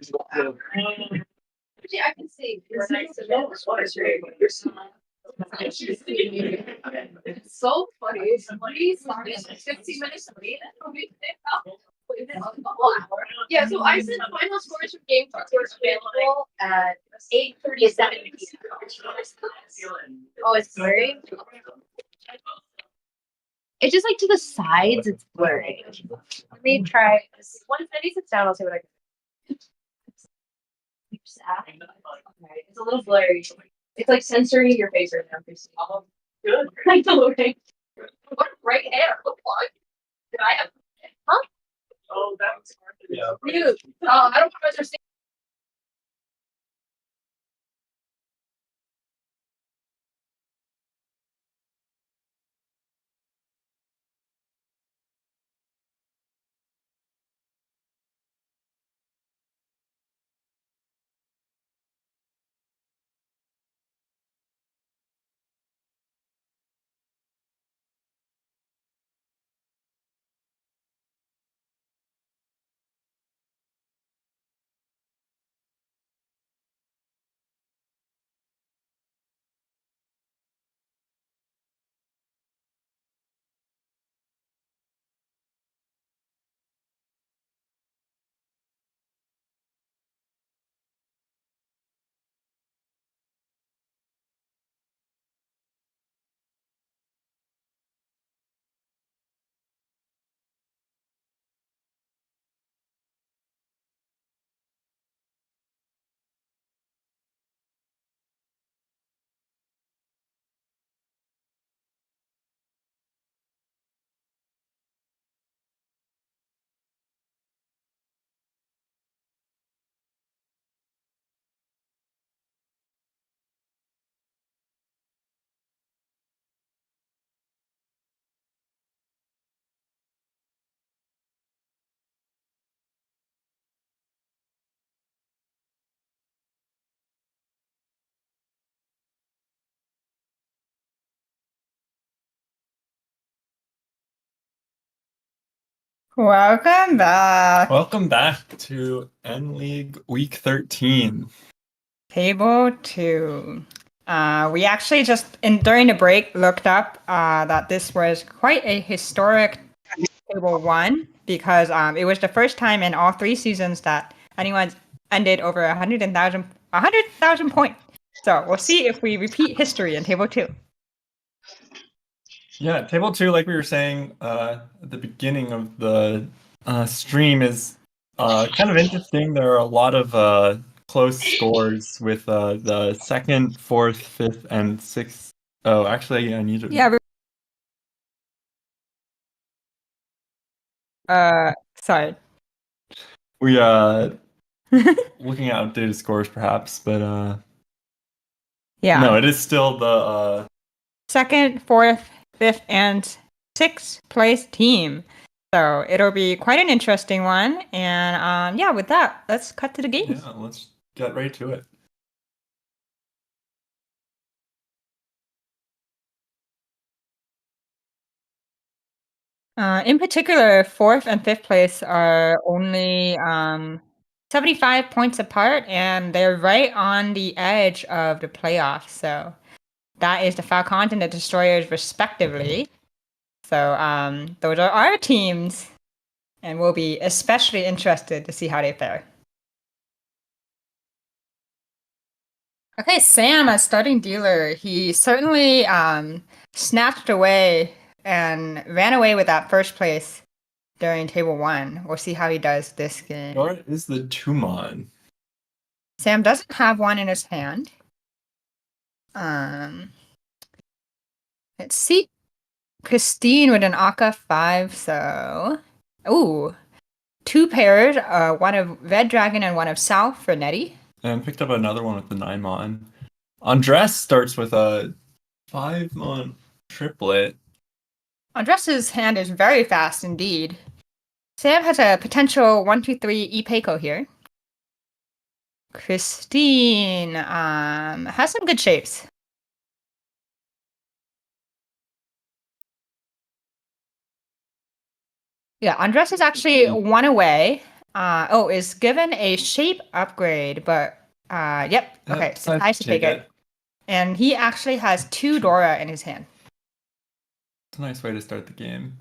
Actually, I can see. It's so funny. Somebody started 15 minutes late. Yeah, so I said final scores from game two are available at 8:37 p.m. Oh, it's blurry. It's just like to the sides, it's blurry. Let me try. Once Eddie sits down, I'll see what I can. It's a little blurry. It's like censoring your face right now. Oh, good. I know, right? What right hair? What the fuck? Did I have? Huh? Oh, that was hard. Yeah. Dude, I don't understand. Welcome back. Welcome back to N League Week 13. Table 2. We actually just during the break looked up that this was quite a historic Table 1 because it was the first time in all 3 seasons that anyone ended over 100,000 points. So we'll see if we repeat history in Table 2. Yeah, Table 2, like we were saying at the beginning of the stream, is kind of interesting. There are a lot of close scores with the second, fourth, fifth, and sixth. Oh, actually, I need to. Yeah. Sorry. We looking at updated scores perhaps, but Yeah. no, it is still the second, fourth, fifth, and sixth place team. So it'll be quite an interesting one. And yeah, with that, let's cut to the games. yeah, let's get right to it. In particular, fourth and fifth place are only 75 points apart, and they're right on the edge of the playoffs. So that is the FalKANs and the Destroyers, respectively. So those are our teams, and we'll be especially interested to see how they fare. Okay, Sam, as starting dealer, he certainly snatched away and ran away with that first place during Table 1. We'll see how he does this game. What is the Tumon? Sam doesn't have one in his hand. Let's see. Christine with an Akka 5, so... Ooh. 2 pairs, one of Red Dragon and one of South for Nettie. And picked up another one with the 9-mon. Andres starts with a 5-mon triplet. Andres' hand is very fast indeed. Sam has a potential 1-2-3 Ipeco here. Christine has some good shapes. Yeah, Andres is actually one away. Is given a shape upgrade, but yep. Okay, decides to take it. And he actually has 2 Dora in his hand. It's a nice way to start the game.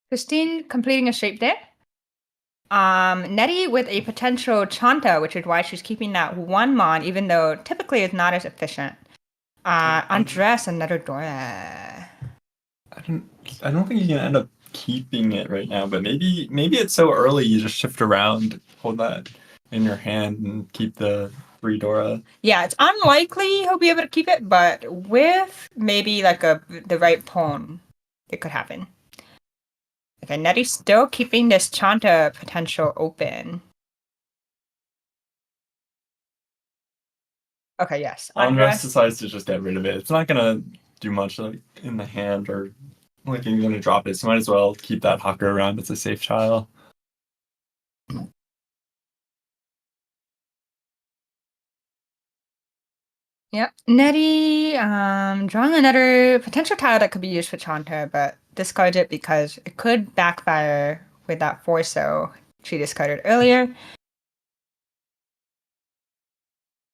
Christine completing a shape there. Nettie with a potential Chanta, which is why she's keeping that 1 mon, even though typically it's not as efficient. Andres, another Dora. I don't think you can end up keeping it right now, but maybe it's so early you just shift around, hold that in your hand, and keep the 3 Dora. Yeah, it's unlikely he'll be able to keep it, but with maybe like the right pawn, it could happen. Okay, Nettie's still keeping this Chanta potential open. Okay, yes. Andres decides to just get rid of it. It's not gonna do much like in the hand or like you're gonna drop it, so might as well keep that Hucker around. It's a safe tile. Yep. Nettie drawing another potential tile that could be used for Chanta, but discards it because it could backfire with that 4-so she discarded earlier.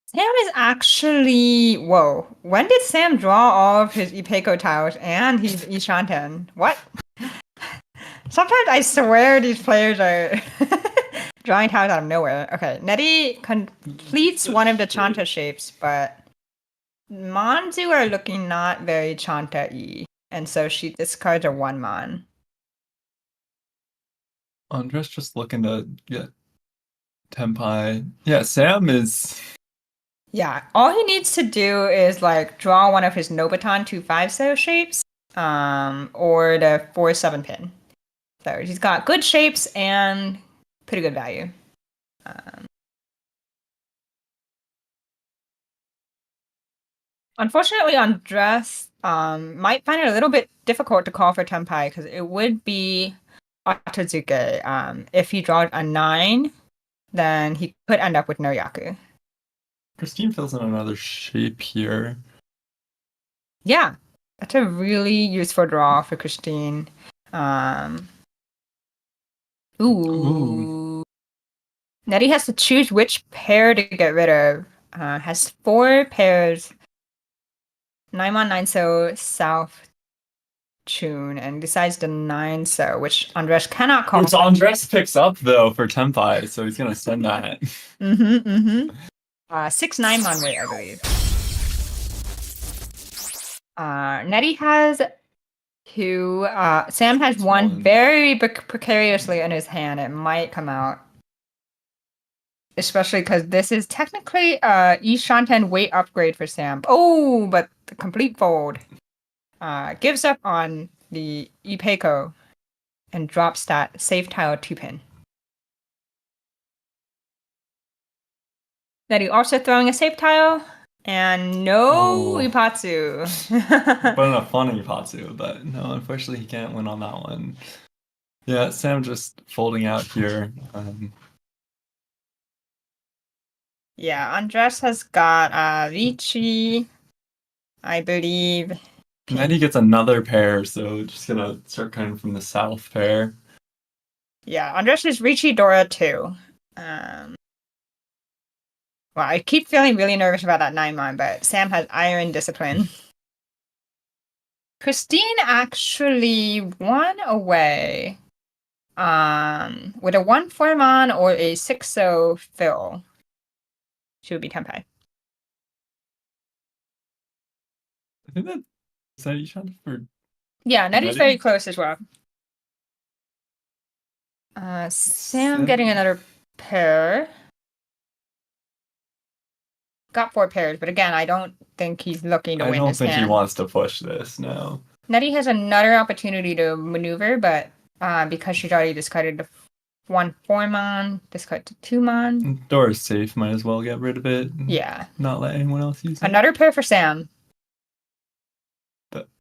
Sam is actually... Whoa. When did Sam draw all of his Ipeco tiles and his Ishanten? What? Sometimes I swear these players are drawing tiles out of nowhere. Okay, Nettie completes one of the Chanta shapes, but Manzu are looking not very Chanta-y, and so she discards a 1 mon. Andres just looking to get Tempai. Yeah, Sam is... Yeah, all he needs to do is like draw one of his Nobaton 2 5-so shapes, or the 4-7 pin. So he's got good shapes and pretty good value. Unfortunately, Andres might find it a little bit difficult to call for Tempai because it would be Otozuke. If he draws a 9, then he could end up with no Yaku. Christine fills in another shape here. Yeah, that's a really useful draw for Christine. Ooh. Nettie has to choose which pair to get rid of. Has 4 pairs. 9-mon 9-so South Tune and decides the 9-so, which Andres cannot call. Which Andres picks up though for Tempai, so he's gonna send that. 6 9-mon way, I believe. Nettie has 2. Sam has one very precariously in his hand. It might come out. Especially because this is technically Ishanten weight upgrade for Sam. Oh, but the complete fold. Gives up on the Ipeco and drops that safe tile 2-pin. Nettie also throwing a safe tile and no Ipatsu. But a fun Ipatsu, but no, unfortunately he can't win on that one. Yeah, Sam just folding out here. Yeah, Andres has got Riichi, I believe. And then he gets another pair, so just gonna start coming from the south pair. Yeah, Andres is Riichi Dora too. Well, I keep feeling really nervous about that 9-mon, but Sam has Iron Discipline. Christine actually 1 away. With a 1-4-mon or a 6-so fill. She would be Tempai. I think that is that Ishan for... Yeah, Nettie's very close as well. Sam getting another pair. Got 4 pairs, but again, I don't think he's looking to win this hand. I don't think he wants to push this, no. Nettie has another opportunity to maneuver, but because she's already discarded the 1-4-mon, discard to 2-mon. Dora's safe, might as well get rid of it. Yeah. Not let anyone else use it. Another pair for Sam.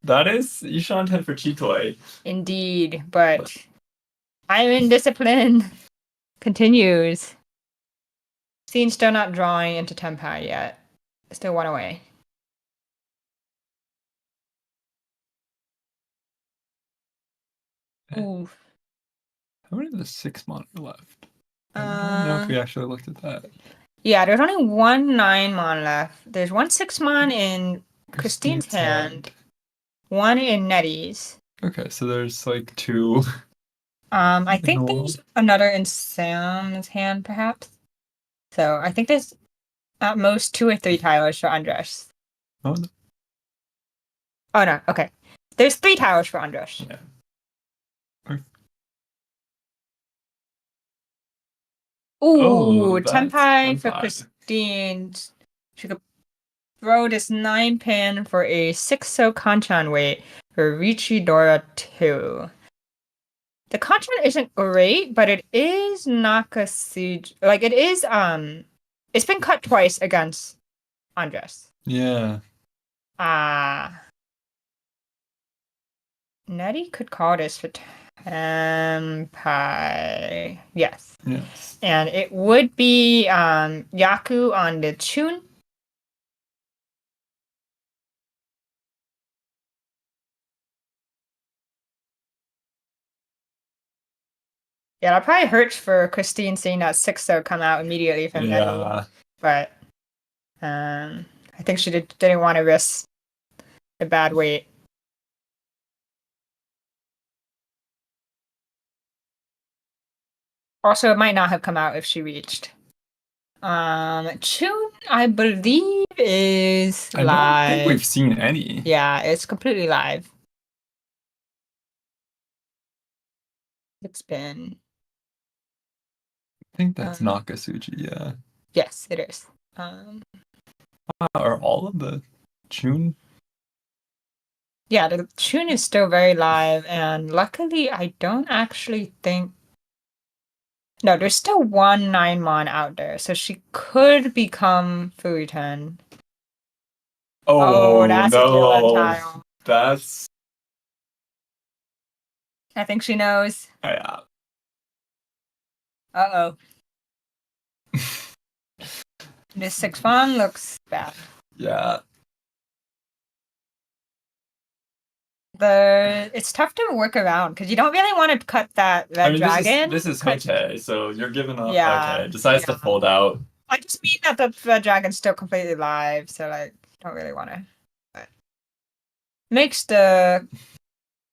That is Ishan 10 for Chitoi. Indeed, but Iron Discipline continues. Scene still not drawing into Tempai yet. Still 1 away. Ooh. How many of the 6-mon are left? I don't know if we actually looked at that. Yeah, there's only one 9-mon left. There's one 6-mon in Christine's hand, one in Nettie's. Okay, so there's like 2. I think there's another in Sam's hand, perhaps. So I think there's at most 2 or 3 towers for Andres. Oh, no. Oh no, okay. There's 3 towers for Andres. Yeah. Ooh, that's Tenpai for Tenpai. Christine. She could throw this 9-pin for a 6-so Kanchan weight for Riichi Dora 2. The Kanchan isn't great, but it is Nakasuji. Like, it is, it's been cut twice against Andres. Yeah. Nettie could call this for Tenpai. Yes. Yes. And it would be Yaku on the Chun. Yeah, that probably hurts for Christine seeing that 6-so come out immediately from Nettie. But I think she didn't want to risk a bad weight. Also, it might not have come out if she reached. Chun, I believe, is live. I don't think we've seen any. Yeah, it's completely live. It's been. I think that's Nakasuji, yeah. Yes, it is. Are all of the Chun? Yeah, the Chun is still very live, and luckily, I don't actually think. No, there's still one 9-mon out there, so she could become Fuiten. Oh, that's no. a tile. That's. I think she knows. Yeah. Uh-oh. This 6-mon looks bad. Yeah. It's tough to work around because you don't really want to cut that red dragon. This is Hote, so you're giving up. Yeah, Hote decides to fold out. I just mean that the red dragon's still completely live, so like don't really want to. But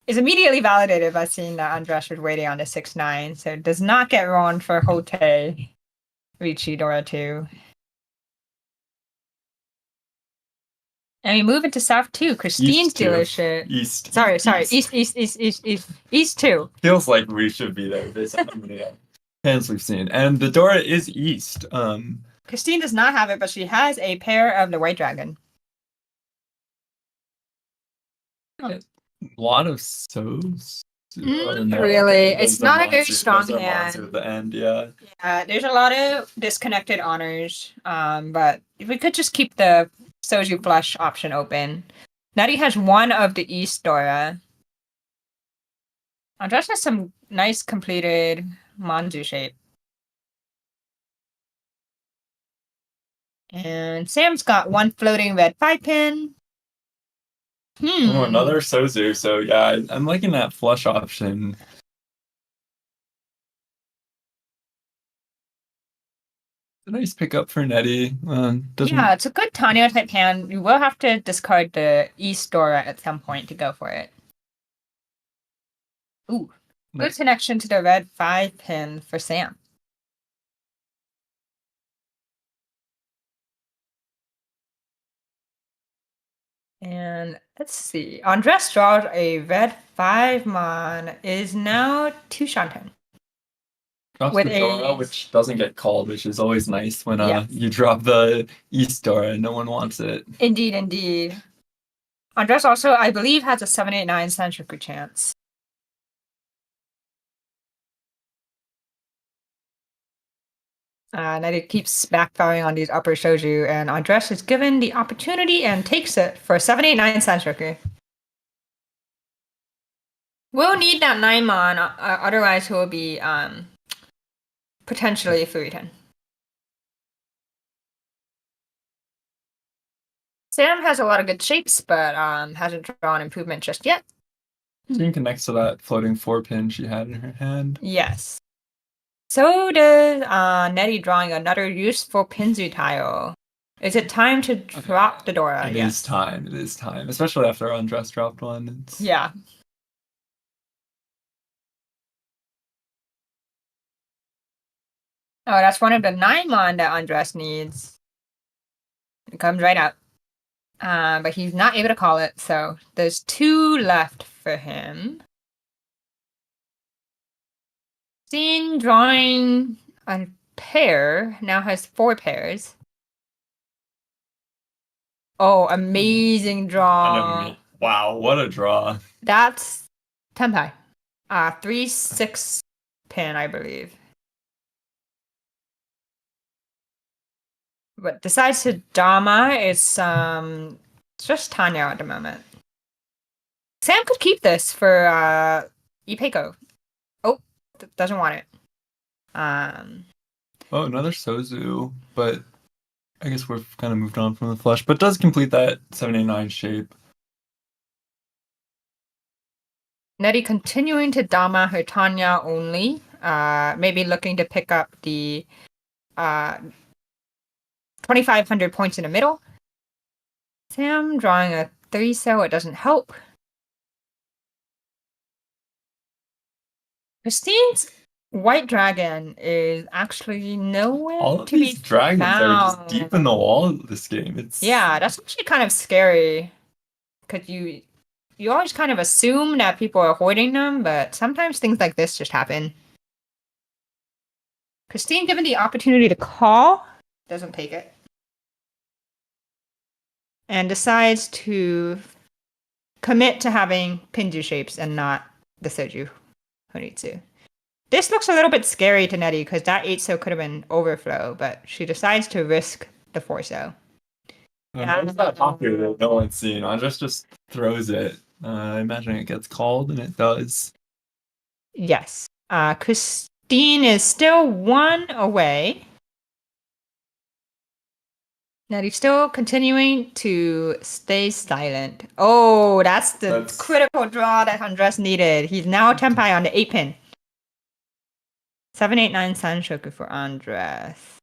is immediately validated by seeing that Andras was waiting on the 6-9, so it does not get wrong for Hote, Riichi, Dora 2. And we move into South 2, Christine's dealership. East. Sorry, East 2. Feels like we should be there based on how many hands we've seen. And the Dora is East. Christine does not have it, but she has a pair of the White Dragon. A lot of so's. Really, it's not a very strong hand. At the end, yeah. Yeah, there's a lot of disconnected honors. But if we could just keep the Soju Flush option open. Natty has one of the East Dora. Andras has some nice completed Manzu shape. And Sam's got one floating red 5-pin. Oh, another Sozu. So yeah, I'm liking that flush option. A nice pickup for Nettie. Yeah, it's a good Tanya type hand. You will have to discard the East Dora at some point to go for it. Ooh, nice. Good connection to the red 5-pin for Sam. And let's see. Andres draws a red 5-mon, is now 2 Shanten. Drops with the Dora, which doesn't get called, which is always nice when you drop the East Dora and no one wants it. Indeed, indeed. Andres also, I believe, has a 7-8-9 Sanchoku chance. And it keeps backfiring on these upper shoju, and Andres is given the opportunity and takes it for 7-8-9 Sanchoku. We'll need that 9-mon, otherwise he will be potentially Fuiten. Sam has a lot of good shapes, but hasn't drawn improvement just yet. Christine connects to that floating 4-pin she had in her hand. Yes. So does Nettie drawing another useful Pinzu tile. Is it time to drop the Dora? It Yes. is time. It is time. Especially after Andres dropped one. It's... Yeah. Oh, that's one of the 9 that Andres needs. It comes right up. But he's not able to call it, so there's 2 left for him. Seeing drawing a pair now has 4 pairs. Oh, amazing draw. Wow, what a draw. That's Tenpai. 3-6 pin, I believe. But decides to Dama, it's just Tanya at the moment. Sam could keep this for Ipeiko. Oh, doesn't want it. Oh, another Sozu, but I guess we've kind of moved on from the flush, but does complete that 79 shape. Nettie continuing to Dama her Tanya only. Maybe looking to pick up the 2,500 points in the middle. Sam drawing a 3 cell, it doesn't help. Christine's white dragon is actually nowhere All of to be these dragons are just found. deep in the wall this game. It's Yeah, that's actually kind of scary. Because you always kind of assume that people are hoarding them, but sometimes things like this just happen. Christine, given the opportunity to call, doesn't take it. And decides to commit to having Pinju shapes and not the Soju Honitsu. This looks a little bit scary to Nettie because that 8-so could have been overflow, but she decides to risk the 4-so. It's not popular that no one's seen. Andres just throws it. I imagine it gets called, and it does. Yes. Christine is still 1 away. Nettie's still continuing to stay silent. Oh, that's critical draw that Andres needed. He's now Tenpai on the 8-pin. 789 Sanshoku for Andres.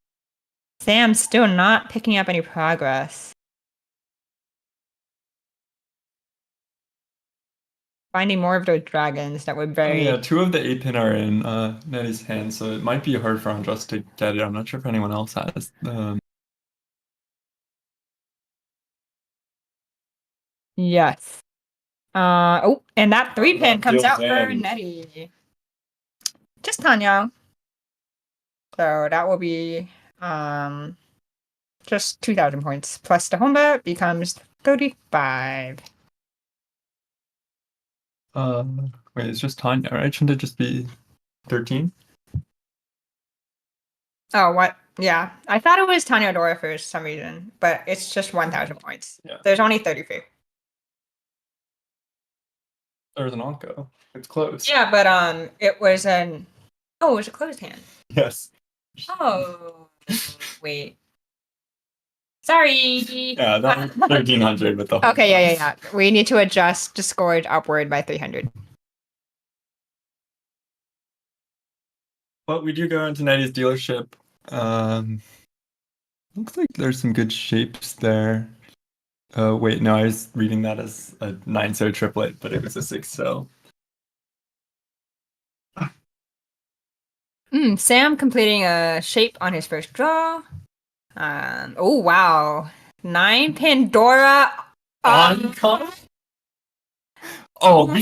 Sam still not picking up any progress. Finding more of those dragons that were very... Oh, yeah, 2 of the 8-pin are in Nettie's hand, so it might be hard for Andres to get it. I'm not sure if anyone else has. Yes. Oh, and that 3-pin comes out for Nettie. Just Tanya. So that will be just 2,000 points. Plus the Honda becomes 35. Wait, it's just Tanya, right? Shouldn't it just be 13? Oh, what? Yeah. I thought it was Tanya Dora for some reason, but it's just 1,000 points. Yeah. There's only 33. There's an Onko. It's close. Yeah, but it was an... Oh, it was a closed hand. Yes. Oh, wait. Sorry. Yeah, that was 1,300 with the whole Okay, yeah. We need to adjust the scourge upward by 300. But we do go into Nettie's dealership. Looks like there's some good shapes there. Wait, no, I was reading that as a 9-so triplet, but it was a 6-so. Sam completing a shape on his first draw. Oh wow, 9-pin Dora. On. Oh,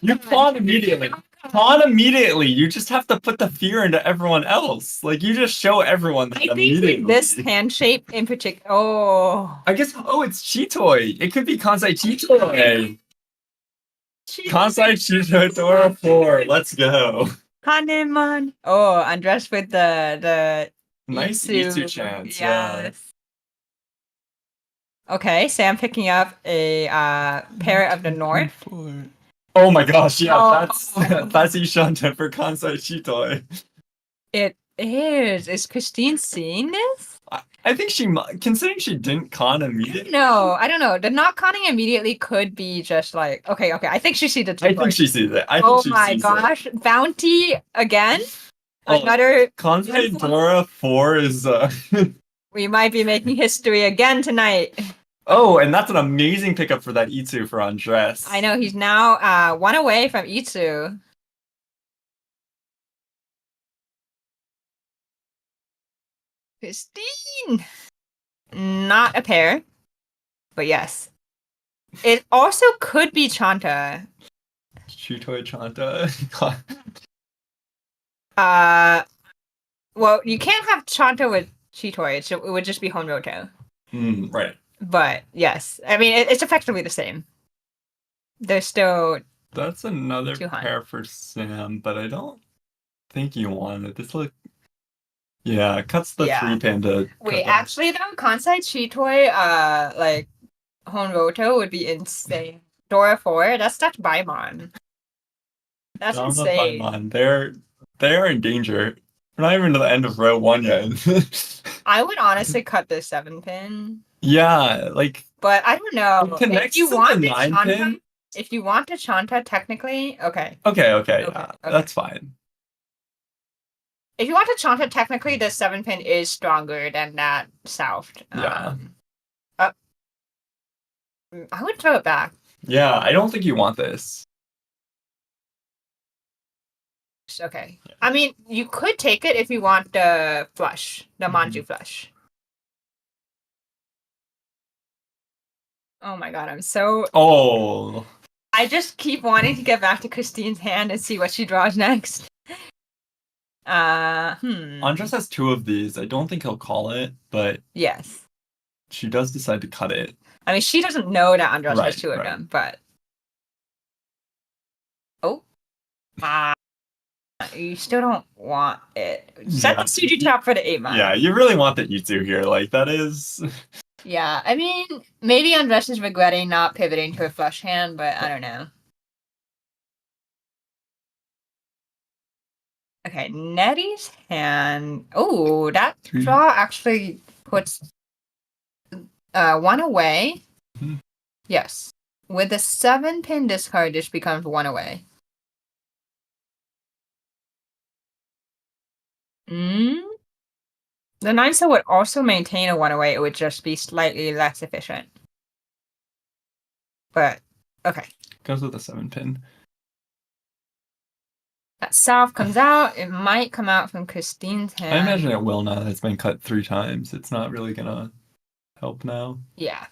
you pawn immediately. Pawn immediately. You just have to put the fear into everyone else. Like you just show everyone that I immediately. think this hand shape in particular. Oh, I guess. Oh, it's Chitoi. It could be Kansai Chitoi. Kansai Chitoi Dora 4. Let's go. Hanemon. Oh, Andres with the Nice Itsu chance. Yes. Okay, Sam picking up a pair of the North. Oh my gosh, yeah, Oh. that's Ishanta for Kansai Chitoi. It is. Is Christine seeing this? I think considering she didn't con immediately. No, I don't know. The not conning immediately could be just like, okay, I think she sees the I think she sees it. I think Oh she my sees gosh. Bounty again? Oh, Another. Kansai Dora 4 is We might be making history again tonight. Oh, and that's an amazing pickup for that Itsu for Andres. I know, he's now one away from Itsu. Christine! Not a pair, but yes. It also could be Chanta. Chutoi Chanta. Well, you can't have Chanta with Chitoi. It would just be Honroto. Right. But yes, I mean it's effectively the same. They're still. That's another 200. pair for Sam, but I don't think you want it. This look. Yeah, it cuts the 3-pin to. Wait, actually though, Kansai Chitoi, like Honroto would be insane. Dora 4, that's Baimon. That's insane. Paimon. They're in danger. We're not even to the end of row 1 yet. I would honestly cut the 7-pin. Yeah, like. But I don't know. It connects to the 9-pin. If you want to Chanta, technically, okay. Okay, that's fine. If you want to Chanta, technically, the 7-pin is stronger than that South. Yeah. I would throw it back. Yeah, I don't think you want this. Okay. Yeah. I mean, you could take it if you want the flush, the Manju flush. Oh my god, I'm so... Oh. I just keep wanting to get back to Christine's hand and see what she draws next. Andres has 2 of these. I don't think he'll call it, but... Yes. She does decide to cut it. I mean, she doesn't know that Andres has 2 of them, but... Oh. You still don't want it. Set the Suji top for the 8-man. Yeah, you really want the Itsu here. Like, that is... Yeah, I mean, maybe Andres is regretting not pivoting to a flush hand, but I don't know. Okay, Nettie's hand. Oh, that draw actually puts 1 away. Mm-hmm. Yes. With the 7-pin discard, this becomes 1 away. The 9-so would also maintain a 1 away. It would just be slightly less efficient. But, okay. Goes with the 7-pin. That South comes out. It might come out from Christine's hand. I imagine it will now that it's been cut 3 times. It's not really gonna help now. Yeah.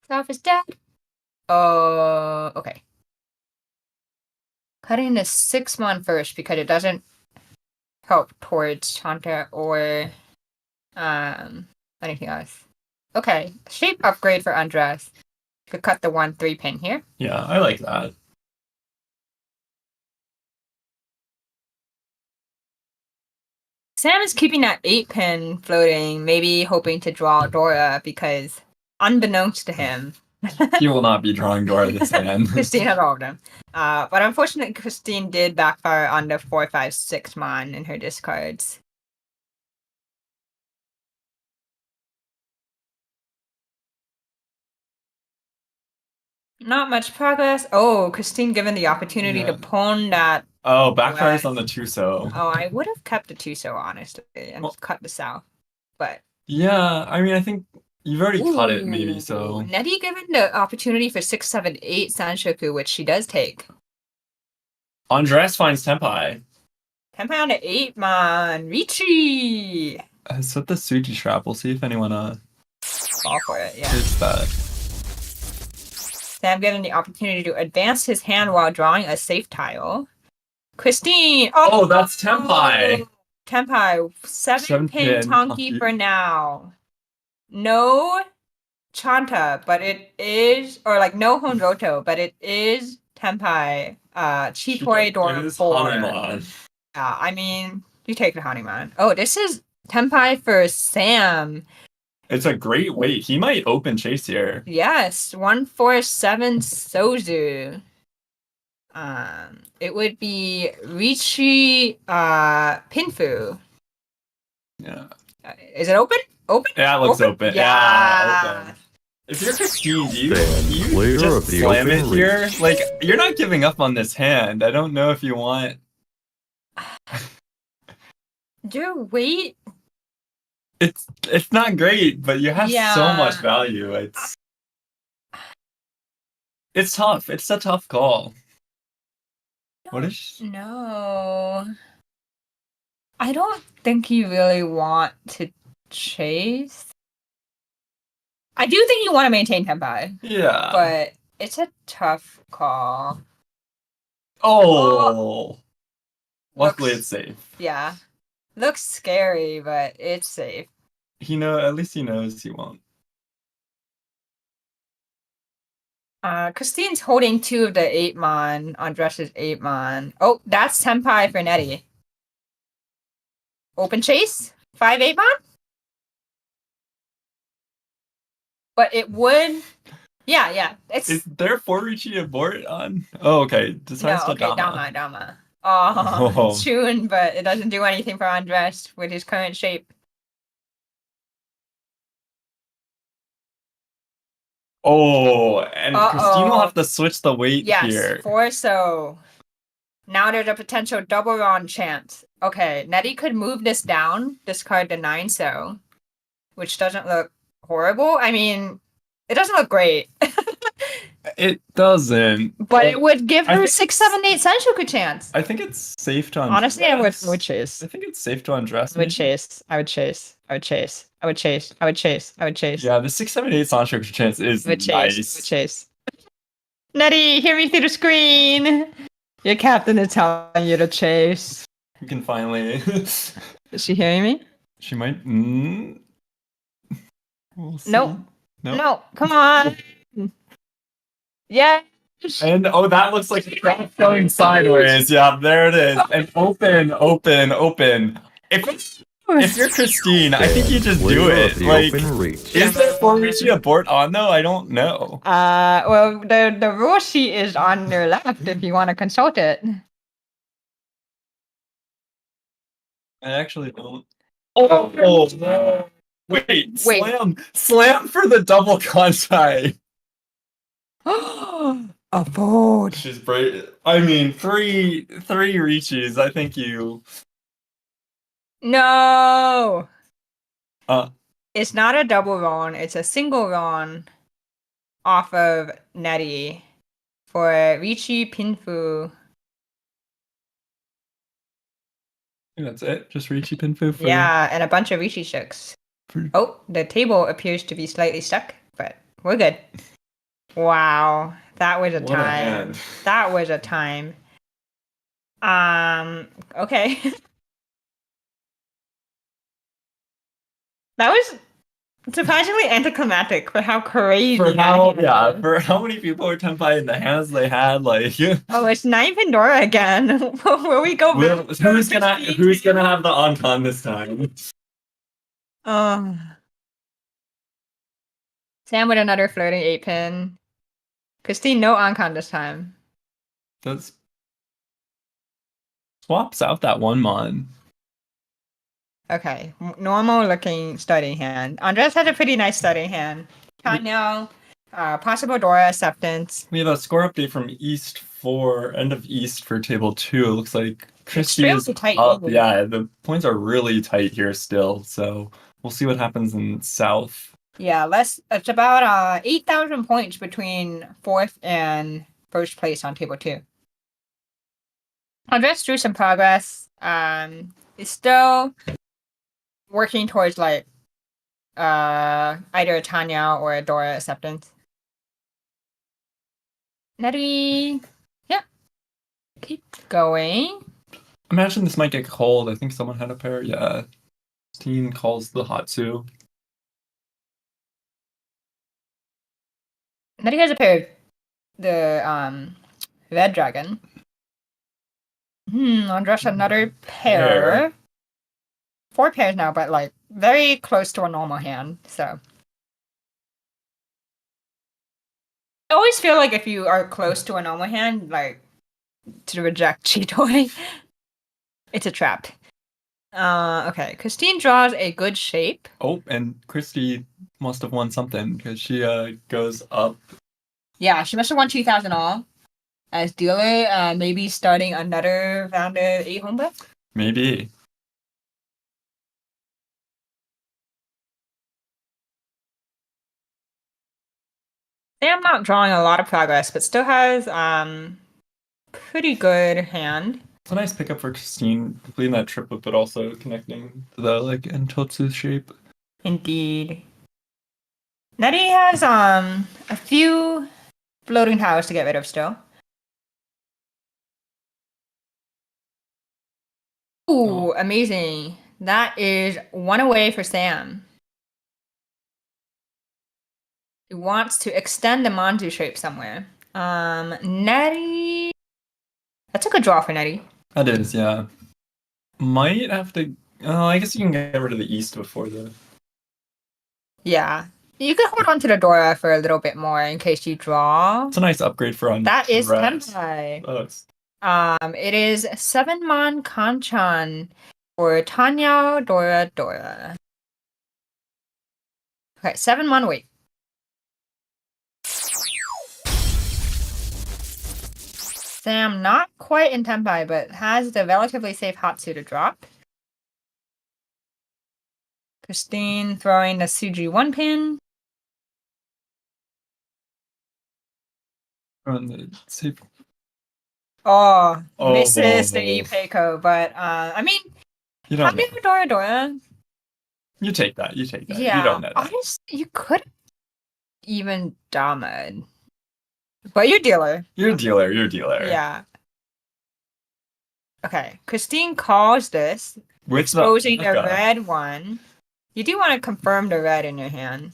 South is dead. Oh, okay. Cutting the 6-1 first because it doesn't help towards Chanta or anything else. Okay, shape upgrade for Andres. Could cut the 1-3 pin here. Yeah, I like that. Sam is keeping that 8-pin floating, maybe hoping to draw Dora because, unbeknownst to him, he will not be drawing Dora this hand. Christine had all of them. But unfortunately, Christine did backfire on the 4-5-6 mon in her discards. Not much progress. Oh, Christine given the opportunity to pawn that. Oh, backfires on the 2-so. Oh, I would have kept the 2-so, honestly, and cut the South. But yeah, I mean, I think you've already cut it, maybe, so... Nettie given the opportunity for 6-7-8 Sanshoku, which she does take. Andres finds Tempai. Tempai on the 8-man. Riichi! Set the Suji trap. We'll see if anyone fall for it, yeah. hits that. Sam given the opportunity to advance his hand while drawing a safe tile. Christine! Oh, that's Tempai! Tempai, 7-pin Tonki for now. No Chanta, but it is, or like no Honroto, but it is Tempai. Chitoi Dora 4. I mean, you take the Hanuman. Oh, this is Tempai for Sam. It's a great weight. He might open chase here. Yes, 147 Sozu. It would be Riichi Pinfu. Yeah. Is it open? Open? Yeah, it looks open. Yeah. Open. If you're Christine, do you Clear just of the slam open it here? reach. Like, you're not giving up on this hand. I don't know if you want. Your weight? It's not great, but you have so much Yeah. value. It's tough. It's a tough call. What is? No. I don't think you really want to chase. I do think you want to maintain tempi, Yeah. but it's a tough call. Oh. Luckily, Looks- it's safe. Yeah. Looks scary, but it's safe. At least he knows he won't. Christine's holding 2 of the 8-mon on Dress's 8-mon. Oh, that's tempi for Nettie. Open chase? 5 8-mon? But it would. Yeah. Is there 4 Riichi abort on? Oh, okay. Decides to Dama. Oh, Oh. Chun, but it doesn't do anything for Andres with his current shape. Oh, and Christine will have to switch the weight Yes, here. 4 so. Now there's a potential double round chance. Okay, Nettie could move this down, discard the 9 so, which doesn't look horrible. I mean, it doesn't look great. It doesn't. But it would give I her think- 6, 7, 8 Senshoku chance. I think it's safe to undress. Honestly, I would chase. I think it's safe to undress. I would maybe. chase. I would chase. Yeah, the 6, 7, 8 Sancho chance is nice. Nettie, hear me through the screen. Your captain is telling you to chase. You can finally. Is she hearing me? She might. We'll see. Nope. Nope. No, come on. Yeah. And that looks like a trap going sideways. Yeah, there it is. And open. If you're Christine, I think you just do Clear it. of the Like, open reach. is there 4 Riichi abort on though? I don't know. Well, the rule sheet is on your left if you want to consult it. I actually don't. Oh no. Wait, slam for the double contact. A fold. She's brave. I mean, three Riichis. I think you. No. Uh. It's not a double run. It's a single run off of Nettie for Riichi Pinfu. And that's it. Just Riichi Pinfu for. Yeah, and a bunch of Riichi shooks. Oh, the table appears to be slightly stuck, but we're good. Wow, that was a What a time. hand. That was a time. Okay. That was surprisingly anticlimactic for how crazy. For that how hand was. for how many people were tempai in the hands they had, like. Oh, it's 9 Pandora again. Will we go back? Who's gonna have the Ankon this time? Sam with another floating 8-pin. Christine, no Ankon this time. That's swaps out that one mon. Okay, normal looking starting hand. Andres has a pretty nice starting hand. Kanyo, possible Dora acceptance. We have a score update from end of East for table 2. It looks like Christie is Extremely tight up. even. Yeah, the points are really tight here still. So we'll see what happens in South. Yeah, it's about 8,000 points between 4th and 1st place on table 2. Andres drew some progress. It's still working towards like either a Tanya or a Dora acceptance. Nettie, yeah, keep going. Imagine this might get cold. I think someone had a pair. Yeah. Team calls the Hatsu. Nettie has a pair of the red dragon. Andres another pair. 4 pairs now, but like very close to a normal hand. So I always feel like if you are close to a normal hand, like to reject Chitoy, it's a trap. Okay. Christine draws a good shape. Oh, and Christy must have won something because she goes up. Yeah, she must have won 2,000 all. As dealer, maybe starting another round of 8 home book. Maybe. Sam not drawing a lot of progress, but still has pretty good hand. It's a nice pickup for Christine, completing that triplet, but also connecting to the like Entotsu shape. Indeed. Nettie has a few floating towers to get rid of still. Ooh, amazing. That is 1 away for Sam. He wants to extend the Manju shape somewhere. Nettie. That's a good draw for Nettie. That is, yeah. Might have to. Oh, I guess you can get rid of the east before the. Yeah. You can hold on to the Dora for a little bit more in case you draw. It's a nice upgrade for on. That is rest. Tenpai. Oh, it's It is 7-mon Kanchan for Tanya Dora. Okay, 7-mon wait. Sam not quite in Tenpai, but has the relatively safe Hatsu to drop. Christine throwing the Suji 1 pin. on the safe. Oh, Oh, misses the no. Ipeiko, but I mean, You don't know. Tanya Dora. You take that. You take that. Yeah, You don't know that. honestly, you could even Damad. But you're dealer. You're a dealer. You're a dealer. Yeah. Okay, Christine calls this, With exposing the okay. red one. You do want to confirm the red in your hand.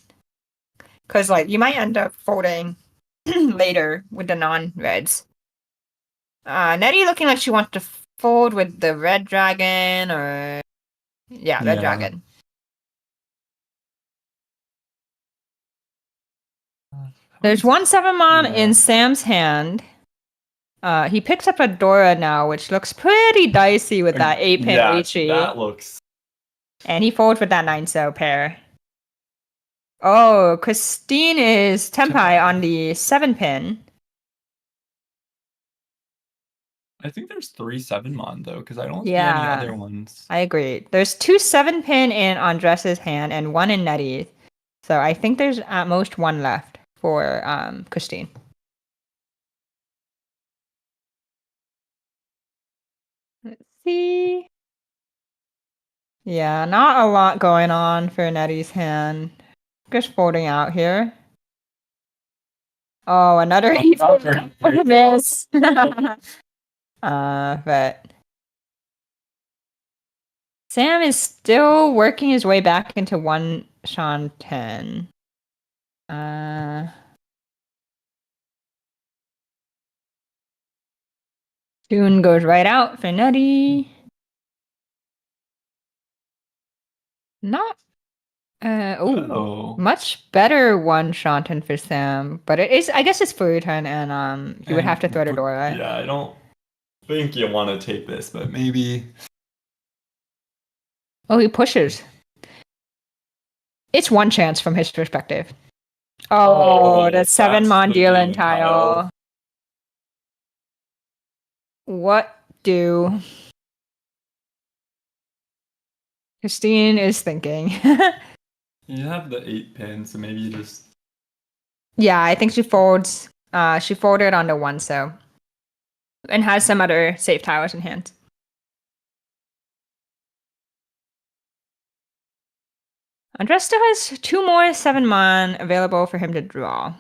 Because, like, you might end up folding later with the non-reds. Nettie looking like she wants to fold with the red dragon or... Yeah, red dragon. There's one 7-mon in Sam's hand. He picks up a Dora now, which looks pretty dicey with that 8-pin Riichi. That looks. And he folds with that 9-so pair. Oh, Christine is Tenpai on the 7-pin. I think there's 3 7-mon though, because I don't see any other ones. I agree. There's 2 7-pin in Andres's hand and 1 in Nettie's. So I think there's at most 1 left for Christine. Let's see. Yeah, not a lot going on for Nettie's hand. Just folding out here. Oh, another evil miss. But Sam is still working his way back into 1 Sean 10. Tune goes right out for Nettie. Not much better 1 Shanton for Sam, but it is. I guess it's full turn, and you would have to throw the door, right? Yeah, I don't think you want to take this, but maybe. Oh, he pushes. It's 1 chance from his perspective. Oh, the 7-mon dealing tile. What do Christine is thinking? You have the 8-pin, so maybe you just. Yeah, I think she folds. She folded on the 1-so, and has some other safe towers in hand. Andres still has 2 more 7-mon available for him to draw.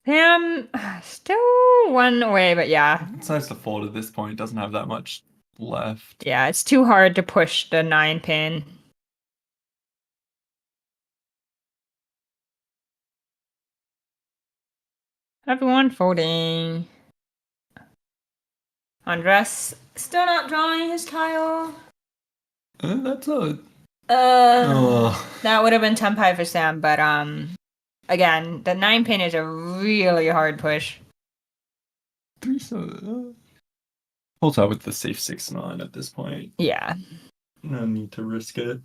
Sam still 1 away, but yeah. It's nice to fold at this point. It doesn't have that much left. Yeah, it's too hard to push the 9-pin. Everyone folding. Andres still not drawing his tile. That's a. That would have been Tenpai for Sam, but again, the 9-pin is a really hard push. 3 so. Pulls out with the safe 6-9 at this point. Yeah. No need to risk it.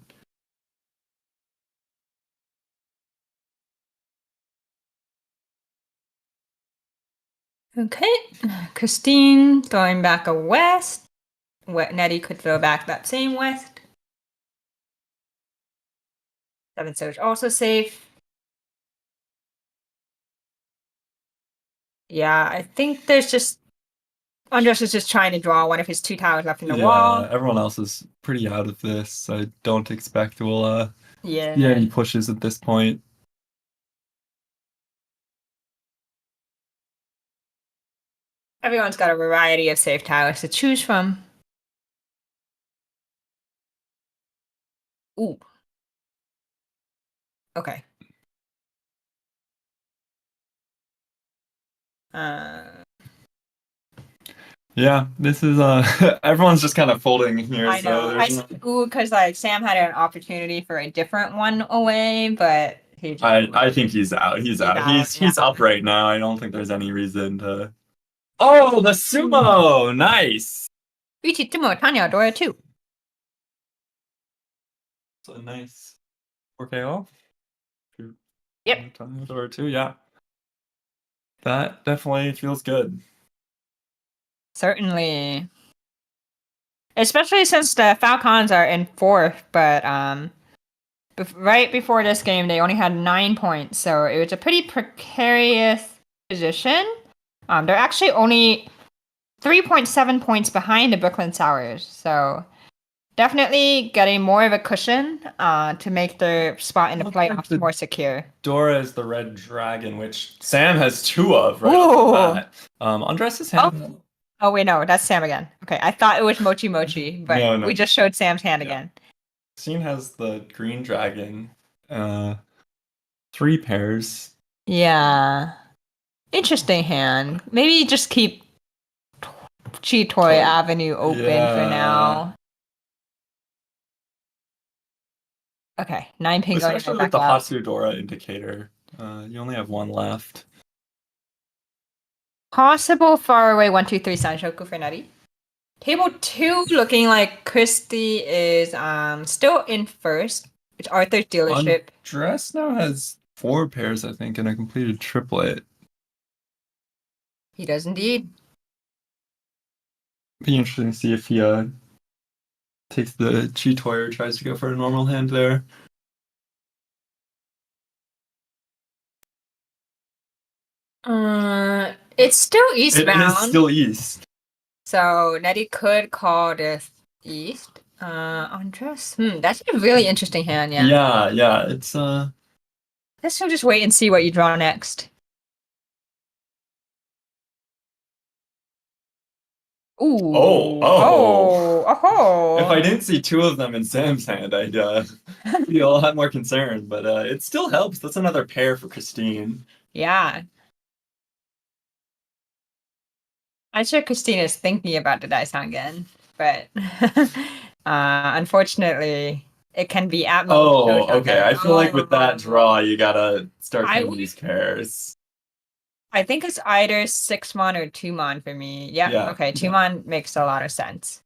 Okay. Christine throwing back a west. Nettie could throw back that same west. 7 Surge also safe. Yeah, I think there's just Andres is just trying to draw one of his 2 towers left in the wall. Everyone else is pretty out of this. I don't expect we'll see Yeah. any pushes at this point. Everyone's got a variety of safe towers to choose from. Ooh. Okay. Yeah, this is everyone's just kind of folding here. I know. Because like Sam had an opportunity for a different one away, but he just I think he's out. He's out. He's yeah. up right now. I don't think there's any reason to. Oh, the sumo! Nice. Riichi Tumo Tanya Dora 2. So nice. 4K off. Yep. Or 2, yeah. That definitely feels good. Certainly. Especially since the FalKANs are in 4th, but right before this game they only had 9 points, so it was a pretty precarious position. They're actually only 3.7 points behind the Brooklyn Sours, so definitely getting more of a cushion to make their spot in the playoffs more secure. Dora is the red dragon, which Sam has 2 of right off the bat. Andres' hand. Oh wait, no, that's Sam again. Okay, I thought it was Mochi Mochi, but No. we just showed Sam's hand again. Christine has the green dragon. 3 pairs. Yeah. Interesting hand. Maybe just keep Chitoy Avenue open for now. Okay, 9 pink. Especially with the Hatsudora indicator. You only have 1 left. Possible faraway 1, 2, 3 Sanshoku for Nettie. Table 2 looking like Christy is still in first. It's Arthur's dealership. Andres now has 4 pairs, I think, and a completed triplet. He does indeed. Be interesting to see if he takes the Chitoy or tries to go for a normal hand there. It's still eastbound. It is still east. So Nettie could call this east. Andres. That's a really interesting hand, yeah. Yeah. It's Let's just wait and see what you draw next. Ooh. Oh. If I didn't see 2 of them in Sam's hand, I'd be a lot more concerned. But it still helps. That's another pair for Christine. Yeah. I'm sure Christine is thinking about the dice again, but unfortunately, it can be at most. Okay. I feel like with that draw, you gotta start playing these pairs. I think it's either 6-mon or 2-mon for me. Yeah. Okay, 2-mon makes a lot of sense.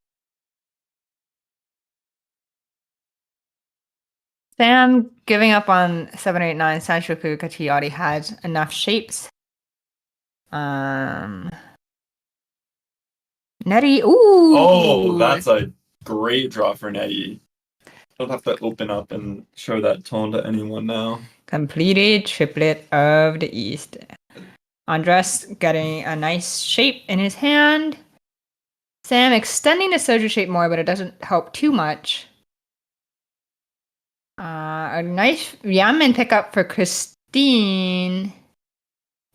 Sam giving up on 7, 8, 9 Sanshoku because he already has enough shapes. Nettie, ooh! Oh, that's a great draw for Nettie. Don't have to open up and show that tone to anyone now. Completed triplet of the East. Andres getting a nice shape in his hand. Sam extending the Soju shape more, but it doesn't help too much. A nice Yamen pickup for Christine.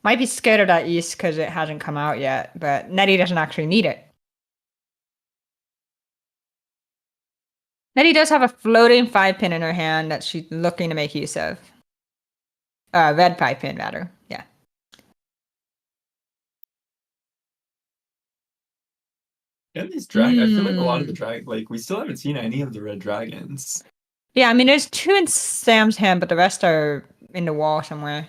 Might be scared of that East because it hasn't come out yet, but Nettie doesn't actually need it. Nettie does have a floating 5-pin in her hand that she's looking to make use of. Red 5-pin, rather. Yeah. And these dragons, I feel like a lot of the dragons, like, we still haven't seen any of the red dragons. Yeah, I mean, there's 2 in Sam's hand, but the rest are in the wall somewhere.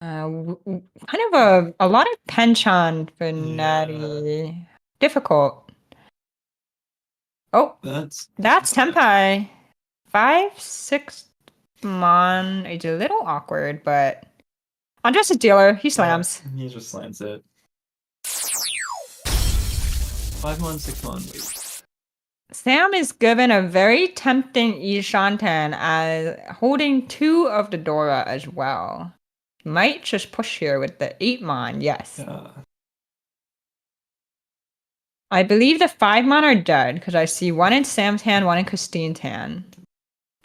Kind of a lot of penchant for Natty. Difficult. Oh, That's Tenpai. 5-6 mon. It's a little awkward, but Andres a dealer. He slams. He just slams it. 5 mon, 6 mon. Wait. Sam is given a very tempting Ishanten as holding 2 of the Dora as well. Might just push here with the 8 mon, yes. Yeah. I believe the 5 mon are dead because I see 1 in Sam's hand, 1 in Christine's hand.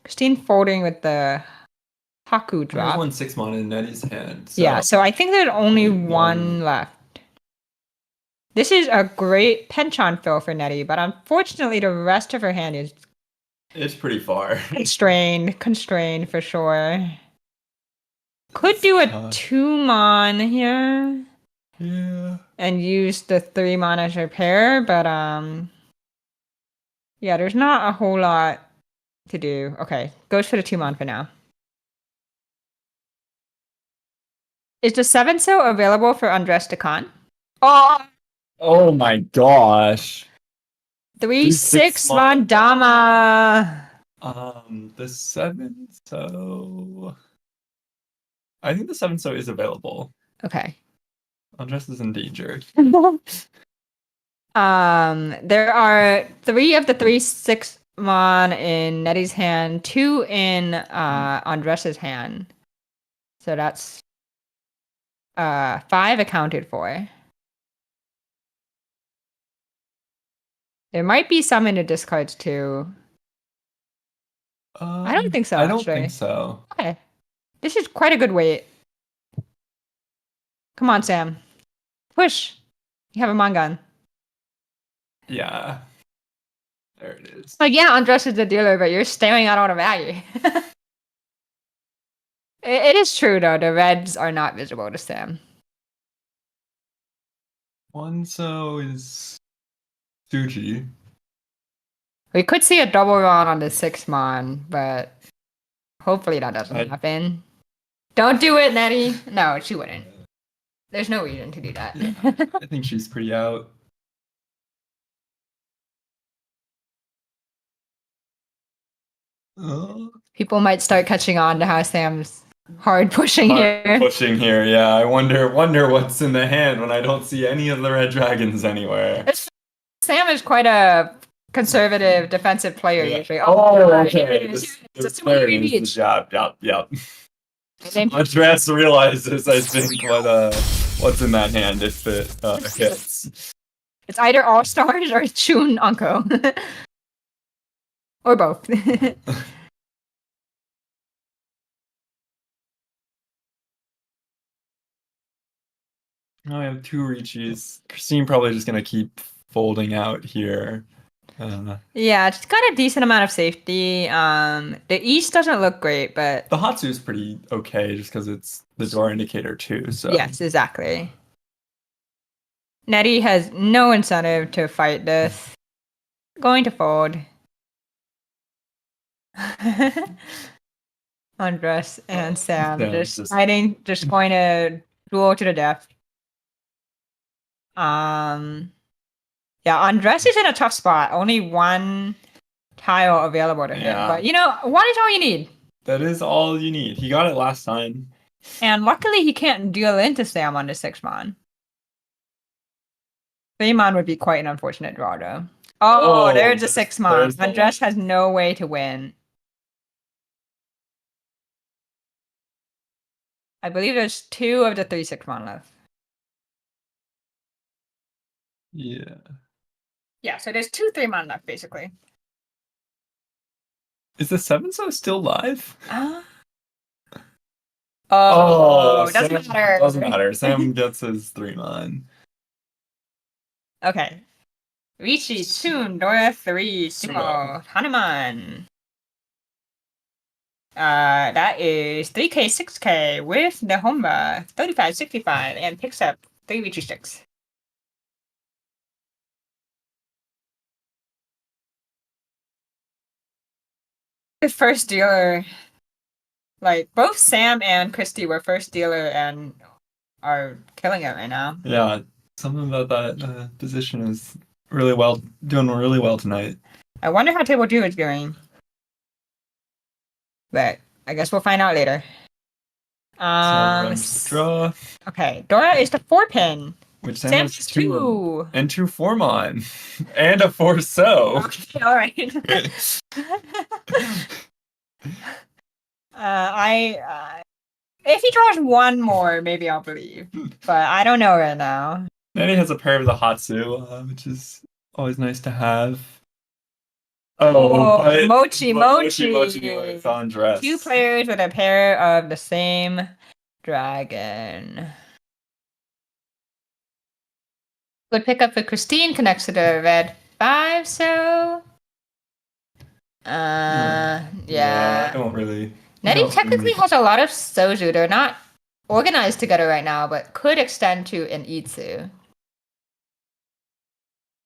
Christine folding with the Haku There's drop. 1 6 mon in Nettie's hand. So Yeah, so I think there's only one left. This is a great penchant fill for Nettie, but unfortunately the rest of her hand is it's pretty far. constrained for sure. Could do a 2 mon here. Yeah. And use the 3 mon as repair, but yeah, there's not a whole lot to do. Okay, goes for the 2 mon for now. Is the 7 so available for Andres de Con? Oh my gosh. 3-6 mon Dama. The 7 so I think the 7 so is available. Okay. Andres is in danger. There are 3 of the 3-6 mon in Nettie's hand, 2 in Andres's hand. So that's 5 accounted for. There might be some in the discards too. I don't think so. I don't think so. Okay. This is quite a good weight. Come on, Sam. Push. You have a Mangan. Yeah. There it is. Like, yeah, Andres is the dealer, but you're staring at all the value. It is true, though. The reds are not visible to Sam. 1 so is Suji. We could see a double run on the 6 mon, but hopefully that doesn't happen. Don't do it, Nettie. No, she wouldn't. There's no reason to do that. Yeah, I think she's pretty out. People might start catching on to how Sam's hard pushing here. Pushing here, yeah. I wonder what's in the hand when I don't see any of the red dragons anywhere. Sam is quite a conservative defensive player usually. Okay. It's a similar reach. Yep. Andres realizes, I think, what's in that hand if it hits. It's either All Stars or Chun Unko. Or both. Now I have 2 Riichis. Christine probably just gonna keep folding out here. Yeah, it's got a decent amount of safety. The East doesn't look great, but the Hatsu is pretty okay just because it's the door indicator too. So yes, exactly. Nettie has no incentive to fight this. Going to fold. Andres and Sam just fighting, just going to duel to the death. Yeah, Andres is in a tough spot. Only 1 tile available to him. Yeah. But 1 is all you need. That is all you need. He got it last time. And luckily he can't deal into Sam on the 6 mon. 3 mon would be quite an unfortunate draw though. Oh, there's a 6 mon. Andres has no way to win. I believe there's 2 of the 3-6 mon left. Yeah. Yeah, so there's 2 3 mon left basically. Is the 7 so still live? Doesn't matter. Doesn't matter. Sam gets his 3 mon. Okay. Riichi, Chun, Dora 3, Sumo, Hanuman. That is 3K, 6K with the Honba, 35, 65, and picks up 3 Riichi sticks. The first dealer Like both Sam and Christy were first dealer and are killing it right now. Yeah, something about that position is doing really well tonight. I wonder how table 2 is going. But I guess we'll find out later. Sam runs the draw, Okay, Dora is the 4-pin. which Sam Sam has has 2. and 2 Formon, and a 4-so. Okay, all right. If he draws one more, maybe I'll believe. But I don't know right now. And he has a pair of the Hatsu, which is always nice to have. Oh, but Mochi. with undress. 2 players with a pair of the same dragon. Good pickup for Christine, connects to the red 5, so... yeah. I don't really... Nettie technically has a lot of soju. They're not organized together right now, but could extend to an itsu.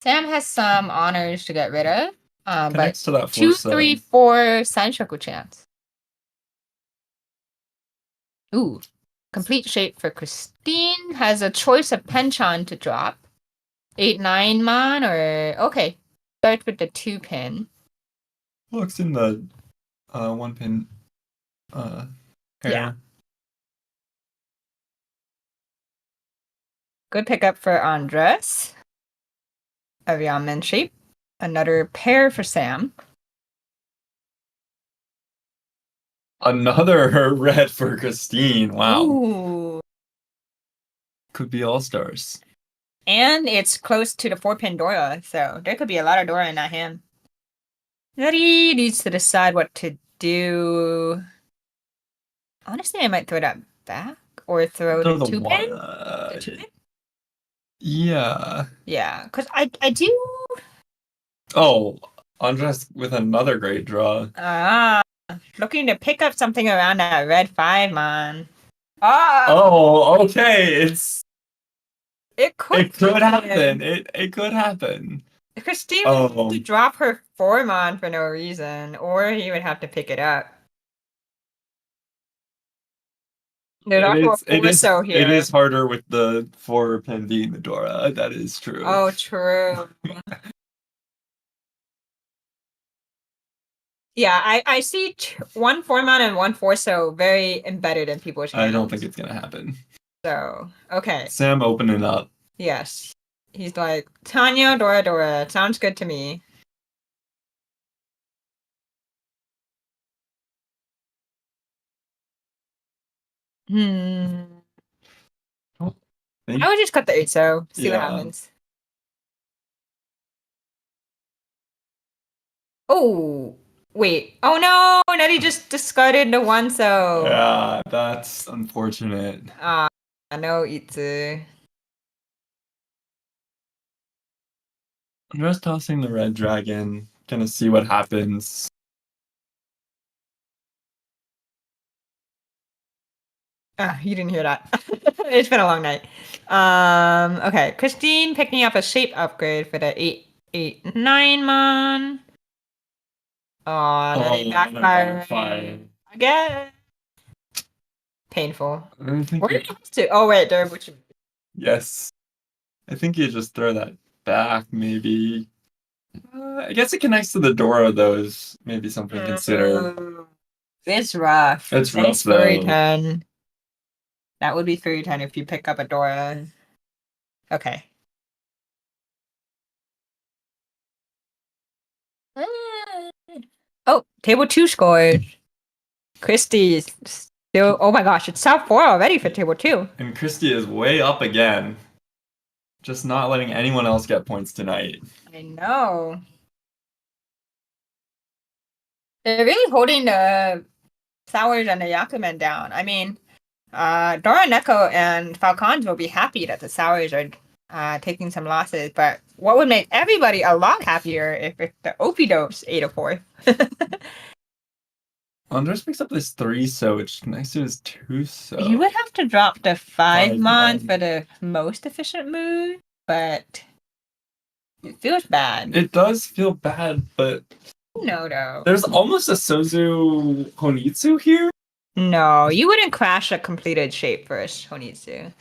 Sam has some honors to get rid of, but Connects to that 2, 4-so. 3, 4 Sanshoku chance. Ooh, complete shape for Christine. Has a choice of Penchan to drop. 8, 9 man, or okay. Start with the 2-pin. Looks in the 1-pin pair. Yeah. Good pickup for Andres. A Ramen shape. Another pair for Sam. Another red for Christine. Wow. Ooh. Could be all-stars. And it's close to the 4-pin Dora, so there could be a lot of Dora in that hand. Nettie needs to decide what to do. Honestly, I might throw that back or throw the 2-pin. Yeah. Yeah, because I do. Oh, Andres with another great draw. Looking to pick up something around that red 5, man. Ah. Oh, okay. It could happen. It could happen. Christine would have to drop her 4 man for no reason, or he would have to pick it up. There's also a 4-so here. It is harder with the 4-pin being the Dora. That is true. Oh, true. Yeah, I see 1 4-man and 1 4-so very embedded in people's hands. I don't think it's gonna happen. So, okay. Sam opening up. Yes. He's like, Tanya, Dora. Sounds good to me. I would just cut the 8-so. See what happens. Oh, wait. Oh no! Nettie just discarded the 1-so. Yeah, that's unfortunate. No itsu. I'm just tossing the red dragon. Gonna see what happens. You didn't hear that. It's been a long night. Okay. Christine picking up a shape upgrade for the 8, 8, 9 man. Nettie backfire. Again. Painful. Where did it to? Oh wait, there. Yes. I think you just throw that back, maybe. I guess it connects to the Dora, though, is maybe something to consider. It's rough. It's rough, though. 10. That would be 3-10 if you pick up a Dora. Okay. Oh, table 2 scored. Christie's still. Oh my gosh, it's top 4 already for table 2. And Christy is way up again. Just not letting anyone else get points tonight. I know. They're really holding the Sours and the Yakumen down. I mean, Dora Neko and FalKANs will be happy that the Sours are taking some losses, but what would make everybody a lot happier if the Opidopes ate a 4th? Andres picks up this 3-so, which connects to his 2-so. You would have to drop the 5-man for the most efficient move, but it feels bad. It does feel bad, but No, though. there's almost a Sozu Honitsu here. No, you wouldn't crash a completed shape first, Honitsu.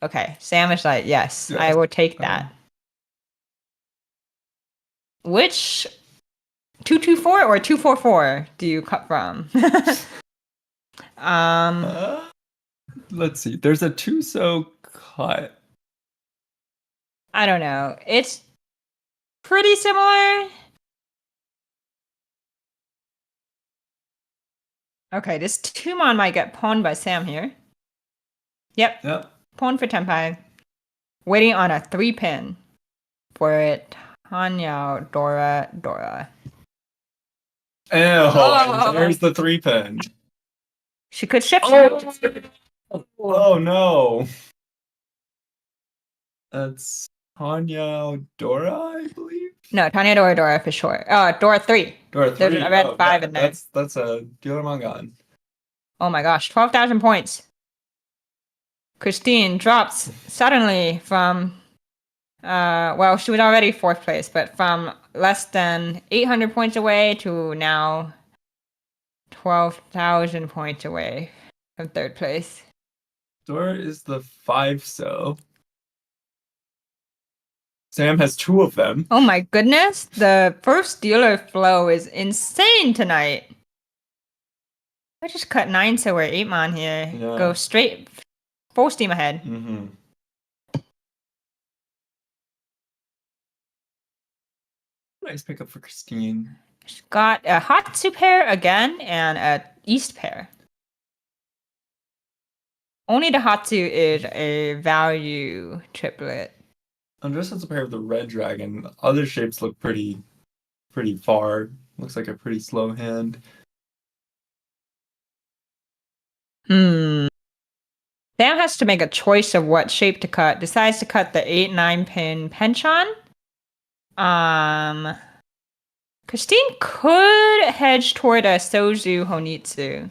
Okay, Sam is like, yes, I Yes. will take that. Which 224 or 244 do you cut from? Uh, let's see. There's a two-so cut. I don't know. It's pretty similar. Okay, this Tumon might get pawned by Sam here. Yep, Yep. pawn for Tenpai. Waiting on a 3-pin for Tanya, Dora. Oh, there's the 3-pin. She could shift. Oh no. That's Tanya Dora, I believe. No, Tanya, Dora for sure. Dora 3. Dora 3. There's a red 5 in there. That's a Gyoramangan. Oh my gosh, 12,000 points. Christine drops suddenly from, well, she was already 4th place, but from less than 800 points away to now 12,000 points away from 3rd place. Dora is the 5-so. Sam has 2 of them. Oh my goodness, the first dealer flow is insane tonight. I just cut 9-so or 8-man here. Yeah. Go straight, full steam ahead. Mm-hmm. Nice pickup for Christine. She's got a Hatsu pair again and a East pair. Only the Hatsu is a value triplet. Andres has a pair of the red dragon. Other shapes look pretty far. Looks like a pretty slow hand. Sam has to make a choice of what shape to cut. Decides to cut the 8-9 pin Penchon. Christine could hedge toward a Soju Honitsu.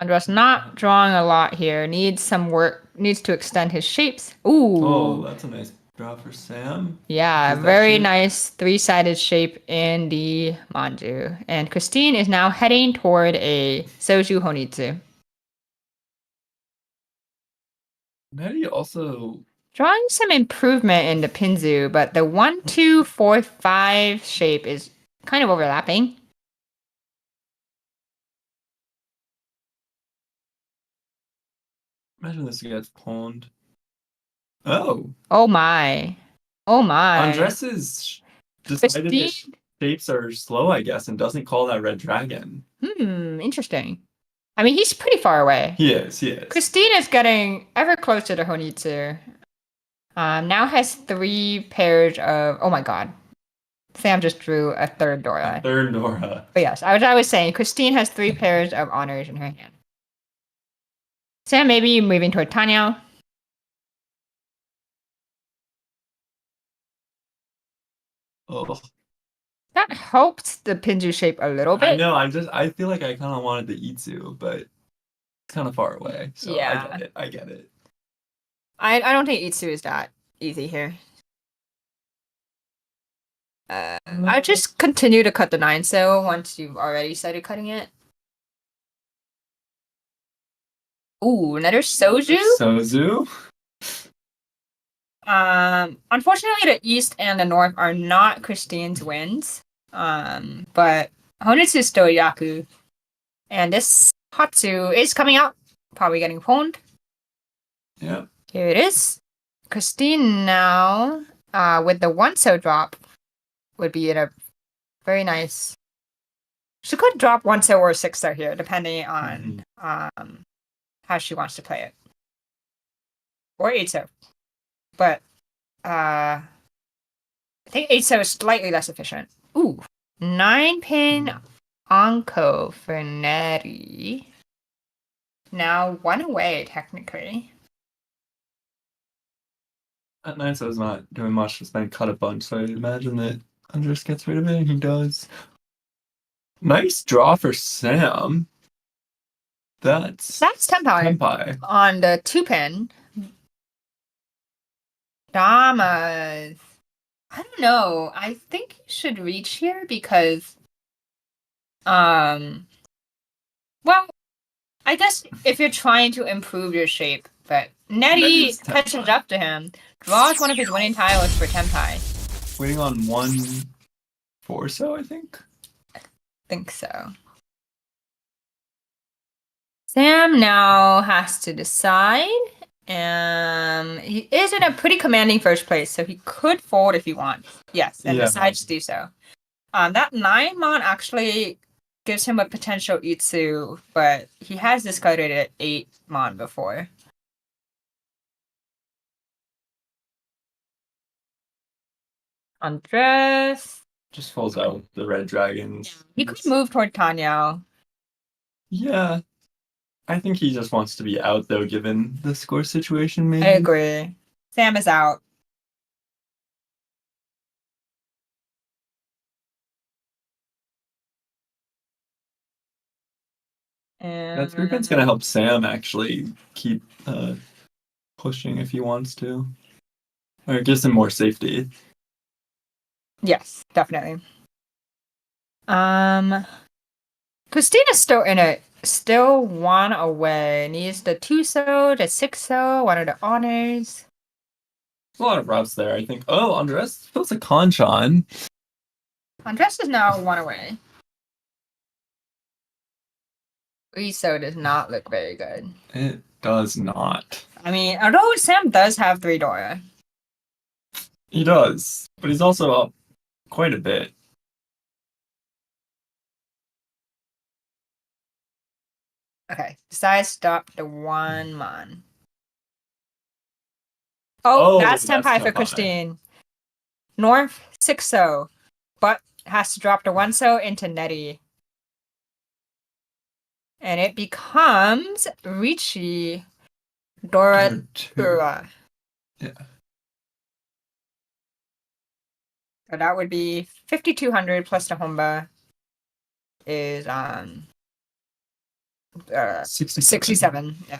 Andres not drawing a lot here. Needs some work. Needs to extend his shapes. Ooh. Oh, that's a nice draw for Sam. Yeah, Is that very shape? nice 3-sided shape in the Manju. And Christine is now heading toward a Soju Honitsu. Nettie also Drawing some improvement in the Pinzu, but the 1, 2, 4, 5 shape is kind of overlapping. imagine this gets pawned. Oh, Oh my. Oh my. Andres is decided his Christine? shapes are slow, I guess, and doesn't call that red dragon. Interesting. I mean, he's pretty far away. He is. Christine is getting ever closer to Honitsu. Now has 3 pairs of. Oh my god. Sam just drew a 3rd Dora. Third Nora. But yes, I was saying Christine has 3 pairs of honors in her hand. Sam maybe moving toward Tanya. Oh, That helped the Pinju shape a little bit. I know. I feel like I kind of wanted the Itsu, but it's kind of far away. So Yeah. I get it. I don't think Itsu is that easy here. I just continue to cut the 9-so once you've already started cutting it. Ooh, another Soju? Sozu. Unfortunately, the East and the North are not Christine's wins. But Honitsu is still Yaku. And this Hatsu is coming out. Probably getting pawned. Yep. Here it is. Christine now, with the 1-so drop, would be in a very nice. She could drop 1-so or 6-so here, depending on how she wants to play it. Or 8-so. But I think 8-so is slightly less efficient. Ooh. 9-pin Anko for Nettie. Now 1 away, technically. That 9-so is not doing much. It's been cut a bunch, so I imagine that Andres gets rid of it, and he does. Nice draw for Sam. That's Tenpai. Tenpai. On the 2-pin. Damas. I don't know. I think you should reach here because, well, I guess if you're trying to improve your shape, but Nettie Nettie's catches Tenpai. up to him, draws one of his winning tiles for Tenpai. Waiting on 1 4 I think. Think so. Sam now has to decide. He is in a pretty commanding first place, so he could fold if he wants. Yes, and Yeah. decides to do so. That 9 mon actually gives him a potential Itsu, but he has discarded it 8 mon before. Andres. Just falls out the red dragons. He could move toward Tanyao. Yeah. I think he just wants to be out though, given the score situation, maybe. I agree. Sam is out. That 3-pin's gonna help Sam actually keep pushing if he wants to. Or it gives him more safety. Yes, definitely. Christina's still in it. Still 1 away. Needs the 2-so, the 6-so, one of the honors. There's a lot of routes there, I think. Oh, Andres feels a hanchan. Andres is now 1 away. Riso does not look very good. It does not. I mean, although Sam does have 3 Dora. He does, but he's also up quite a bit. Okay, decides to stop the 1 mon. Oh, that's Tenpai for Tenpai. Christine. North 6-so, but has to drop the 1-so into Nettie. And it becomes Riichi Dora. Yeah. So that would be 5,200 plus the Honba is 67. Yeah.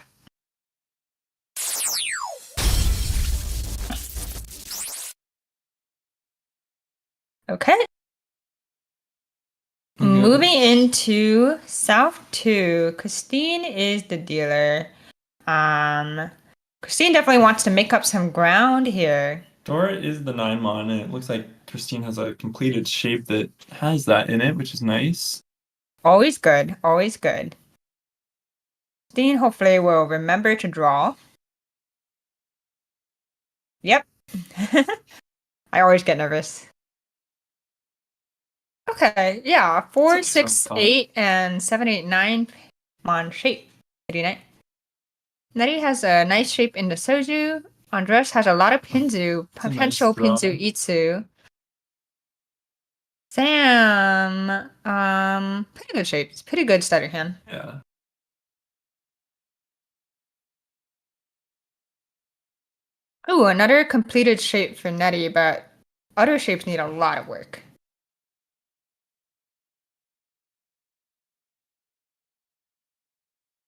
Okay. Moving into South 2, Christine is the dealer. Christine definitely wants to make up some ground here. Dora is the 9-mon, and it looks like Christine has a completed shape that has that in it, which is nice. Always good, always good. Christine hopefully will remember to draw. Yep. I always get nervous. Okay, yeah, 4, 6, 8, and 7, 8, 9 mon shape. Pretty nice. Nettie has a nice shape in the Soju. Andres has a lot of Pinzu, potential nice Pinzu Itsu. Sam, pretty good shape. It's pretty good starter hand. Yeah. Ooh, another completed shape for Nettie, but other shapes need a lot of work.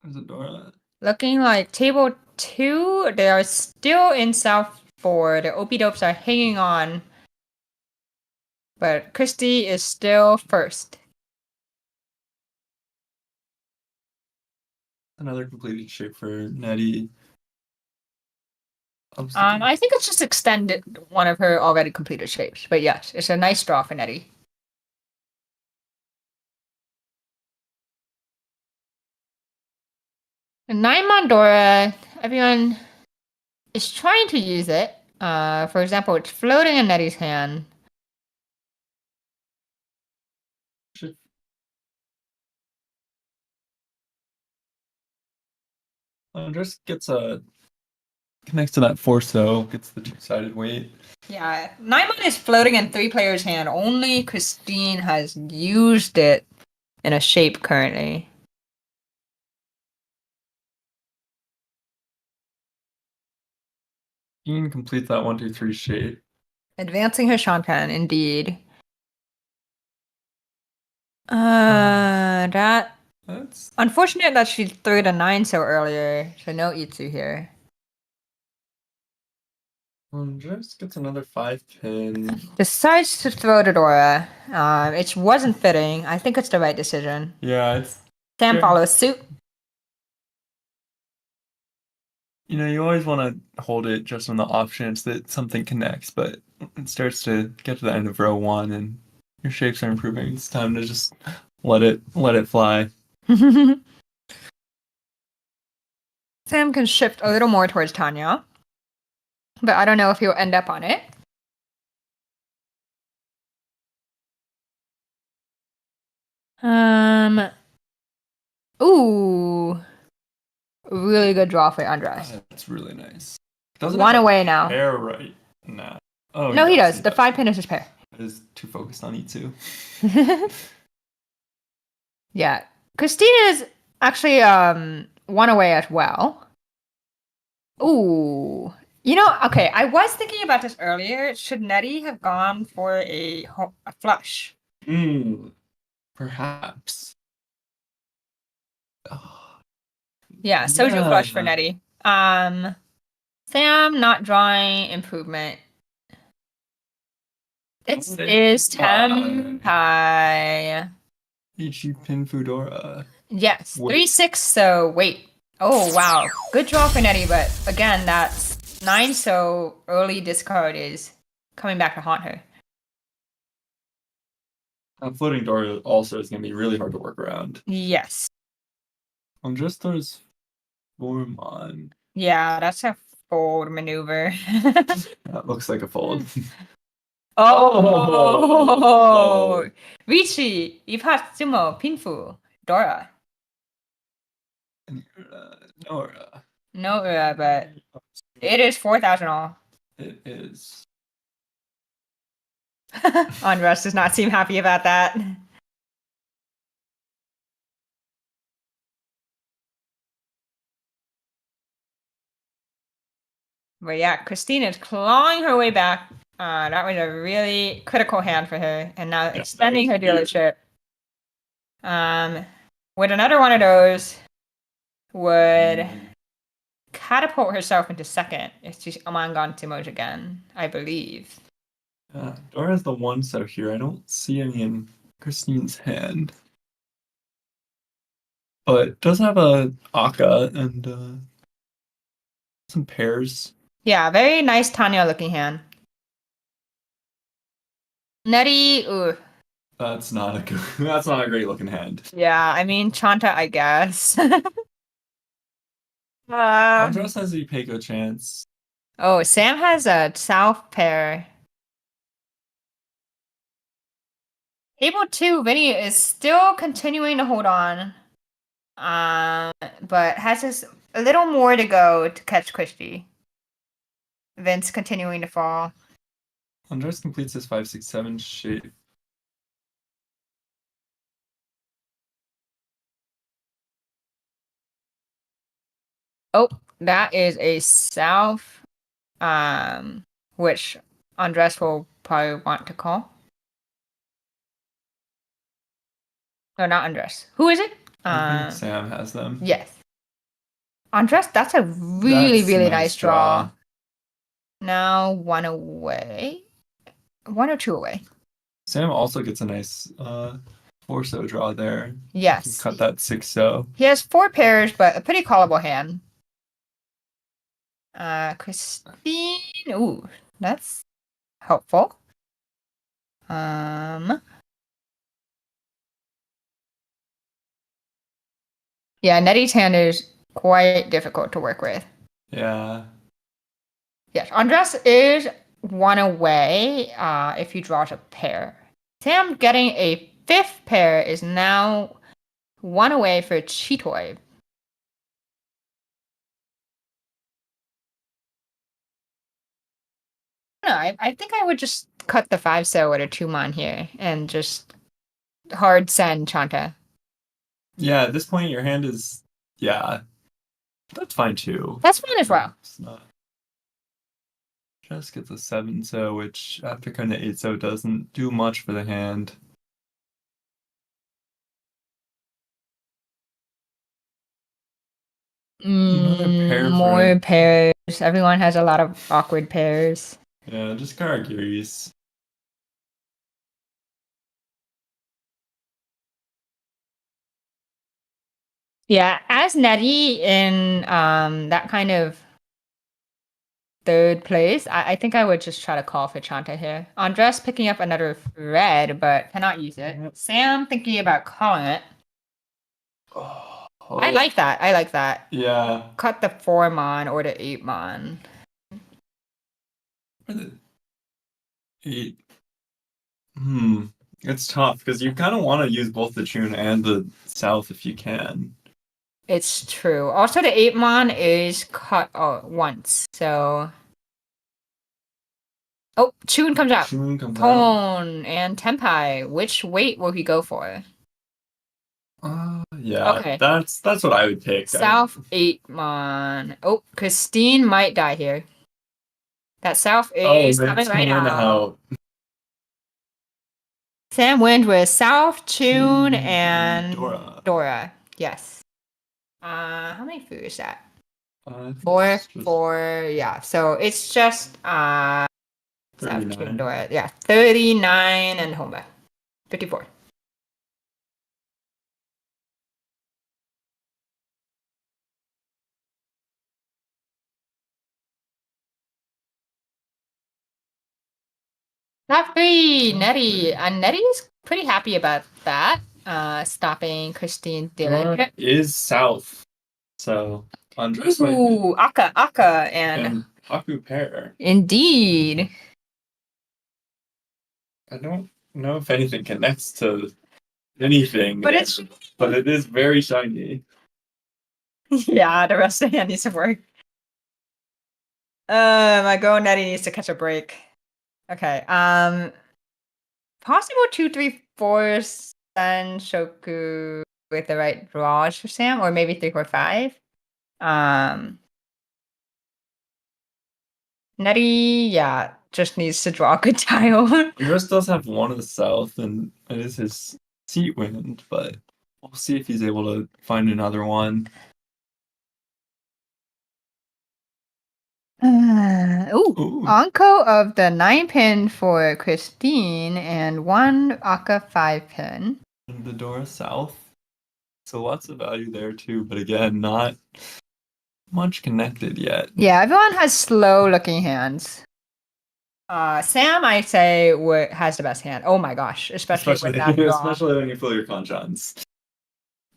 There's a Dora. Looking like table 2, they are still in South 4. The Opie-dopes are hanging on. But Christy is still first. Another completed shape for Nettie. I think it's just extended one of her already completed shapes. But yes, it's a nice draw for Nettie. And 9-mon Dora, everyone is trying to use it. For example, it's floating in Nettie's hand. Andres gets connects to that 4-so, gets the 2-sided weight. Yeah, 9-mon is floating in 3 players' hand. Only Christine has used it in a shape currently. Christine completes that 1, 2, 3 shape. Advancing her Shantan, indeed. That's unfortunate that she threw the 9 so earlier, so no Itsu here. Andres gets another 5-pin. Decides to throw to Dora. It wasn't fitting. I think it's the right decision. Yeah, it's Sam Sure. follows suit. you always want to hold it just on the off chance that something connects, but it starts to get to the end of row 1 and your shapes are improving. It's time to just let it fly. Sam can shift a little more towards Tanya, but I don't know if he'll end up on it. Ooh, really good draw for Andres. That's really nice. One away now. Pair right now. Oh, No, he does. The 5-pin is his pair. It is too focused on E2. Yeah, Christina is actually one away as well. Ooh, okay. I was thinking about this earlier. Should Nettie have gone for a flush? Perhaps. Oh, Yeah, Soju flush for Yeah. Nettie. Sam not drawing improvement. It is Tempai. Riichi pin Fudora. Yes, Wait. 3-6. So wait. Oh wow, good draw for Nettie, but again, that's 9. So early discard is coming back to haunt her. Floating Dora also is going to be really hard to work around. Yes. Just throws form on. Yeah, that's a fold maneuver. That looks like a fold. Oh, Riichi, Ipatsumo, Pinfu, Dora. Nora. No, but it is 4,000 all. It is. Andres does not seem happy about that. But yeah, Christina's clawing her way back. That was a really critical hand for her, and now extending her dealership. With another one of those, would catapult herself into second if she's Amangan Timoj again, I believe. Dora's the one so here. I don't see any in Christine's hand. But does have a Aka and some pairs. Yeah, very nice Tanya looking hand. Nettie, ooh. That's not a good, that's not a great looking hand. Yeah, I mean Chanta, I guess. Andros has a Peiko chance. Oh, Sam has a south pair. Table 2, Vinny is still continuing to hold on. But has a little more to go to catch Christy. Vince continuing to fall. Andres completes his 5-6-7 shape. Oh, that is a south, which Andres will probably want to call. No, not Andres. Who is it? I think Sam has them. Yes. Andres, that's a really, That's really nice draw. Now 1 away. 1 or 2 away. Sam also gets a nice 4-so draw there. Yes. Cut that 6-so. He has 4 pairs, but a pretty callable hand. Christine. Ooh, that's helpful. Yeah, Nettie's hand is quite difficult to work with. Yeah. Yes, Andres is 1 away if he draws a pair. Sam getting a 5th pair is now 1 away for Chitoy. No, I think I would just cut the 5-so with a 2-mon here and just hard send Chanta. Yeah, at this point your hand is that's fine too. That's fine as well. It's not. Just gets a 7-so, which after kind of 8-so doesn't do much for the hand. Another pair for More it. pair. Just everyone has a lot of awkward pairs. Yeah, just Karagiris. Yeah, as Nettie in that kind of third place, I think I would just try to call for Chanta here. Andres picking up another red, but cannot use it. Sam thinking about calling it. Oh, I like that. I like that. Yeah. Cut the 4-mon or the 8-mon. Or the 8. It's tough because you kind of want to use both the Chun and the South if you can. It's true. Also, the 8-mon is cut once, so. Oh, Chun comes out. Chun comes out. Tone and Tempai. Which weight will he go for? Yeah, Okay. that's what I would pick. South 8-mon. Oh, Christine might die here. That South is coming right now. Sam wins with South, Chun, and Dora. Yes. How many food is that? Four. Yeah. So it's just South, Chun, Dora. Yeah, 39 and Homa. 54. Top 3, Nettie. And Nettie is pretty happy about that. Stopping Christine Dillon. Is South. So Andres Ooh, Aka, and Haku pair. Indeed. I don't know if anything connects to anything. But it is very shiny. Yeah, the rest of the hand needs to work. My Go Nettie needs to catch a break. Okay. Possible 2, 3, 4 Sen Shoku with the right draws for Sam, or maybe 3, 4, 5. Nettie, yeah, just needs to draw a good tile. Andres does have one of the South, and it is his seat wind, but we'll see if he's able to find another one. Anko of the 9-pin for Christine and 1 Aka 5-pin. The Dora South. So lots of value there too, but again, not much connected yet. Yeah, everyone has slow looking hands. Sam, I say, has the best hand. Oh my gosh, especially with that draw. Especially when you pull your hanchans.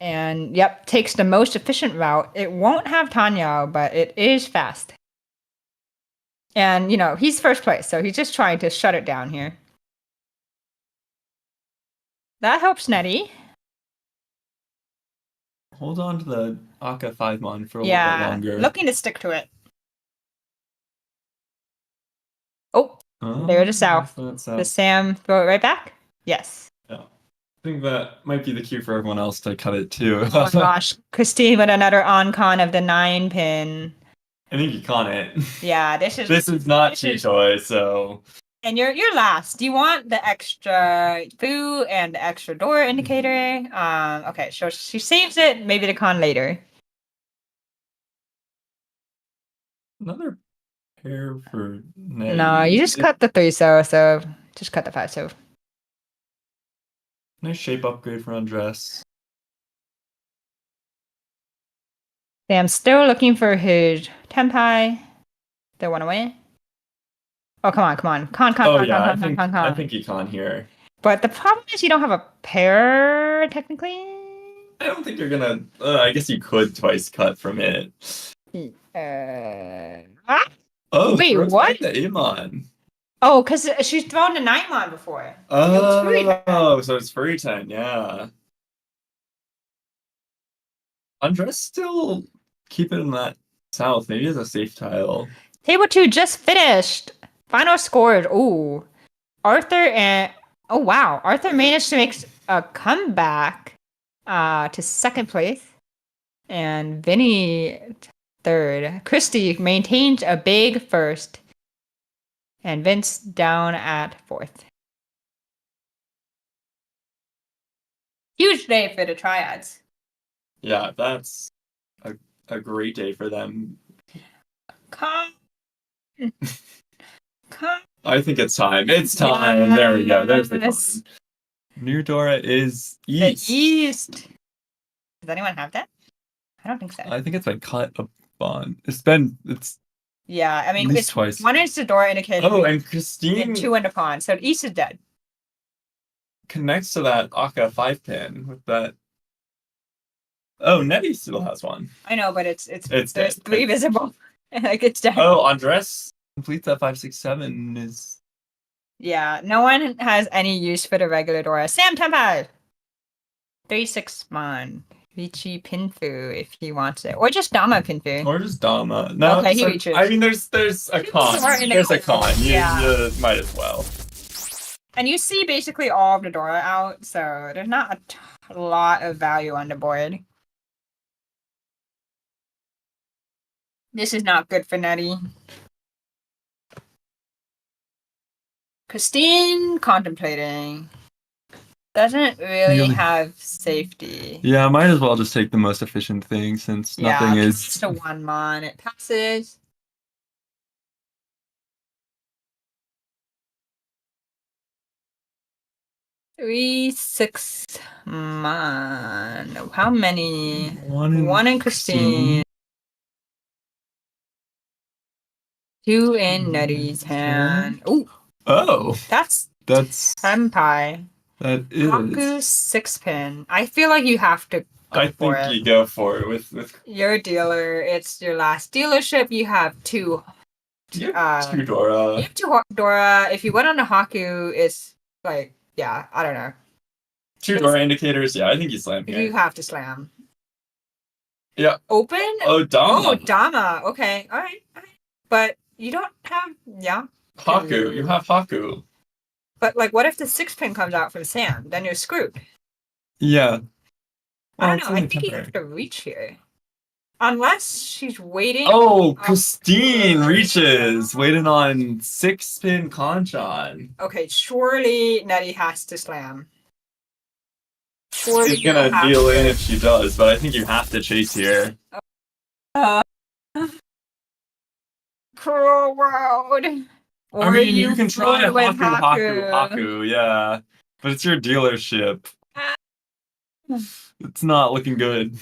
And yep, takes the most efficient route. It won't have Tanya, but it is fast. And, he's first place, so he's just trying to shut it down here. That helps Nettie. Hold on to the Aka 5-mon for a little bit longer. Looking to stick to it. Oh, there's the South. Does Sam throw it right back? Yes. Yeah. I think that might be the cue for everyone else to cut it too. Oh my gosh. Christine with another on-con of the 9-pin. I think you con it. Yeah, this is not Chichoy, so. And you're last. Do you want the extra foo and the extra door indicator? Okay, so she saves it, maybe the con later. Another pair for Nettie. No, you just cut the 3 so just cut the 5 so. Nice shape upgrade for Andres. I'm still looking for his Tempai. They went away. Oh, come on. Con. I think you con here. But the problem is you don't have a pair, technically. I don't think you're gonna... I guess you could twice cut from it. Oh, wait, what? The Amon. Oh, because she's thrown the 9-mon before. Oh, so it's free time, yeah. Andres still keep it in that South. Maybe it's a safe tile. Table 2 just finished. Final scores. Ooh. Arthur and... Oh, wow. Arthur managed to make a comeback to second place. And Vinny third. Christy maintains a big first. And Vince down at fourth. Huge day for the triads. Yeah, that's a great day for them. Come. Come. I think it's time. It's time. There we go. There's the Yes. con. New Dora is The east. East. Does anyone have that? I don't think so. I think it's been cut upon. It's Yeah, I mean, least it's twice. one is the door indicator. Oh, and and Christine two in the pawn. So the East is dead. connects to that Aka 5-pin with that. Oh, Nettie still has one. I know, but it's It's there's dead. three visible. Like it's dead. Oh, Andres completes that 5-6-7 is. Yeah, no one has any use for the regular Dora. Sam Tempai! 3-6-1. Riichi Pinfu if he wants it. Or just Dama Pinfu. Or just Dama. No, Okay, he so- reaches. I mean, there's a con. Or in a There's a con, con. yeah. You might as well. And you see basically all of the Dora out, so there's not a lot of value on the board. This is not good for Nettie. Christine contemplating. Doesn't really have safety. Yeah, might as well just take the most efficient thing since nothing is. It's a 1-mon. It passes. Three, 6 mon. How many? One in Christine. 2 in Nettie's hand. Ooh, Oh, that's Senpai. that is. Haku 6-pin. I feel like you have to go I for think it. you go for it with. You're a dealer. It's your last dealership. You have two. You have two Dora. You have two Dora. If you went on the Haku, it's like, yeah, I don't know. Two Dora indicators. Yeah, I think you slam here. You have to slam. Yeah. Open? Oh, Dama. Oh, Dama. Okay. All right. But you don't have, yeah. Haku. You have Haku. But like, what if the 6-pin comes out from Sam? Then you're screwed. Yeah. I it's don't know. I only think you temporary. have to reach here. Unless she's waiting. Oh, Christine reaches, waiting on 6-pin Kanchan. Okay, surely Nettie has to slam. Surely She's gonna you have deal to. in if she does, but I think you have to chase here. Cruel world. Or I mean, you can try fool with Haku, yeah. But it's your dealership. It's not looking good.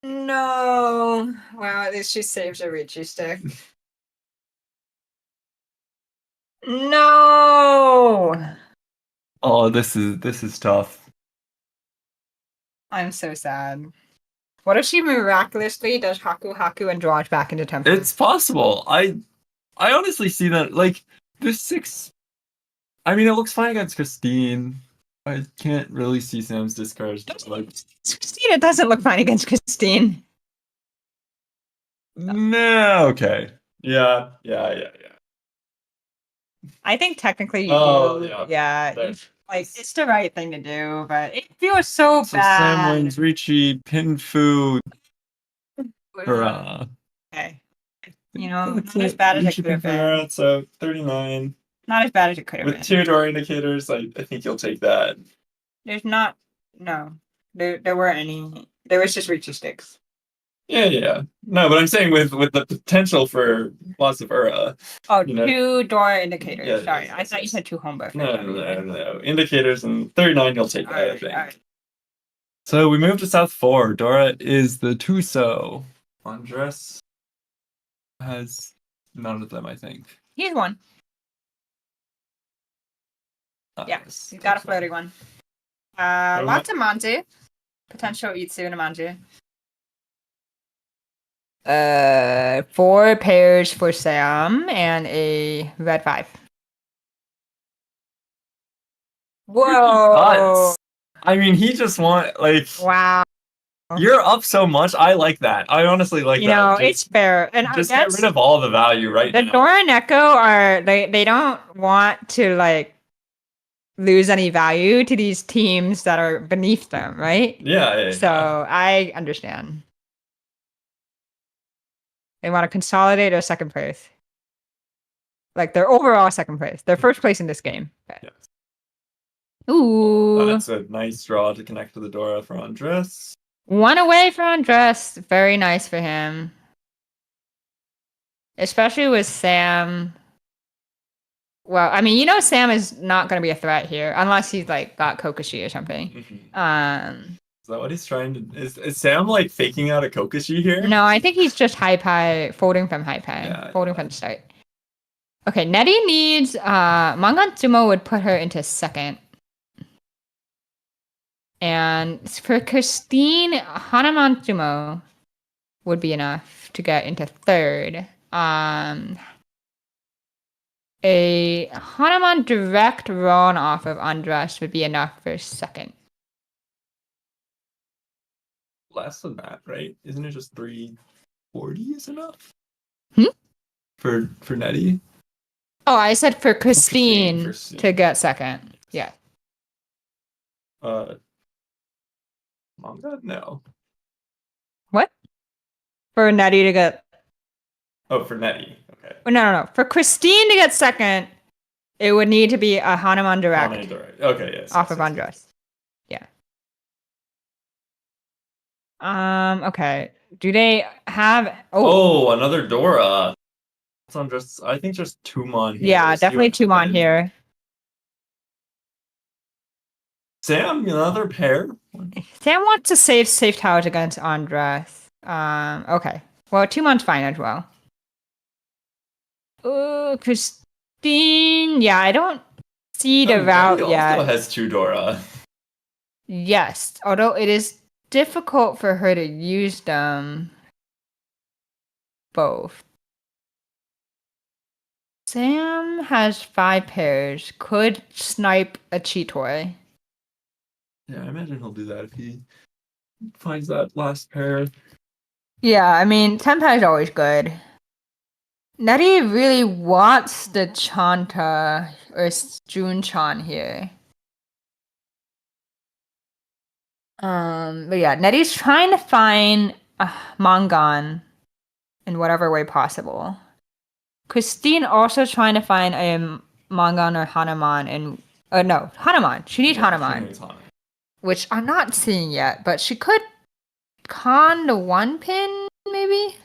No. Wow, at least she saves a Riichi stick. No. Oh, this is tough. I'm so sad. What if she miraculously does Haku and draws back into tempo? It's possible. I honestly see that, like, this 6. I mean, it looks fine against Christine. I can't really see Sam's discards. Like, Christine, it doesn't look fine against Christine. no, okay. Yeah. I think technically you Oh, do. yeah. Yeah. There. Like, it's the right thing to do, but it feels so So bad. Sam wins Riichi, Pinfu, Okay. You know, not as bad as it could have been. So 39. Not as bad as it could have With been. 2 door indicators, I think you'll take that. There's not. No. There weren't any. There was just Riichi sticks. Yeah. No, but I'm saying with the potential for lots of Oh, you know. 2 door indicators. Yeah, Sorry. yes, I thought you yes. said 2 home buffers. No. Indicators and 39, you'll take that, I think. Alright. So we move to South 4. Dora is the Tuso. Andres has none of them, I think. He's one. Yeah, Yes. he's got a floating one. Lots of Manju. Potential Itsu and a Manju. 4 pairs for Sam and a red 5. Whoa! Nuts. I mean, he just like. Wow. You're up so much. I like that. I honestly like You that. know, Just- it's fair. And I Just get guess rid of all the value right the now. Dora and Echo are they don't want to like lose any value to these teams that are beneath them, right? Yeah. So I understand. They want to consolidate their second place. Like their overall second place. Their first place in this game. Yes. Ooh. That's a nice draw to connect to the Dora for Andres. 1 away from Andres. Very nice for him. especially with Sam. Well, I mean, Sam is not going to be a threat here unless he's like got Kokoshi or something. Is that what he's trying to? Is Sam like faking out a Kokoshi here? No, I think he's just high pie, folding from high pie, Yeah, folding from the start. Okay, Nettie needs Mangan Tsumo would put her into second. And for Christine, Hanaman Tsumo would be enough to get into third. A Hanuman direct run off of Andras would be enough for second. Less than that, right? Isn't it just 340 is enough? Hmm? For Nettie? Oh, I said for Christine, Christine. to get second. Yeah. Manga? No. What? For Nettie to get... Oh, for Nettie. Okay. Oh, no. For Christine to get second, it would need to be a Hanuman direct. Hanuman direct. Okay, yes. Off of Andras. Yeah. Okay. Do they have... Oh, another Dora. I think just Tumon here. Yeah, definitely Tumon here. Sam, another pair. Sam wants to save safe towers against Andras. Okay. Well, Tumon's fine as well. Christine. Yeah, I don't see the route yet. Also has two Dora. Yes, although it is difficult for her to use them both. Sam has 5 pairs. Could snipe a Cheetoy. Yeah, I imagine he'll do that if he finds that last pair. Yeah, I mean, Tenpai is always good. Nettie really wants the Chanta or Jun-chan here. But yeah, Nettie's trying to find a Mangan in whatever way possible. Christine also trying to find a Mangan or Hanuman and no, Hanuman. She needs Hanuman. Which I'm not seeing yet, but she could con the 1 pin, maybe?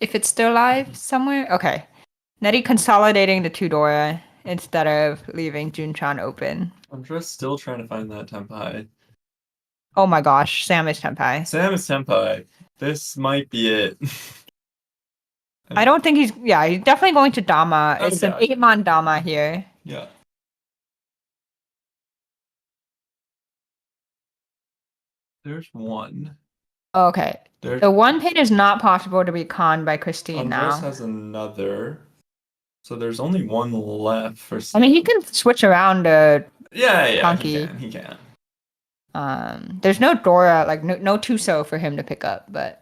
If it's still live somewhere? Okay. Nettie consolidating the 2 Dora instead of leaving Jun-chan open. I'm just still trying to find that Tenpai. Oh my gosh, Sam is Tenpai. Sam is Tenpai. This might be it. I don't think he's definitely going to Dama. It's an 8-man Dama here. Yeah. There's one. Okay. The 1 pin is not possible to be conned by Christine now. Andres has another. So there's only one left for... I mean, he can switch around the Donkey. He can. There's no Dora, like no Tuso for him to pick up, but...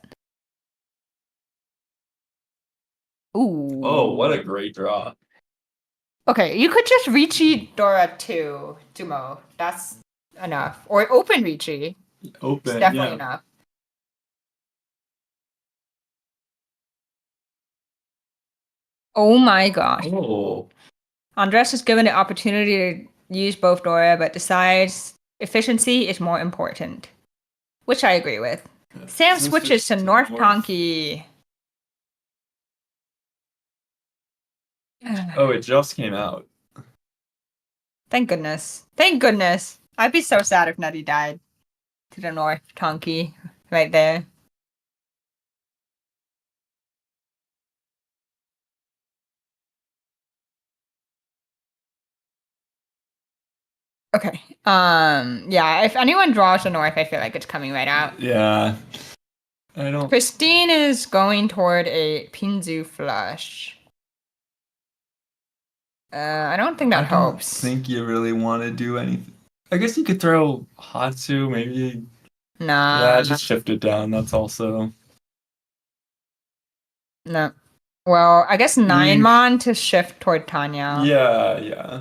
Ooh. Oh, what a great draw. Okay, you could just Riichi Dora 2, Tumo. That's enough. Or open Riichi. Open, it's definitely enough. Oh my gosh. Oh. Andres is given the opportunity to use both Dora, but decides efficiency is more important. Which I agree with. Yeah. Sam switches to North Tonki. Oh, it just came out. Thank goodness. Thank goodness. I'd be so sad if Nettie died to the North Tonki right there. Okay. Yeah, if anyone draws the North, I feel like it's coming right out. Yeah. I don't... Christine is going toward a Pinzu flush. I don't think that helps. I don't think you really want to do anything. I guess you could throw Hatsu, maybe. Nah. Yeah, just shift it down. That's also... No. Well, I guess 9-mon to shift toward Tanya. Yeah.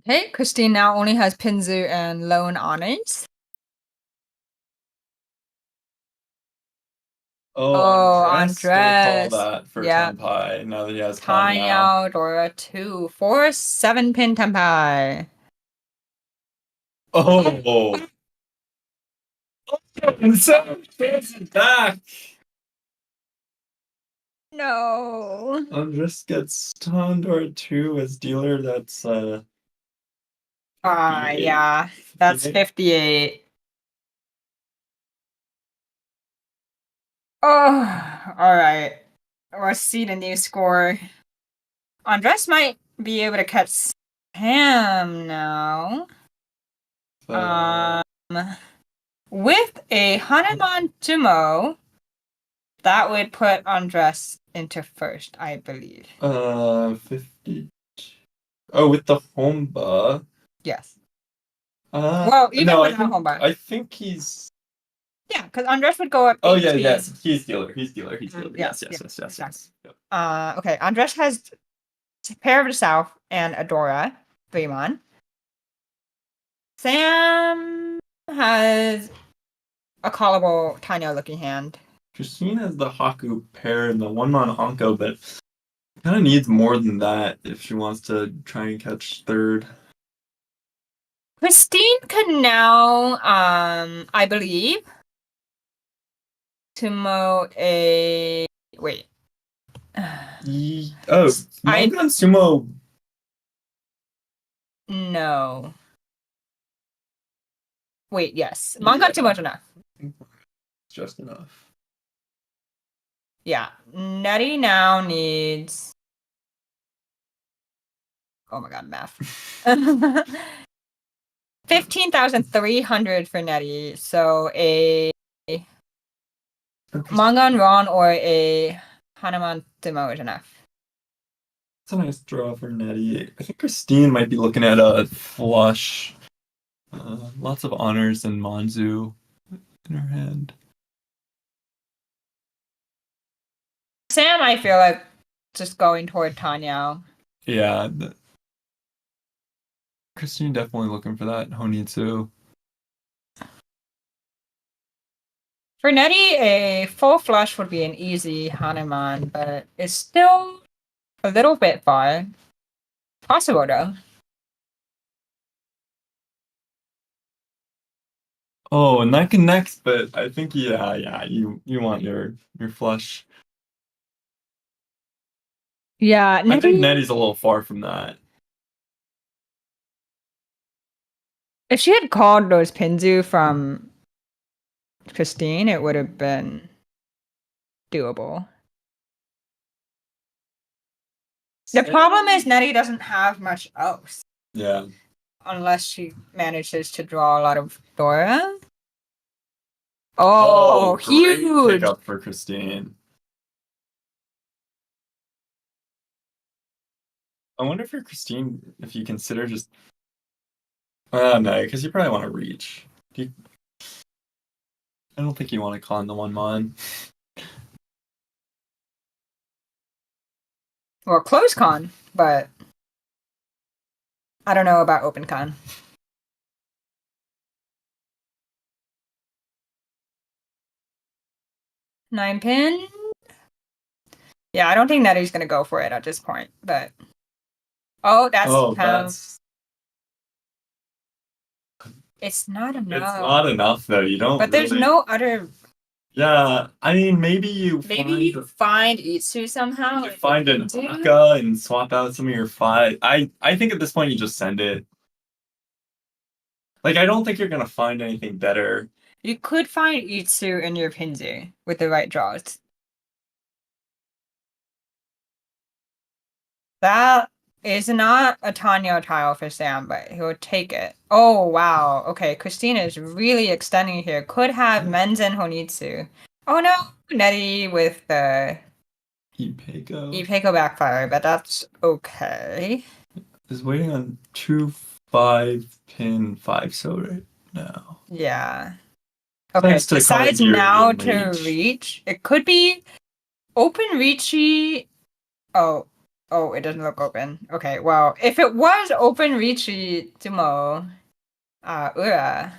Okay, Christine now only has Pinzu and Lone Anes. Oh, Andres still call that for Tenpai, now that he has Tanya. Dora 2. 4 7-pin Tenpai. Oh! And so it's back! No. Andres gets stunned or 2 as dealer. That's Yeah. That's 58. 58. Oh, alright. Let's see the new score. Andres might be able to catch Sam now. With a Hanuman Jumo, that would put Andres into first, I believe. 50. Oh, with the Homba. Yes. Well, even no, without Homba. I think he's. Yeah, because Andres would go up 18. Oh yeah, yes, he's dealer. He's dealer. Yes. Exactly. Yep. Okay, Andres has Pair of the South and Adora, Fremon. Sam has a callable Tanya looking hand. Christine has the Haku pair and the 1-mon Honko, but kind of needs more than that if she wants to try and catch third. Christine can now, I believe, Sumo a wait. Mangan Sumo. No. Wait, yes. Manga too much enough. Just enough. Yeah. Nettie now needs. Oh my god, math. 15,300 for Nettie. So a Mangan Ron or a Hanuman Demo is enough. It's a nice draw for Nettie. I think Christine might be looking at a flush. Lots of honors and Manzu in her hand. Sam, I feel like just going toward Tanya. Yeah. Christine definitely looking for that Honitsu. For Nettie, a full flush would be an easy Hanuman, but it's still a little bit far. Possible though. Oh, and that connects, but I think you want your flush. Yeah, I think Nettie's a little far from that. If she had called those Pinzu from Christine, it would have been doable. The problem is Nettie doesn't have much else. Yeah. Unless she manages to draw a lot of Dora. Oh, great huge! pickup for Christine. I wonder if you're Christine, if you consider just. No, because you probably want to reach. I don't think you want to con the 1-mon. Well, close con, but I don't know about open con. Nine pin. Yeah, I don't think Nettie's gonna go for it at this point, but that's it's not enough. It's not enough though. You don't. But there's no other. Yeah, I mean, maybe you find Itsu somehow. You find an Aka and swap out some of your 5. I think at this point you just send it. Like, I don't think you're gonna find anything better. You could find Itsu in your Pinzu with the right draws. That is not a Tanya tile for Sam, but he'll take it. Oh, wow. Okay, Christina is really extending here. Could have Menzen Honitsu. Oh no, Nettie with the Ipeco backfire, but that's okay. Is waiting on 2 5-pin 5 so right now. Yeah. Okay, decides now to reach. It could be open Riichi. Oh, it doesn't look open. Okay, well, if it was open Riichi Tumo, Ura.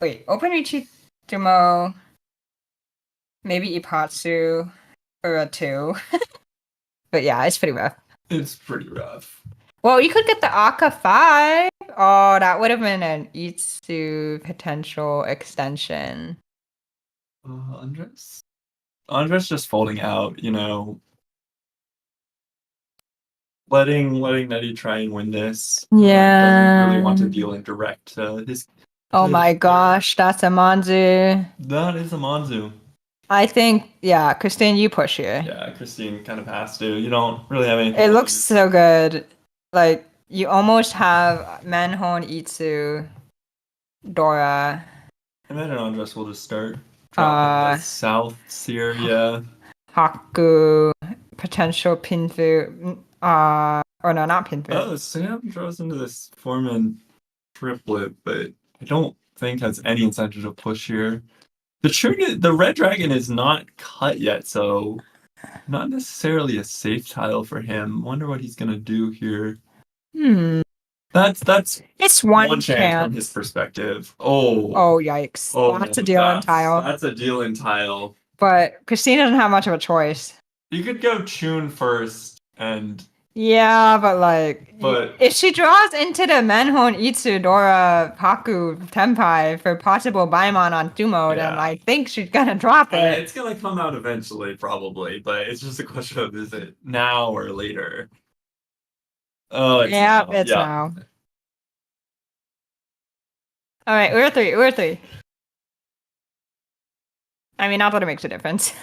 Wait, open Riichi Tumo, maybe Ipatsu, Ura 2. But yeah, it's pretty rough. It's pretty rough. Well, you could get the Aka 5. Oh, that would have been an Itsu potential extension. Andres? Andres just folding out, you know, letting Nettie try and win this. Doesn't really want to deal in direct his. Oh my gosh, that's a Manzu. That is a Monzu. I think, yeah, Christine, you push here. Yeah, Christine kind of has to. You don't really have anything. It looks so good. Like, you almost have Manhon, Itsu, Dora. I imagine Andres will just start dropping the South Syria. Haku, potential Pinfu. Or no, not Pinfu. Oh, Sam draws into this Foreman triplet, but I don't think has any incentive to push here. The Red Dragon is not cut yet, so not necessarily a safe tile for him. Wonder what he's gonna do here. That's It's one chance from his perspective. Oh yikes. oh, That's a deal in tile. That's a deal in tile. But Christine doesn't have much of a choice. You could go Chun first and yeah, but if she draws into the Manhon, Itsu, Dora, Haku, Tenpai for possible Baimon on Sumo, then I think she's gonna drop it. It's gonna come out eventually, probably, but it's just a question of is it now or later? Oh, it's now. All right, we're three. I mean, not that it makes a difference.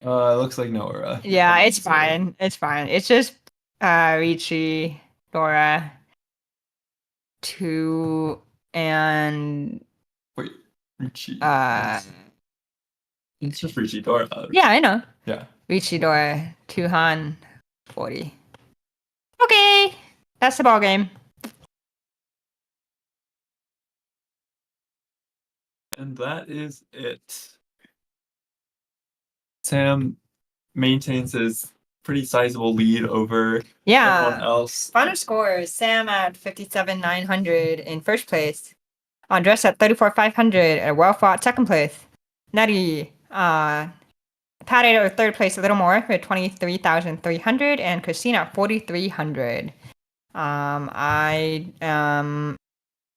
It looks like no. Yeah, it's fine. It's fine. It's just Riichi, Dora, 2, and wait, Riichi. It's just Riichi Dora. Yeah, I know. Yeah. Riichi Dora, 2 Han, 40. Okay, that's the ball game. And that is it. Sam maintains his pretty sizable lead over everyone else. Final scores: Sam at 57,900 in first place, Andres at 34,500 at well fought second place, Nettie padded at third place a little more with 23,300, and Christina at 4,300. I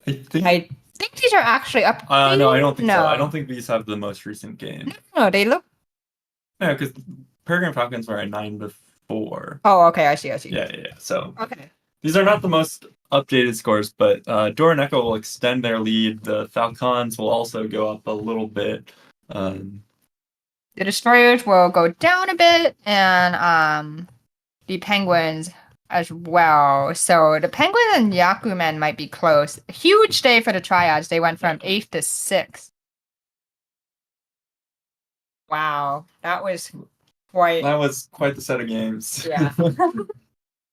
think these are actually up. No, I don't think so. I don't think these have the most recent game. No, they look. Yeah, because Peregrine FalKANs were at 9 before. Oh, okay, I see. Yeah. So okay, these are not the most updated scores, but Dora and Echo will extend their lead. The FalKANs will also go up a little bit. The Destroyers will go down a bit, and the Penguins as well. So the Penguins and Yakumen might be close. A huge day for the Triads. They went from 8th to 6th. Wow, that was quite the set of games. Yeah. So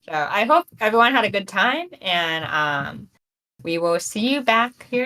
I hope everyone had a good time, and we will see you back here